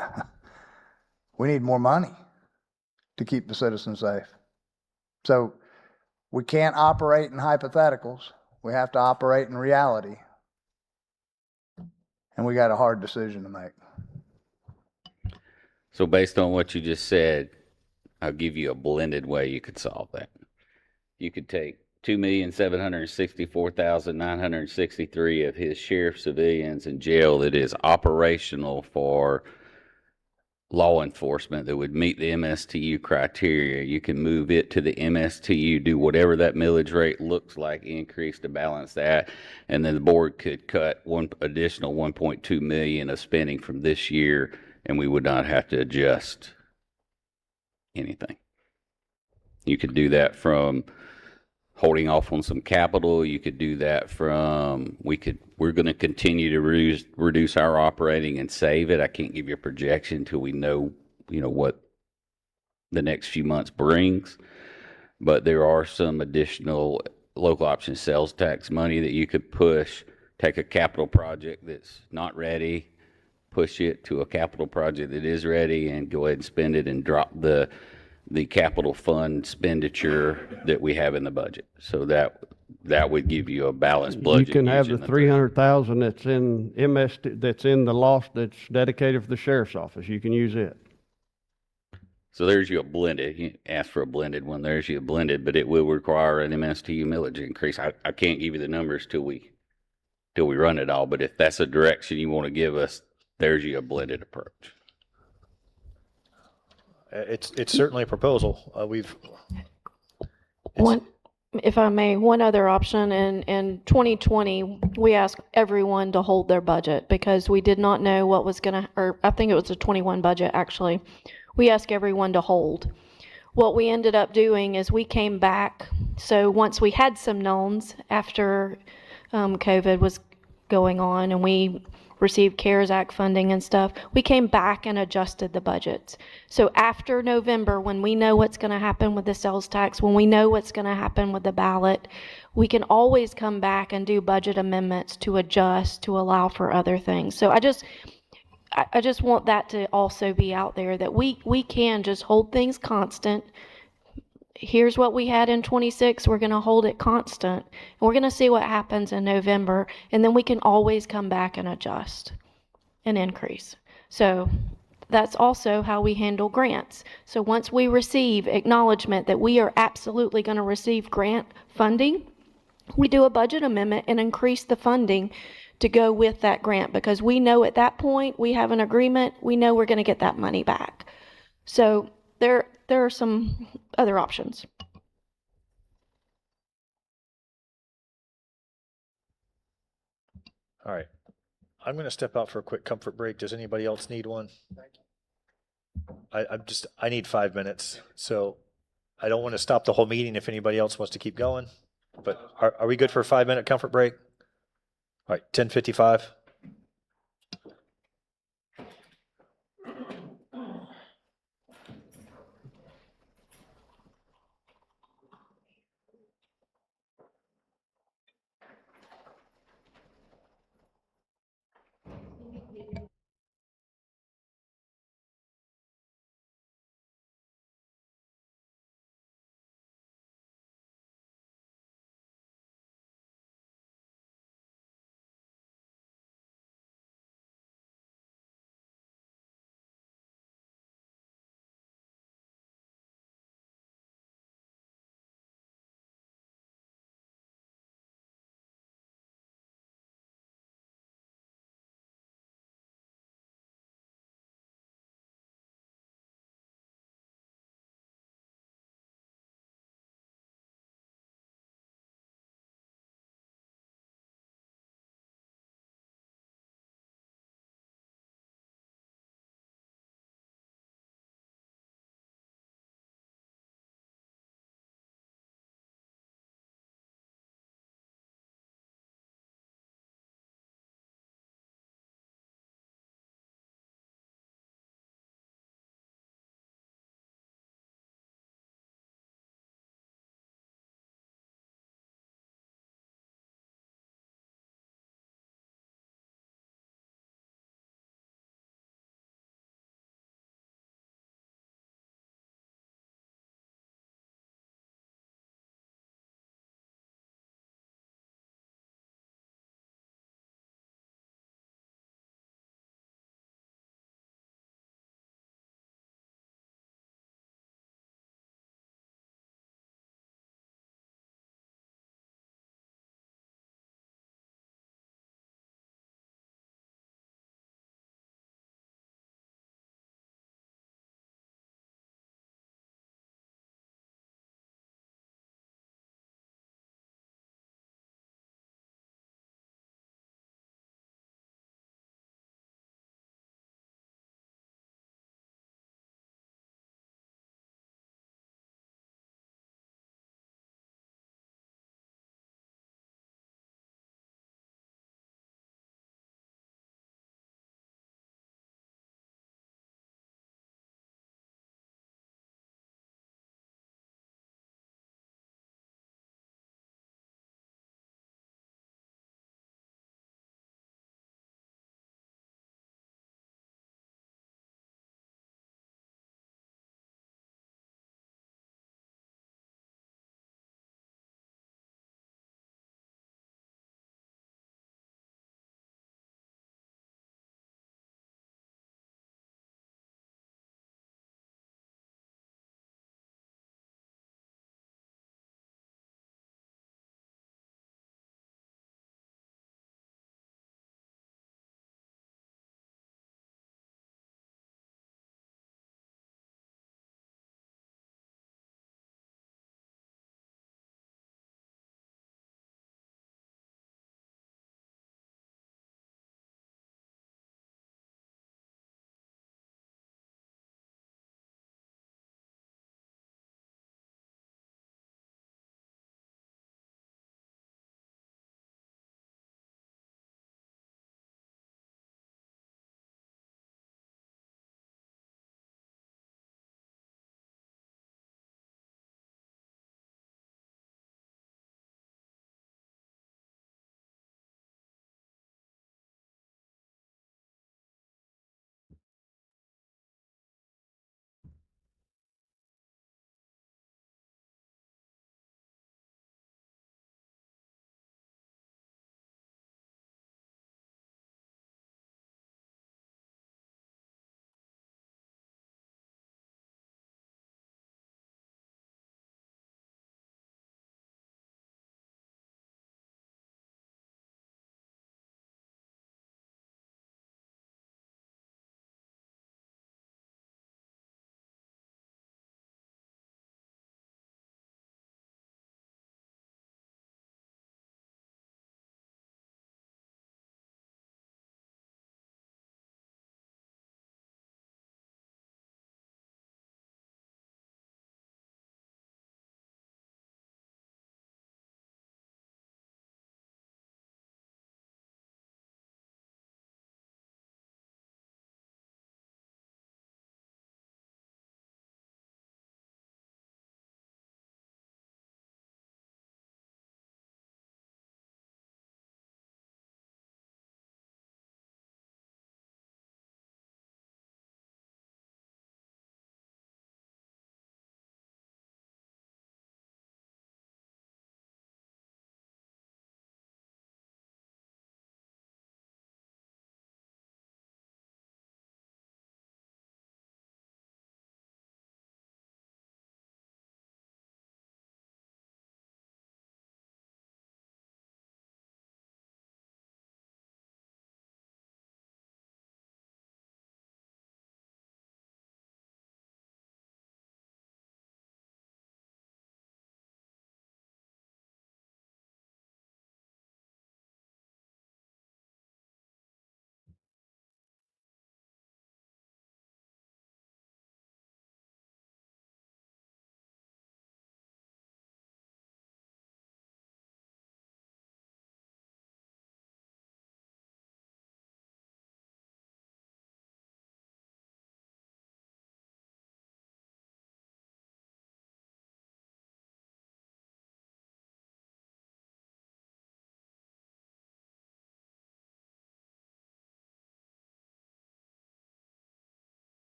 we need more money to keep the citizens safe. So we can't operate in hypotheticals. We have to operate in reality. And we got a hard decision to make. So based on what you just said, I'll give you a blended way you could solve that. You could take 2,764,963 of his sheriff civilians in jail that is operational for law enforcement that would meet the MSTU criteria. You can move it to the MSTU, do whatever that millage rate looks like, increase to balance that, and then the board could cut one additional 1.2 million of spending from this year, and we would not have to adjust anything. You could do that from holding off on some capital. You could do that from, we're going to continue to reduce our operating and save it. I can't give you a projection until we know, what the next few months brings. But there are some additional local option sales tax money that you could push, take a capital project that's not ready, push it to a capital project that is ready, and go ahead and spend it and drop the capital fund expenditure that we have in the budget. So that that would give you a balanced You budget. can have the using 300,000 that's in that's in the loft that's dedicated for the sheriff's office. You can use it. So there's you a blended. You ask for a blended one. There's you a blended, but it will require an MSTU millage increase. I can't give you the numbers till we run it all. But if that's a direction you want to give us, there's you a blended approach. It's certainly a proposal. One, if I may, one other option, in 2020, we asked everyone to hold their budget because we did not know what was gonna, or I think it was a 21 budget, actually. We asked everyone to hold. What we ended up doing is we came back, so once we had some knowns after COVID was going on and we received CARES Act funding and stuff, we came back and adjusted the budgets. So after November, when we know what's going to happen with the sales tax, when we know what's going to happen with the ballot, we can always come back and do budget amendments to adjust, to allow for other things. So I just want that to also be out there, that we can just hold things constant. Here's what we had in 26, we're going to hold it constant. And we're going to see what happens in November, and then we can always come back and adjust and increase. So that's also how we handle grants. So once we receive acknowledgement that we are absolutely going to receive grant funding, we do a budget amendment and increase the funding to go with that grant, because we know at that point we have an agreement, we know we're going to get that money back. So there are some other options. All right. I'm going to step out for a quick comfort break. Does anybody else need one? I need 5 minutes. So I don't want to stop the whole meeting if anybody else wants to keep going. But are we good for a 5-minute comfort break? All right, 10:55.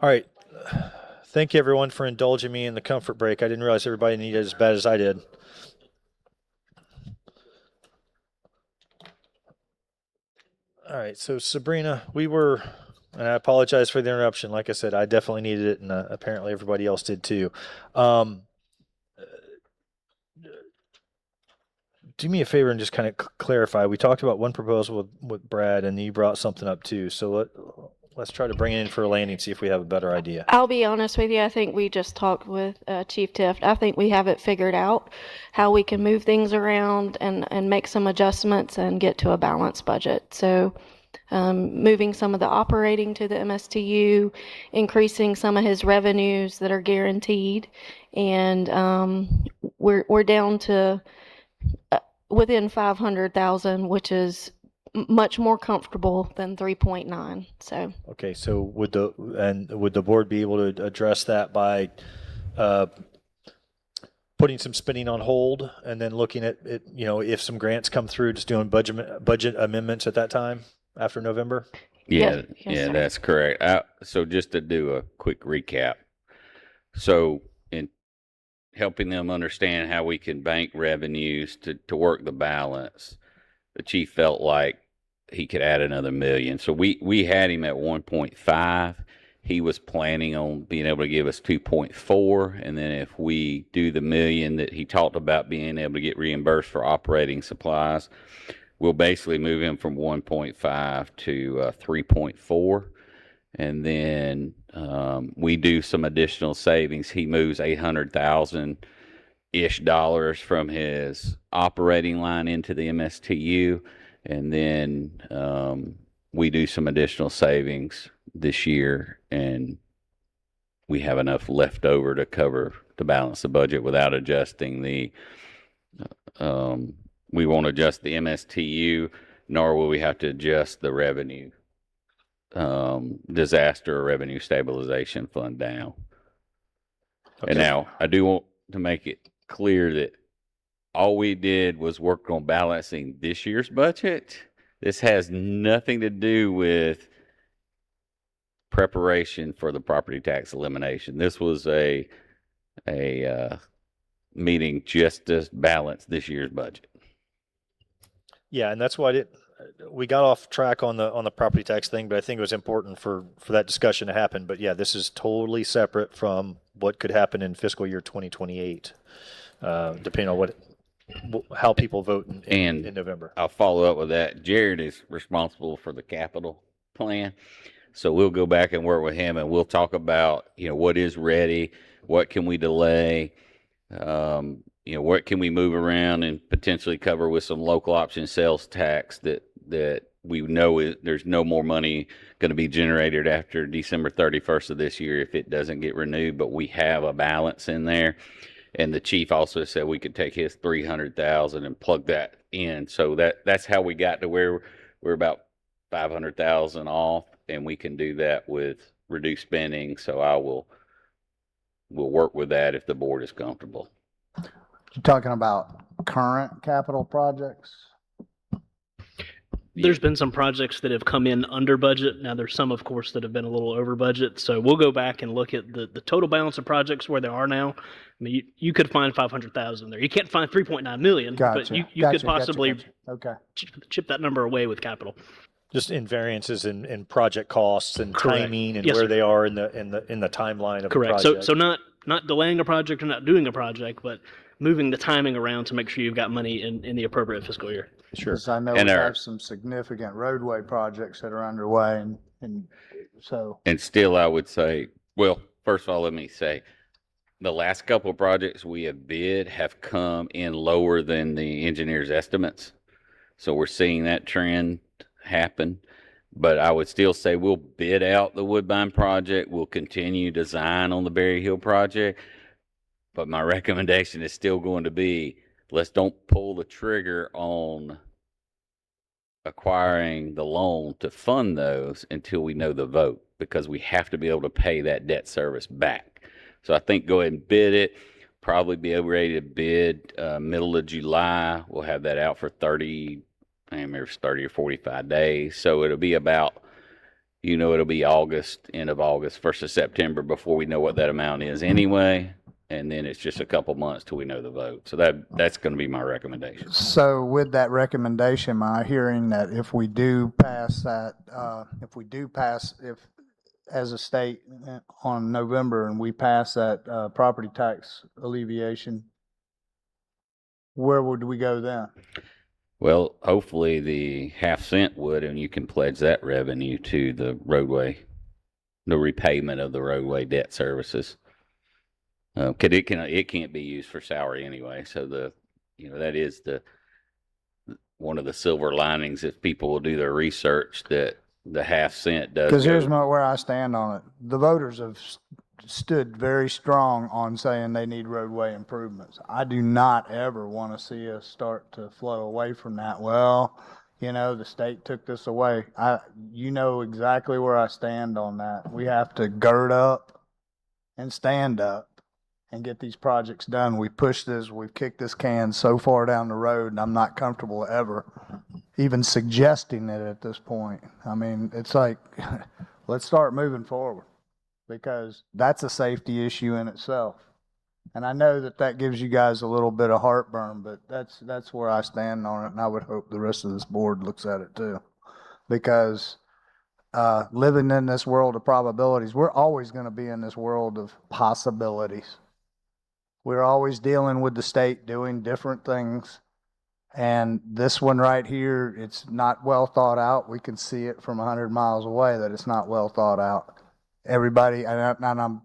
All right. Thank you, everyone, for indulging me in the comfort break. I didn't realize everybody needed it as bad as I did. All right. So, Sabrina, and I apologize for the interruption. Like I said, I definitely needed it, and apparently everybody else did too. Do me a favor and just kind of clarify. We talked about one proposal with Brad, and you brought something up too. So let's try to bring it in for a landing, see if we have a better idea. I'll be honest with you. I think we just talked with Chief Tift. I think we have it figured out how we can move things around and make some adjustments and get to a balanced budget. So moving some of the operating to the MSTU, increasing some of his revenues that are guaranteed, and we're down to within 500,000, which is much more comfortable than 3.9. So okay, so would the board be able to address that by putting some spending on hold and then looking at it, if some grants come through, just doing budget amendments at that time after November? Yeah, Yes, sir. that's correct. So just to do a quick recap. So in helping them understand how we can bank revenues to work the balance, the chief felt like he could add another $1 million. So we had him at 1.5. He was planning on being able to give us 2.4, and then if we do the $1 million that he talked about being able to get reimbursed for operating supplies, we'll basically move him from 1.5 to 3.4. And then we do some additional savings. He moves $800,000-ish from his operating line into the MSTU, and then we do some additional savings this year, and we have enough left over to balance the budget without adjusting the. We won't adjust the MSTU, nor will we have to adjust the revenue. Disaster or revenue stabilization fund down. Okay. And now I do want to make it clear that all we did was work on balancing this year's budget. This has nothing to do with preparation for the property tax elimination. This was a meeting just to balance this year's budget. Yeah, and that's why we got off track on the property tax thing, but I think it was important for that discussion to happen. But yeah, this is totally separate from what could happen in fiscal year 2028, depending on how people vote in November. I'll follow up with that. Jared is responsible for the capital plan, so we'll go back and work with him, and we'll talk about what is ready, what can we delay. What can we move around and potentially cover with some local option sales tax that we know there's no more money going to be generated after December 31st of this year if it doesn't get renewed, but we have a balance in there. And the chief also said we could take his 300,000 and plug that in. So that's how we got to where we're about 500,000 off, and we can do that with reduced spending. So we'll work with that if the board is comfortable. You're talking about current capital projects? There's been some projects that have come in under budget. Now there's some, of course, that have been a little over budget. So we'll go back and look at the total balance of projects where they are now. I mean, you could find 500,000 there. You can't find 3.9 million, Gotcha. but you could possibly Okay. chip that number away with capital. just in variances in project costs and Correct. timing and Yes, where sir. they are in the timeline of Correct. the project. So not delaying a project or not doing a project, but moving the timing around to make sure you've got money in the appropriate fiscal year. Sure. Because I know And we our- have some significant roadway projects that are underway, and so. And still, I would say, well, first of all, let me say, the last couple of projects we have bid have come in lower than the engineer's estimates. So we're seeing that trend happen. But I would still say we'll bid out the Woodbine project. We'll continue design on the Berry Hill project. But my recommendation is still going to be, let's don't pull the trigger on acquiring the loan to fund those until we know the vote, because we have to be able to pay that debt service back. So I think go ahead and bid it, probably be ready to bid middle of July. We'll have that out for 30 or 45 days. So it'll be about, it'll be August, end of August, 1st of September before we know what that amount is anyway. And then it's just a couple months till we know the vote. So that's going to be my recommendation. So with that recommendation, am I hearing that if we do pass that, if as a state on November and we pass that property tax alleviation, where would we go then? Well, hopefully the half-cent would, and you can pledge that revenue to the repayment of the roadway debt services. 'Cause it can't be used for salary anyway. So that is one of the silver linings if people will do their research, that the half-cent does. Because here's where I stand on it. The voters have stood very strong on saying they need roadway improvements. I do not ever want to see us start to flow away from that. Well, the state took this away. You know exactly where I stand on that. We have to gird up and stand up and get these projects done. We've kicked this can so far down the road, and I'm not comfortable ever even suggesting it at this point. I mean, it's like, let's start moving forward, because that's a safety issue in itself. And I know that gives you guys a little bit of heartburn, but that's where I stand on it, and I would hope the rest of this board looks at it too. Because living in this world of probabilities, we're always going to be in this world of possibilities. We're always dealing with the state doing different things. And this one right here, it's not well thought out. We can see it from 100 miles away that it's not well thought out. Everybody, and I'm,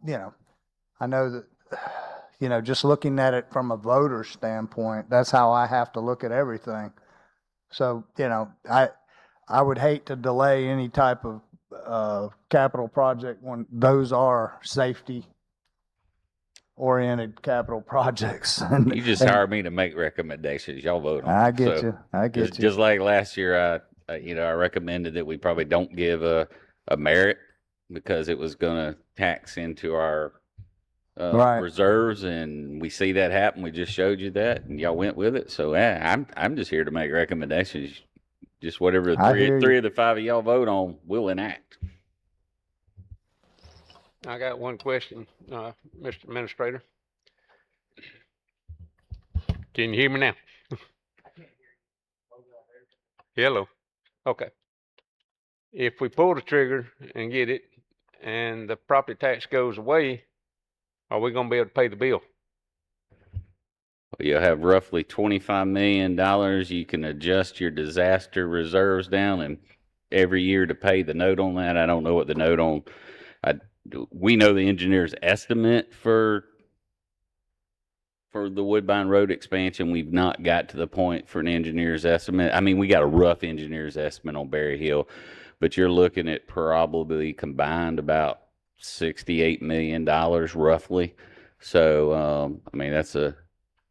I know that, just looking at it from a voter standpoint, that's how I have to look at everything. So, I would hate to delay any type of capital project when those are safety oriented capital projects. You just hired me to make recommendations. Y'all vote on I it. get So, you. I get you. Just like last year, I recommended that we probably don't give a merit because it was going to tax into our Right. reserves, and we see that happen. We just showed you that, and y'all went with it. So I'm just here to make recommendations. Just whatever three of the five of y'all vote on, we'll enact. I got one question, Mr. Administrator. Can you hear me now? Hello. Okay. If we pull the trigger and get it, and the property tax goes away, are we going to be able to pay the bill? You'll have roughly $25 million. You can adjust your disaster reserves down and every year to pay the note on that. I don't know what the note on. We know the engineer's estimate for the Woodbine Road expansion. We've not got to the point for an engineer's estimate. I mean, we got a rough engineer's estimate on Berry Hill, but you're looking at probably combined about $68 million roughly. So, I mean,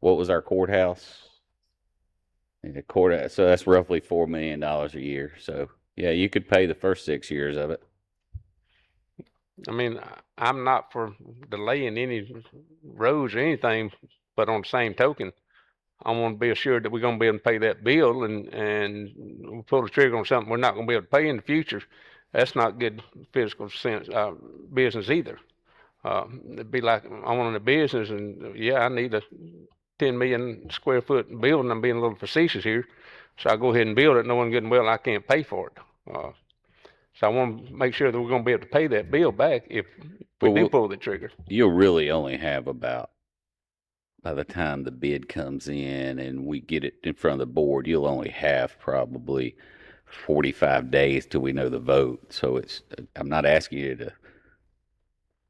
what was our courthouse? So that's roughly $4 million a year. So yeah, you could pay the first 6 years of it. I mean, I'm not for delaying any roads or anything, but on the same token, I want to be assured that we're going to be able to pay that bill, and we pull the trigger on something we're not going to be able to pay in the future. That's not good fiscal sense, business either. It'd be like I want a business, and yeah, I need a 10 million square foot building. I'm being a little facetious here, so I go ahead and build it, knowing good and well I can't pay for it. So I want to make sure that we're going to be able to pay that bill back if we do pull the trigger. You'll really only have about, by the time the bid comes in and we get it in front of the board, you'll only have probably 45 days till we know the vote. So I'm not asking you to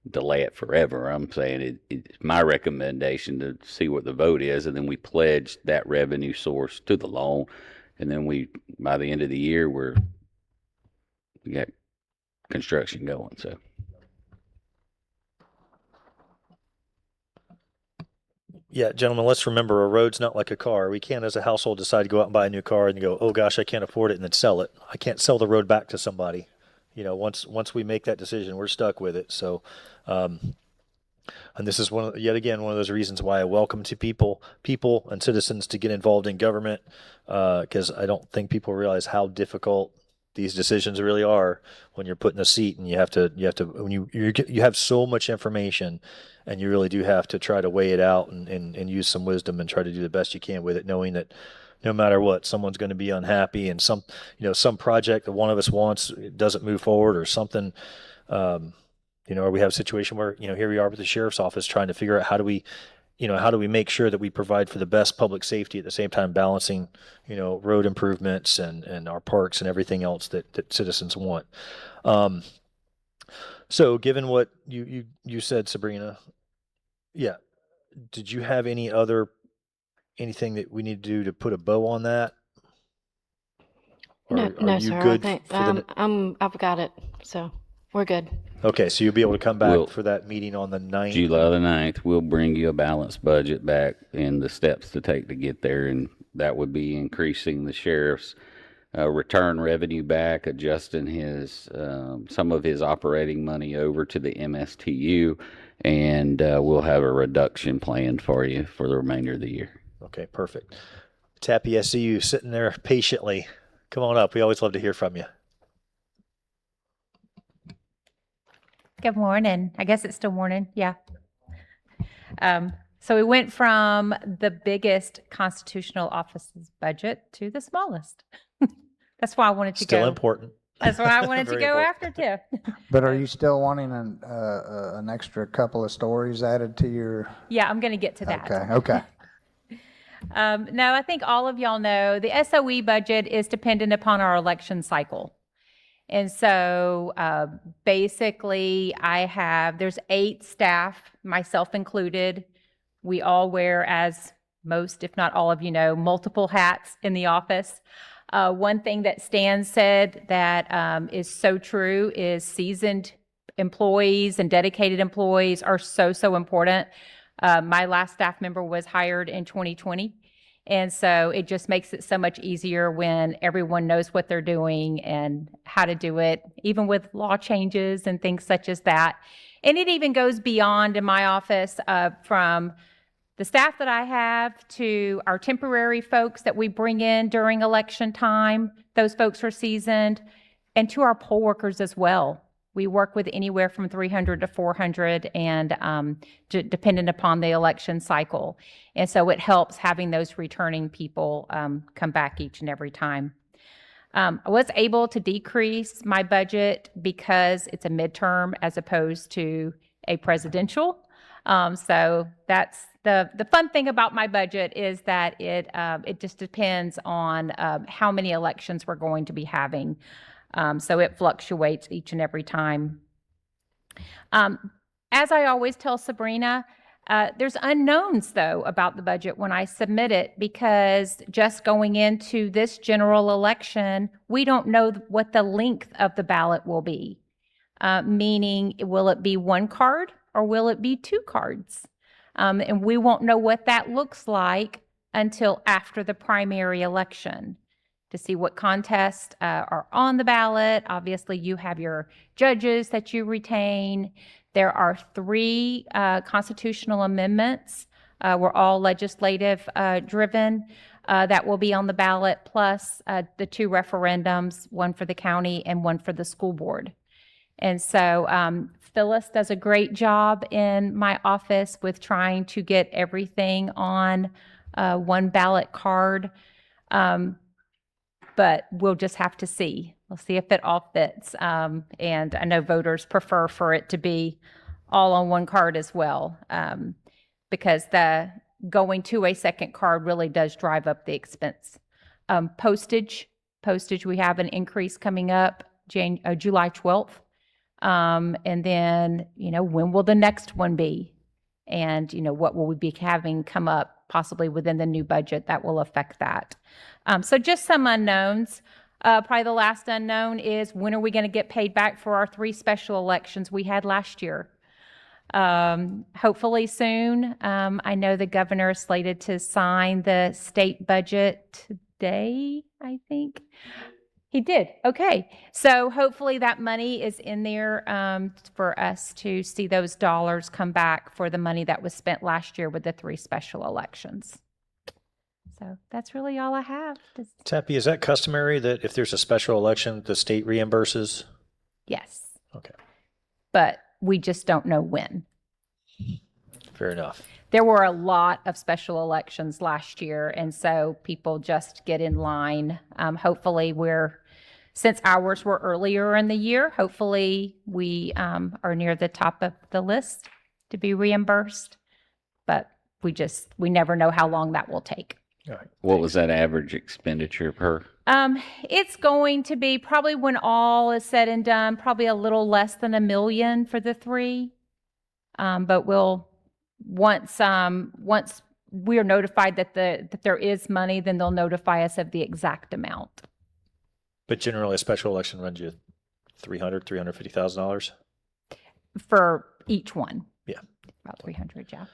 delay it forever. I'm saying it's my recommendation to see what the vote is, and then we pledge that revenue source to the loan, and then by the end of the year, we got construction going. So. Yeah, gentlemen, let's remember a road's not like a car. We can't, as a household, decide to go out and buy a new car and go, oh gosh, I can't afford it, and then sell it. I can't sell the road back to somebody. You know, once we make that decision, we're stuck with it. So, and this is yet again one of those reasons why I welcome to people and citizens to get involved in government, because I don't think people realize how difficult these decisions really are when you're put in a seat and you have to when you have so much information, and you really do have to try to weigh it out and use some wisdom and try to do the best you can with it, knowing that no matter what, someone's going to be unhappy, and some project that one of us wants doesn't move forward or something, or we have a situation where, here we are with the sheriff's office trying to figure out how do we make sure that we provide for the best public safety at the same time balancing, road improvements and our parks and everything else that citizens want. So given what you said, Sabrina, yeah, did you have anything that we need to do to put a bow on that? Or No, are you sir. good I think for I've got it, so we're good. Okay, so you'll be able to come back for that meeting on the 9th? July the 9th, we'll bring you a balanced budget back and the steps to take to get there, and that would be increasing the sheriff's return revenue back, adjusting his some of his operating money over to the MSTU, and we'll have a reduction planned for you for the remainder of the year. Okay, perfect. Tappy, I see you sitting there patiently. Come on up. We always love to hear from you. Good morning. I guess it's still morning. Yeah. So we went from the biggest constitutional office's budget to the smallest. That's why I wanted to go. Still important. That's why I wanted to go important. after too. But are you still wanting an extra couple of stories added to your? Yeah, I'm going to get to that. Okay. No, I think all of y'all know the SOE budget is dependent upon our election cycle. And so basically there's 8 staff, myself included. We all wear, as most, if not all of you know, multiple hats in the office. One thing that Stan said that is so true is seasoned employees and dedicated employees are so important. My last staff member was hired in 2020. And so it just makes it so much easier when everyone knows what they're doing and how to do it, even with law changes and things such as that. And it even goes beyond in my office from the staff that I have to our temporary folks that we bring in during election time. Those folks are seasoned, and to our poll workers as well. We work with anywhere from 300 to 400 and dependent upon the election cycle. And so it helps having those returning people come back each and every time. I was able to decrease my budget because it's a midterm as opposed to a presidential. So that's the fun thing about my budget is that it just depends on how many elections we're going to be having. So it fluctuates each and every time. As I always tell Sabrina, there's unknowns, though, about the budget when I submit it, because just going into this general election, we don't know what the length of the ballot will be, meaning will it be 1 card or will it be 2 cards? And we won't know what that looks like until after the primary election to see what contests are on the ballot. Obviously, you have your judges that you retain. There are 3 constitutional amendments. We're all legislative driven that will be on the ballot, plus the 2 referendums, one for the county and one for the school board. And so Phyllis does a great job in my office with trying to get everything on 1 ballot card. But we'll just have to see. We'll see if it all fits. And I know voters prefer for it to be all on one card as well, because the going to a second card really does drive up the expense. Postage, we have an increase coming up July 12th. And then, when will the next one be? And, what will we be having come up possibly within the new budget that will affect that? So just some unknowns. Probably the last unknown is, when are we going to get paid back for our 3 special elections we had last year? Hopefully soon. I know the governor is slated to sign the state budget today, I think. He did. Okay. So hopefully that money is in there for us to see those dollars come back for the money that was spent last year with the 3 special elections. So that's really all I have. Tappy, is that customary that if there's a special election, the state reimburses? Yes. Okay. But we just don't know when. Fair enough. There were a lot of special elections last year, and so people just get in line. Hopefully since ours were earlier in the year, hopefully we are near the top of the list to be reimbursed. But we never know how long that will take. All right. What was that average expenditure per? It's going to be, probably when all is said and done, probably a little less than $1 million for the 3. But once we are notified that there is money, then they'll notify us of the exact amount. But generally, a special election runs you $350,000 for each one. Yeah, about 300. Yeah.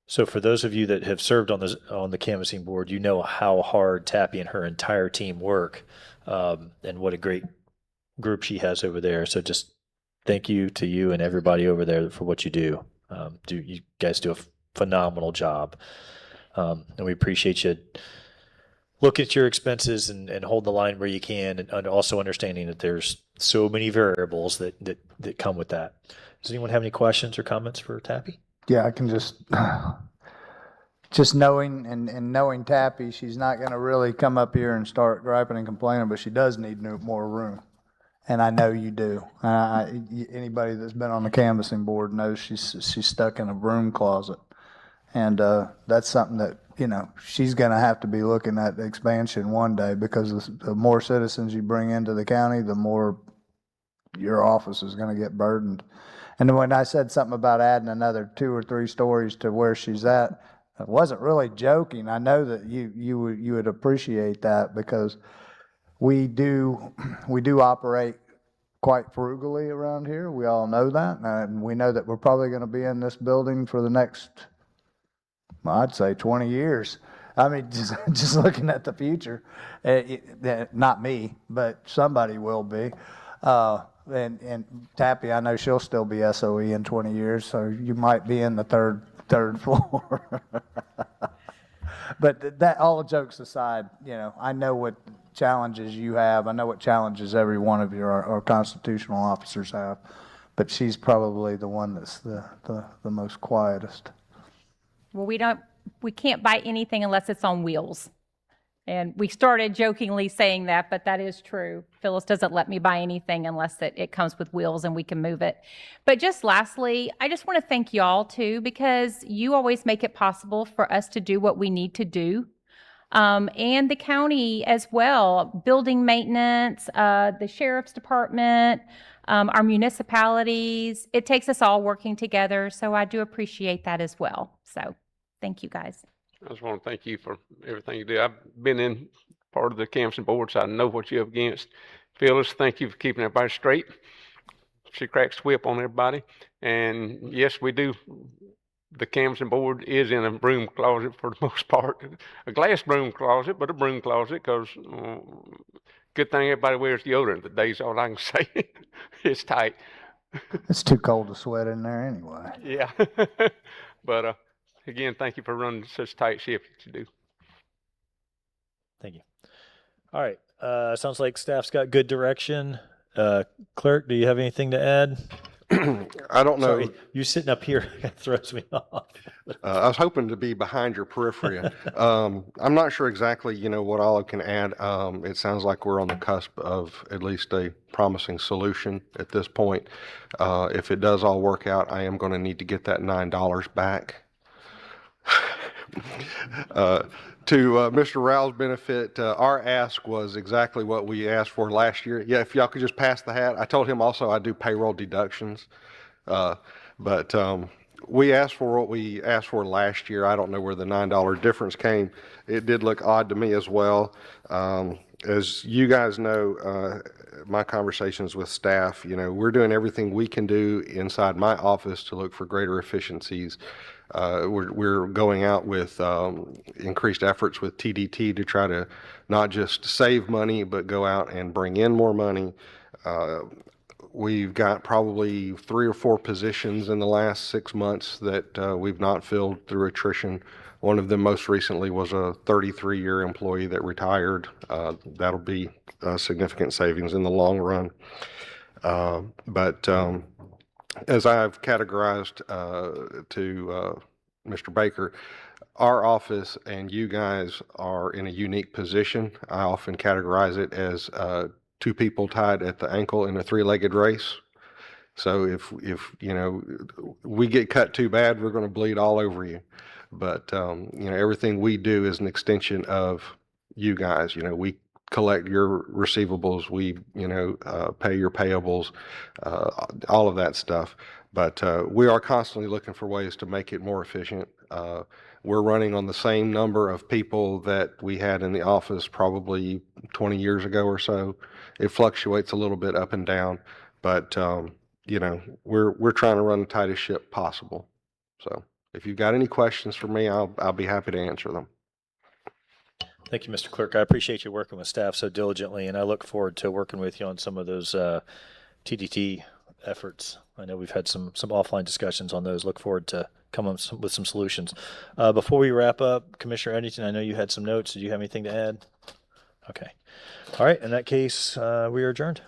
So for those of you that have served on the canvassing board, you know how hard Tappy and her entire team work, and what a great group she has over there. So just thank you to you and everybody over there for what you do. You guys do a phenomenal job, and we appreciate you. Look at your expenses and hold the line where you can, and also understanding that there's so many variables that come with that. Does anyone have any questions or comments for Tappy? Yeah, I can just knowing and knowing Tappy, she's not going to really come up here and start griping and complaining, but she does need more room. And I know you do. Anybody that's been on the canvassing board knows she's stuck in a broom closet. And that's something that, she's going to have to be looking at the expansion one day, because the more citizens you bring into the county, the more your office is going to get burdened. And then when I said something about adding another 2 or 3 stories to where she's at, I wasn't really joking. I know that you would appreciate that, because we do operate quite frugally around here. We all know that, and we know that we're probably going to be in this building for the next, I'd say, 20 years. I mean, just looking at the future, not me, but somebody will be. And Tappy, I know she'll still be SOE in 20 years, so you might be in the third floor. But that, all jokes aside, I know what challenges you have. I know what challenges every one of you, our constitutional officers, have. But she's probably the one that's the most quietest. Well, we can't buy anything unless it's on wheels. And we started jokingly saying that, but that is true. Phyllis doesn't let me buy anything unless it comes with wheels and we can move it. But just lastly, I just want to thank y'all too, because you always make it possible for us to do what we need to do. And the county as well, building maintenance, the sheriff's department, our municipalities. It takes us all working together. So I do appreciate that as well. So thank you guys. I just want to thank you for everything you do. I've been in part of the canvassing board, so I know what you're up against. Phyllis, thank you for keeping everybody straight. She cracks the whip on everybody. And yes, we do. The canvassing board is in a broom closet for the most part. A glass broom closet, but a broom closet, because good thing everybody wears deodorant today's all I can say. It's tight. It's too cold to sweat in there anyway. Yeah. But again, thank you for running such a tight ship that you do. Thank you. All right. Sounds like staff's got good direction. Clerk, do you have anything to add? I don't know. Sorry, you sitting up here throws me off. I was hoping to be behind your periphery. I'm not sure exactly, what all I can add. It sounds like we're on the cusp of at least a promising solution at this point. If it does all work out, I am going to need to get that $9 back. To Mr. Rao's benefit, our ask was exactly what we asked for last year. Yeah, if y'all could just pass the hat. I told him also I do payroll deductions. But we asked for what we asked for last year. I don't know where the $9 difference came. It did look odd to me as well. As you guys know, my conversations with staff, we're doing everything we can do inside my office to look for greater efficiencies. We're going out with increased efforts with TDT to try to not just save money, but go out and bring in more money. We've got probably 3 or 4 positions in the last 6 months that we've not filled through attrition. One of them most recently was a 33-year employee that retired. That'll be significant savings in the long run. But as I've categorized to Mr. Baker, our office and you guys are in a unique position. I often categorize it as 2 people tied at the ankle in a 3-legged race. So if we get cut too bad, we're going to bleed all over you. But everything we do is an extension of you guys. We collect your receivables, we pay your payables, all of that stuff. But we are constantly looking for ways to make it more efficient. We're running on the same number of people that we had in the office probably 20 years ago or so. It fluctuates a little bit up and down, but we're trying to run the tightest ship possible. So if you've got any questions for me, I'll be happy to answer them. Thank you, Mr. Clerk. I appreciate you working with staff so diligently, and I look forward to working with you on some of those TDT efforts. I know we've had some offline discussions on those. Look forward to coming up with some solutions. Before we wrap up, Commissioner Eddington, I know you had some notes. Did you have anything to add? Okay. All right. In that case, we are adjourned.